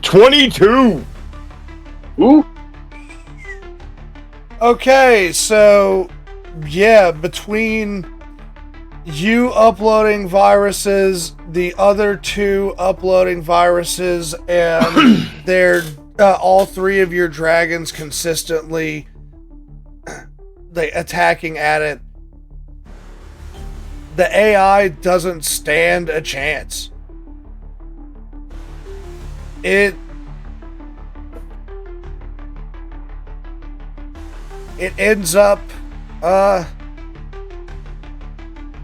$22. Ooh. Okay, so yeah, between you uploading viruses, the other two uploading viruses, and they're all three of your dragons consistently attacking at it, the AI doesn't stand a chance. It ends up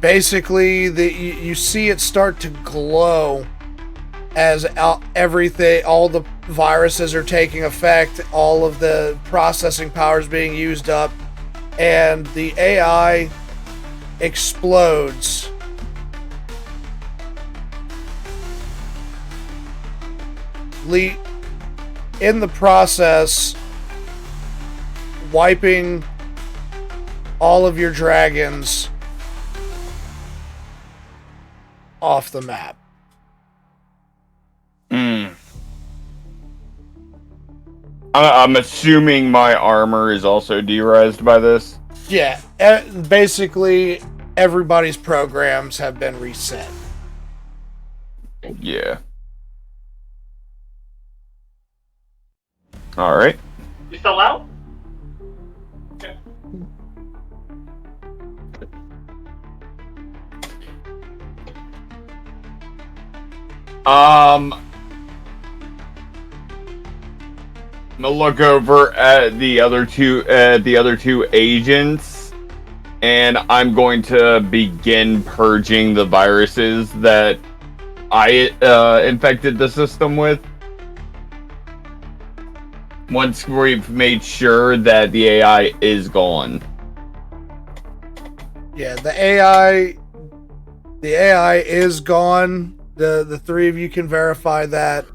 basically you see it start to glow as all the viruses are taking effect, all of the processing power is being used up, and the AI explodes. In the process, wiping all of your dragons off the map. I'm assuming my armor is also derezzed by this. Yeah, basically everybody's programs have been reset. Yeah. All right. You still out? Okay. I'm gonna look over at the other two agents, and I'm going to begin purging the viruses that I infected the system with. Once we've made sure that the AI is gone. Yeah, the AI is gone. The three of you can verify that.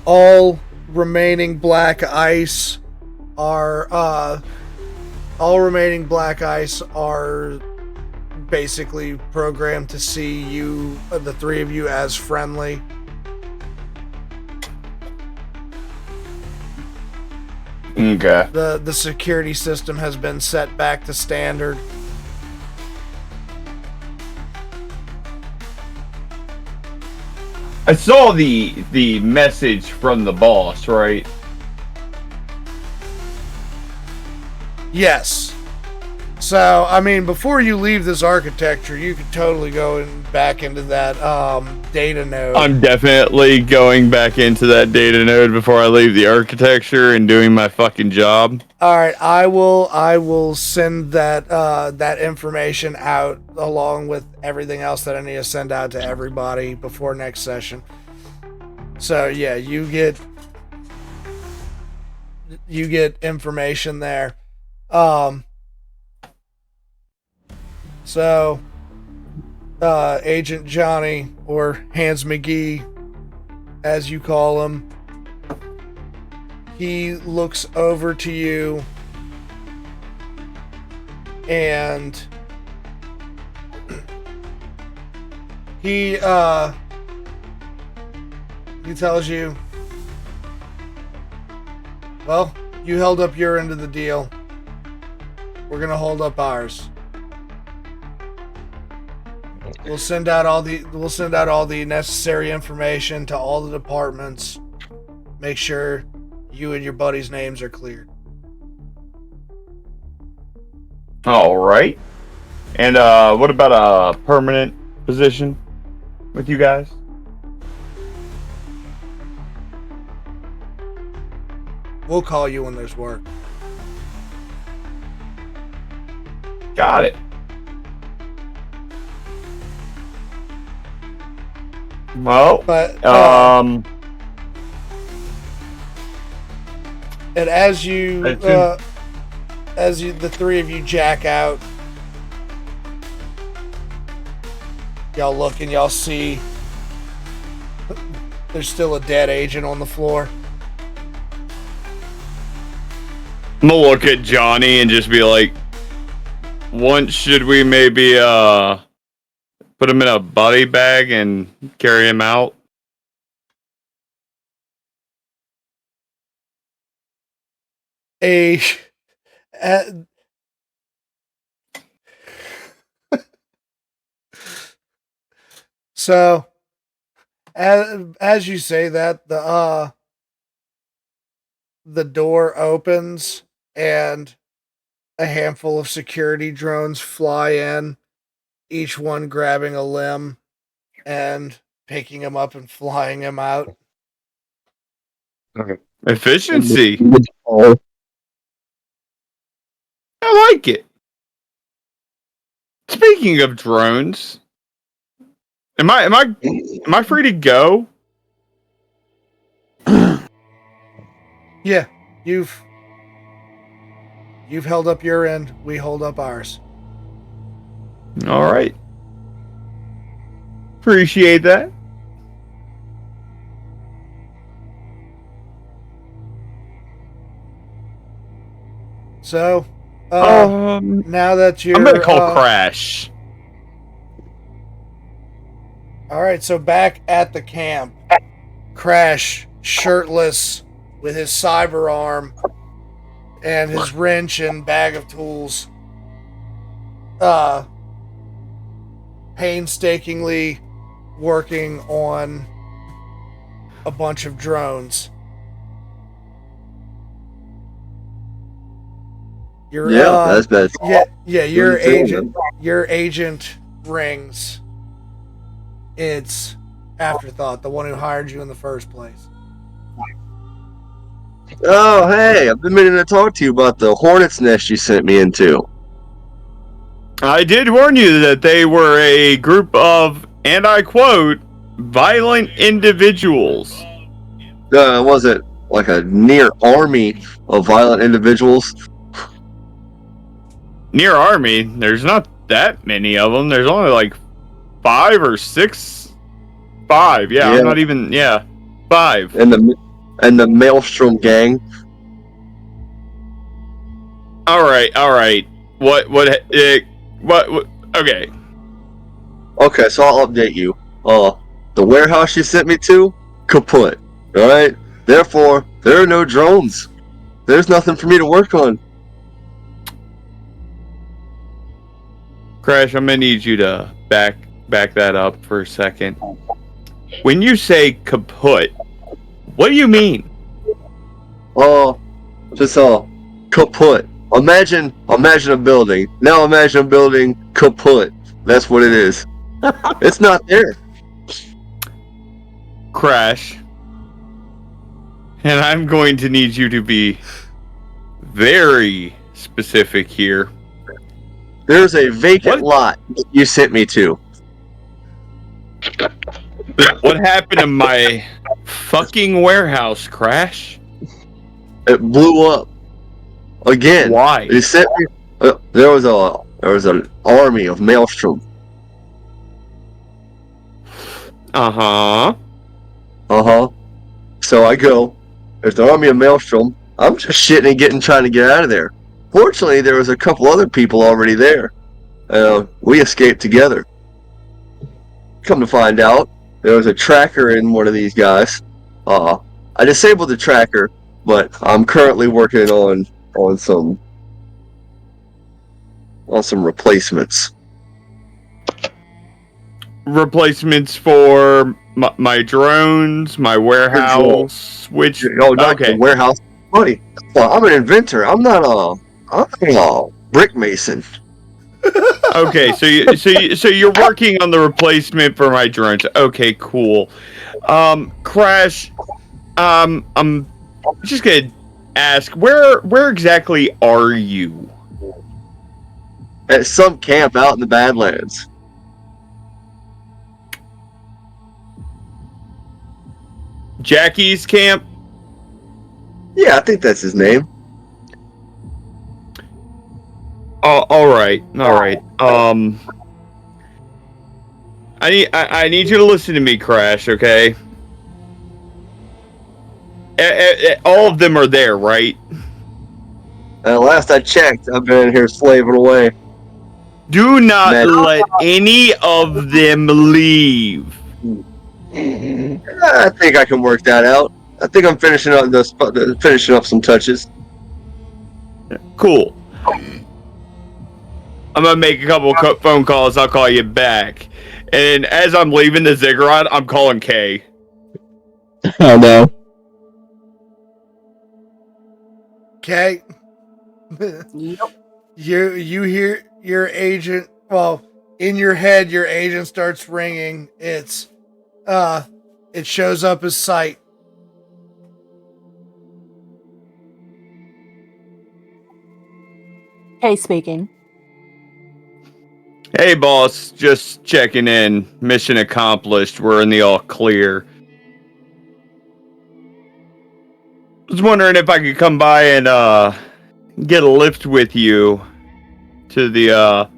All remaining black ice are basically programmed to see you, the three of you, as friendly. Okay. The security system has been set back to standard. I saw the message from the boss, right? Yes. So, I mean, before you leave this architecture, you could totally go back into that data node. I'm definitely going back into that data node before I leave the architecture and doing my fucking job. All right, I will send that information out along with everything else that I need to send out to everybody before next session. So yeah, you get information there. So Agent Johnny, or Hans McGee, as you call him, he looks over to you and he tells you, well, you held up your end of the deal. We're gonna hold up ours. We'll send out all the necessary information to all the departments. Make sure you and your buddies' names are cleared. All right. And what about a permanent position with you guys? We'll call you when there's work. Got it. Well, but and as the three of you jack out, y'all look and y'all see there's still a dead agent on the floor. I'm gonna look at Johnny and just be like, once should we maybe put him in a body bag and carry him out? So, as you say that, the door opens and a handful of security drones fly in, each one grabbing a limb and picking him up and flying him out. Okay. Efficiency. I like it. Speaking of drones, am I free to go? Yeah, you've held up your end, we hold up ours. All right. Appreciate that. So, now that you're... I'm gonna call Crash. Alright, so back at the camp, Crash, shirtless, with his cyber arm, and his wrench and bag of tools, painstakingly working on a bunch of drones. That's bad. Your agent rings. It's Afterthought, the one who hired you in the first place. Oh, hey, I've been meaning to talk to you about the hornet's nest you sent me into. I did warn you that they were a group of, and I quote, violent individuals. Was it like a near army of violent individuals? Near army? There's not that many of them. There's only like 5 or 6. 5, yeah. I'm not even, 5. And the Maelstrom gang. All right. What, okay. Okay, so I'll update you. The warehouse you sent me to, kaput. Alright? Therefore, there are no drones. There's nothing for me to work on. Crash, I'm gonna need you to back that up for a second. When you say kaput, what do you mean? Just kaput. Imagine a building. Now imagine a building kaput. That's what it is. It's not there. Crash. And I'm going to need you to be very specific here. There's a vacant lot that you sent me to. What happened to my fucking warehouse, Crash? It blew up. Again. Why? You sent me, there was an army of Maelstrom. Uh-huh. So I go, there's an army of Maelstrom. I'm just shitting and trying to get out of there. Fortunately, there was a couple other people already there. We escaped together. Come to find out, there was a tracker in one of these guys. I disabled the tracker, but I'm currently working on some replacements. Replacements for my drones, my warehouse, which... not the warehouse. Buddy, I'm an inventor. I'm not a brick mason. Okay, so you're working on the replacement for my drones. Okay, cool. Crash, I'm just gonna ask, where exactly are you? At some camp out in the Badlands. Jackie's camp? Yeah, I think that's his name. All right. I need you to listen to me, Crash. Okay. All of them are there, right? Last I checked, I've been in here slaving away. Do not Man. let any of them leave. I think I can work that out. I think I'm finishing up some touches. Cool. I'm gonna make a couple phone calls. I'll call you back. And as I'm leaving the ziggurat, I'm calling Kay. Oh no. Okay. Yep. You hear your agent. Well, in your head, your agent starts ringing. It shows up as Sight. Hey, speaking. Hey, boss. Just checking in. Mission accomplished. We're in the all clear. Was wondering if I could come by and get a lift with you to the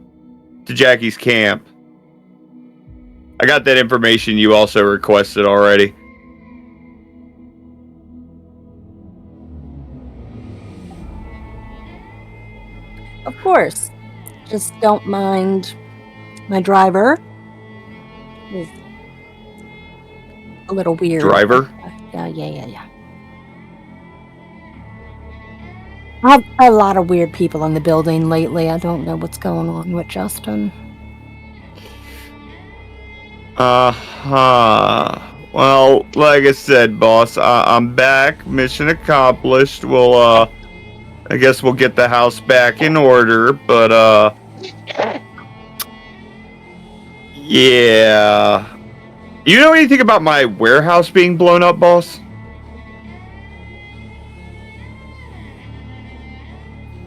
to Jackie's camp. I got that information you also requested already. Of course. Just don't mind my driver. He's a little weird. Driver? Yeah. I have a lot of weird people in the building lately. I don't know what's going on with Justin. Well, like I said, boss, I'm back. Mission accomplished. We'll, I guess we'll get the house back in order, but, yeah. You know anything about my warehouse being blown up, boss?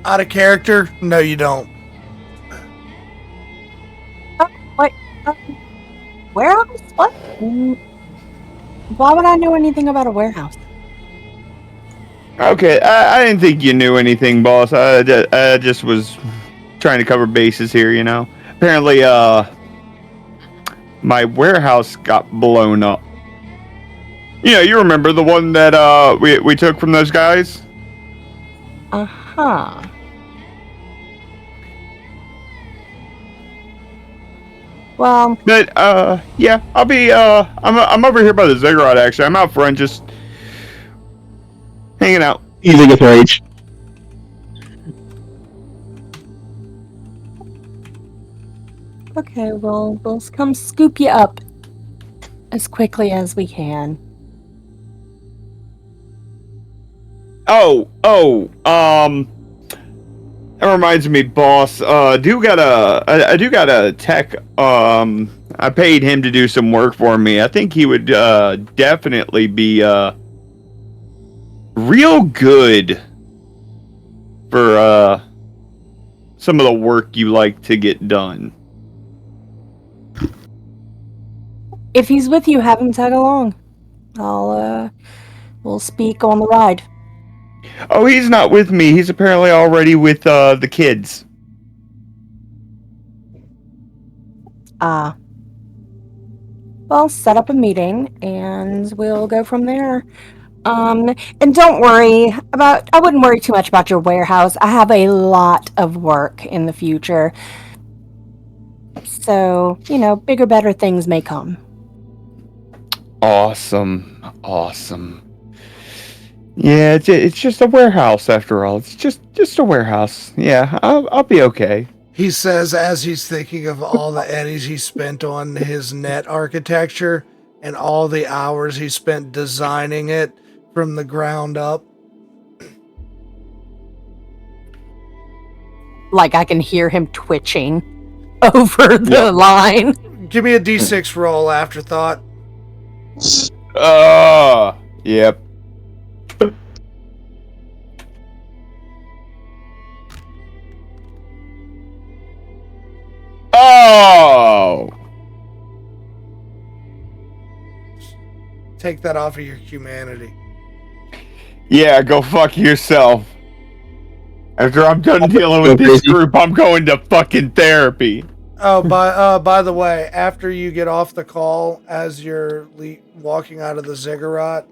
Out of character? No, you don't. What? Warehouse? What? Why would I know anything about a warehouse? Okay, I didn't think you knew anything, boss. I just was trying to cover bases here, you know. Apparently, my warehouse got blown up. Yeah, you remember the one that we took from those guys? Uh-huh. Well, But yeah, I'll be I'm over here by the ziggurat actually. I'm out front just hanging out. Easy with rage. okay, well, we'll come scoop you up as quickly as we can. That reminds me, boss. I do got a tech. I paid him to do some work for me. I think he would definitely be real good for some of the work you like to get done. If he's with you, have him tag along. We'll speak on the ride. Oh, he's not with me. He's apparently already with the kids. Well, set up a meeting and we'll go from there. And don't worry I wouldn't worry too much about your warehouse. I have a lot of work in the future. So, bigger, better things may come. Awesome. Yeah, it's just a warehouse after all. It's just a warehouse. Yeah, I'll be okay. He says as he's thinking of all the eddies he spent on his net architecture and all the hours he spent designing it from the ground up. Like I can hear him twitching over the line. Give me a D6 roll, afterthought. Yep. Oh! Take that off of your humanity. Yeah, go fuck yourself. After I'm done dealing with this group, I'm going to fucking therapy. Oh, by the way, after you get off the call, as you're walking out of the ziggurat,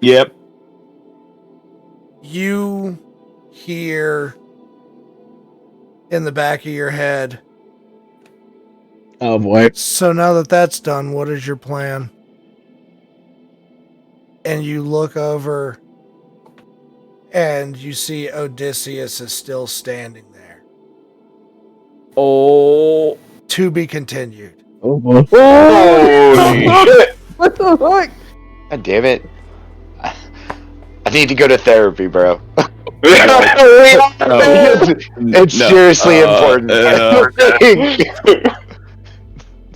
Yep. you hear in the back of your head, Oh boy. so now that that's done, what is your plan? And you look over and you see Odysseus is still standing there. Oh. To be continued. Oh boy. Holy shit! What the fuck? God damn it. I need to go to therapy, bro. It's seriously important.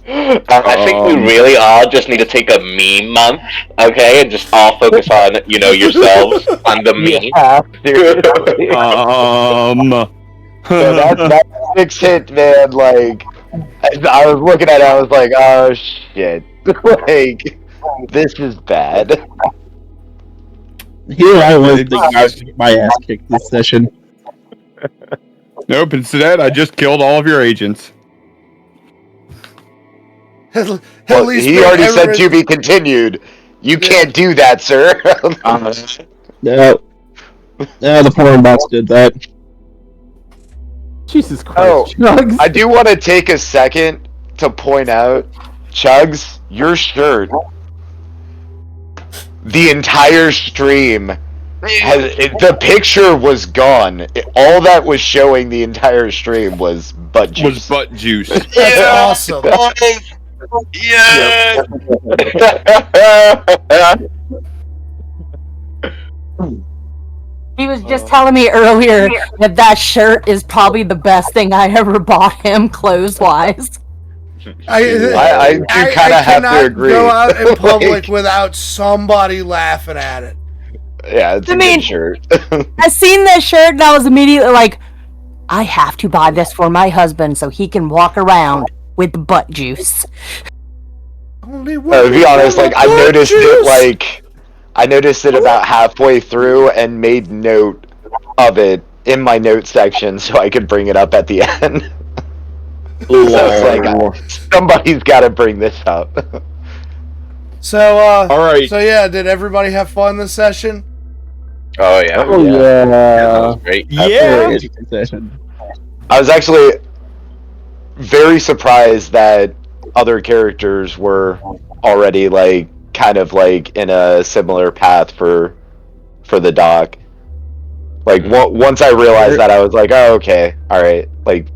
I think we really all just need to take a meme month, okay, and just all focus on, yourselves on the meme. Yeah, seriously. So that's a fixed hit, man. Like, I was looking at it, I was like, oh shit. Like, this is bad. Here I was thinking I was getting my ass kicked this session. Nope, instead, I just killed all of your agents. At Well, least he already said to be continued. You can't do that, sir. No. No, the foreign bots did that. Jesus Christ, Oh, Chugs. I do want to take a second to point out, Chugs, your shirt, the entire stream, the picture was gone. All that was showing the entire stream was butt juice. Was butt juice. That's awesome. Yeah. He was just telling me earlier that that shirt is probably the best thing I ever bought him, clothes-wise. I do kind of have to agree. Go out in public without somebody laughing at it. Yeah, it's a good shirt. I seen this shirt and I was immediately like, I have to buy this for my husband so he can walk around with butt juice. Only To be honest, like I noticed it about halfway through and made note of it in my note section so I could bring it up at the end. So it's like somebody's got to bring this up. So, all right. So yeah, did everybody have fun this session? Oh yeah. Oh yeah. That was great. Yeah. I was actually very surprised that other characters were already like kind of like in a similar path for the doc. Like once I realized that, I was like, oh okay, all right, like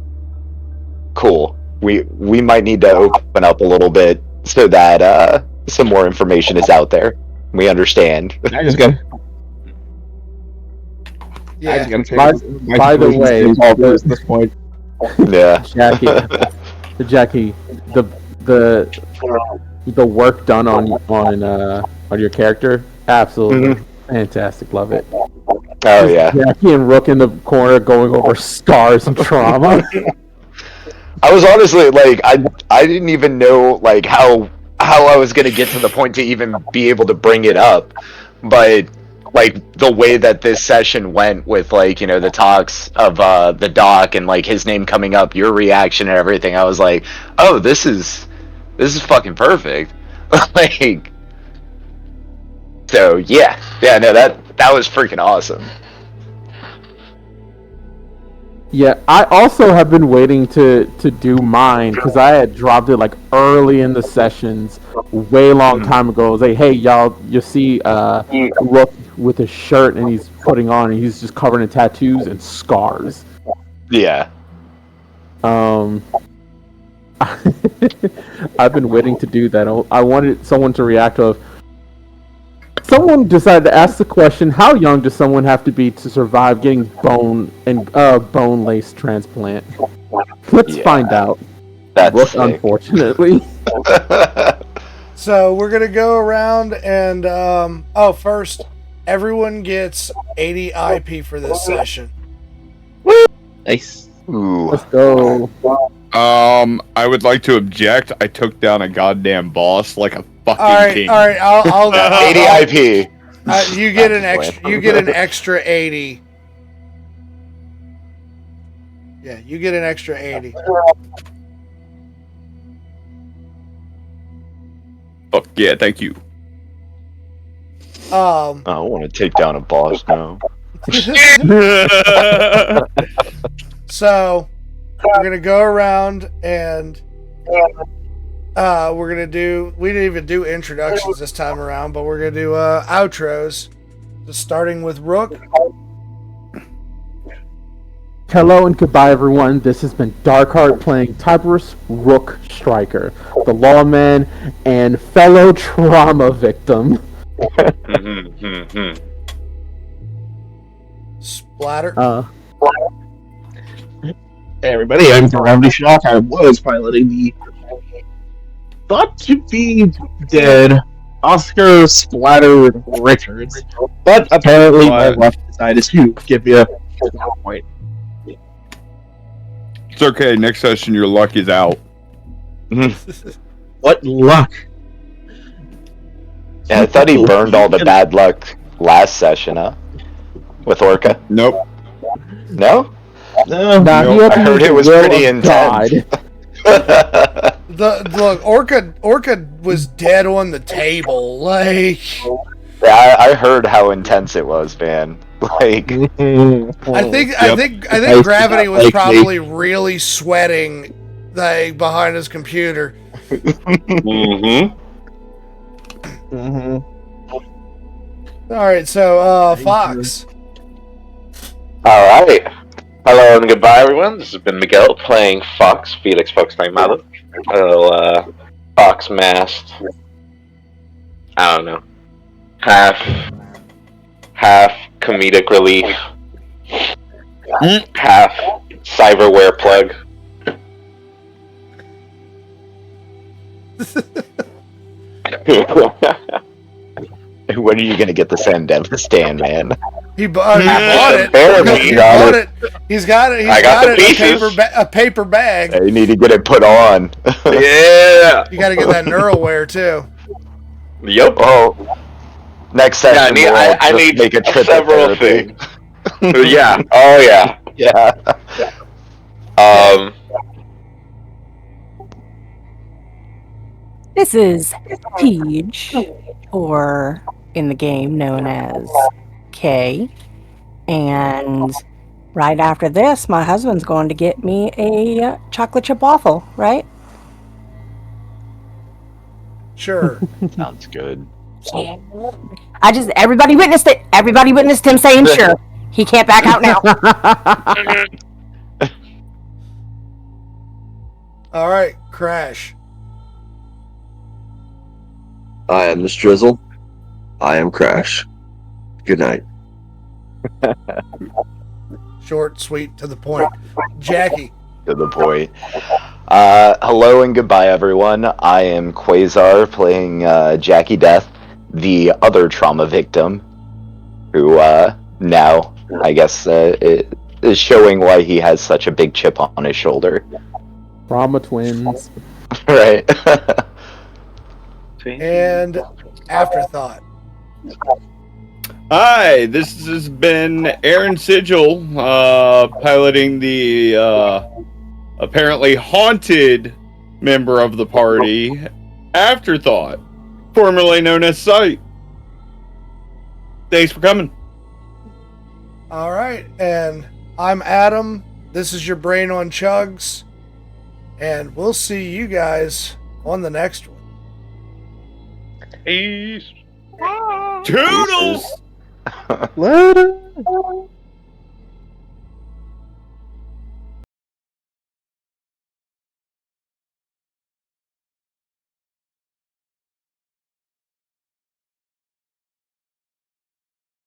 cool. We might need to open up a little bit so that some more information is out there. We understand. I just got. Yeah. By the way, at this point. Yeah. Jackie, the work done on your character, absolutely fantastic. Love it. Oh yeah. Jackie and Rook in the corner going over scars and trauma. I was honestly like, I didn't even know like how I was gonna get to the point to even be able to bring it up, but like the way that this session went with like the talks of the doc and like his name coming up, your reaction and everything, I was like, oh, this is fucking perfect. Like, so yeah, no, that was freaking awesome. Yeah, I also have been waiting to do mine because I had dropped it like early in the sessions, way long time ago. I was like, hey y'all, you see Rook with his shirt and he's putting on and he's just covered in tattoos and scars. Yeah. I've been waiting to do that. I wanted someone to react to. Someone decided to ask the question: how young does someone have to be to survive getting bone lace transplant? Let's find out. That's Rook, sick. unfortunately. So we're gonna go around and first, everyone gets 80 IP for this session. Nice. Ooh. Let's go. I would like to object. I took down a goddamn boss like a fucking king. All right. I'll 80 IP. You get an extra. You get an extra 80. Yeah, you get an extra 80. Oh yeah, thank you. I want to take down a boss now. So we're gonna go around and we're gonna do. We didn't even do introductions this time around, but we're gonna do outros. Just starting with Rook. Hello and goodbye, everyone. This has been Darkheart playing Tiberius Rook Striker, the lawman and fellow trauma victim. Splatter. Hey everybody, I'm Gravity Shock. I was piloting the thought to be dead Oscar Splatter Richards, but apparently my left decided to give me a point. It's okay. Next session, your luck is out. What luck? Yeah, I thought he burned all the bad luck last session, huh? With Orca? Nope. No? No. I heard it was pretty intense. Look, Orca was dead on the table. Like, yeah, I heard how intense it was, man. Like, I think Gravity was probably really sweating, like, behind his computer. All right, so Fox. All right. Hello and goodbye, everyone. This has been Miguel playing Fox, Felix Fox Night Mother. A little Fox masked. I don't know. Half comedic relief. Half cyberware plug. when are you gonna get the stand, man? He bought it. He got it. He's got it. I got the it. pieces. A paper bag. You need to get it put on. Yeah. You got to get that Neuralware too. Yep. Oh. Next session, I need make a trip several things. Yeah. Oh yeah. Yeah. This is Peach, or in the game known as K. And right after this, my husband's going to get me a chocolate chip waffle, right? Sure. Sounds good. Everybody witnessed it. Everybody witnessed him saying sure. He can't back out now. All right, Crash. I am Miss Drizzle. I am Crash. Good night. Short, sweet, to the point. Jackie. To the point. Hello and goodbye, everyone. I am Quasar playing Jackie Death, the other trauma victim, who now, I guess, is showing why he has such a big chip on his shoulder. Trauma twins. Right. And Afterthought. Hi, this has been Aaron Sigil, piloting the apparently haunted member of the party, Afterthought, formerly known as Sight. Thanks for coming. All right, and I'm Adam. This is your Brain on Chugs, and we'll see you guys on the next one. Peace. Toodles! Later.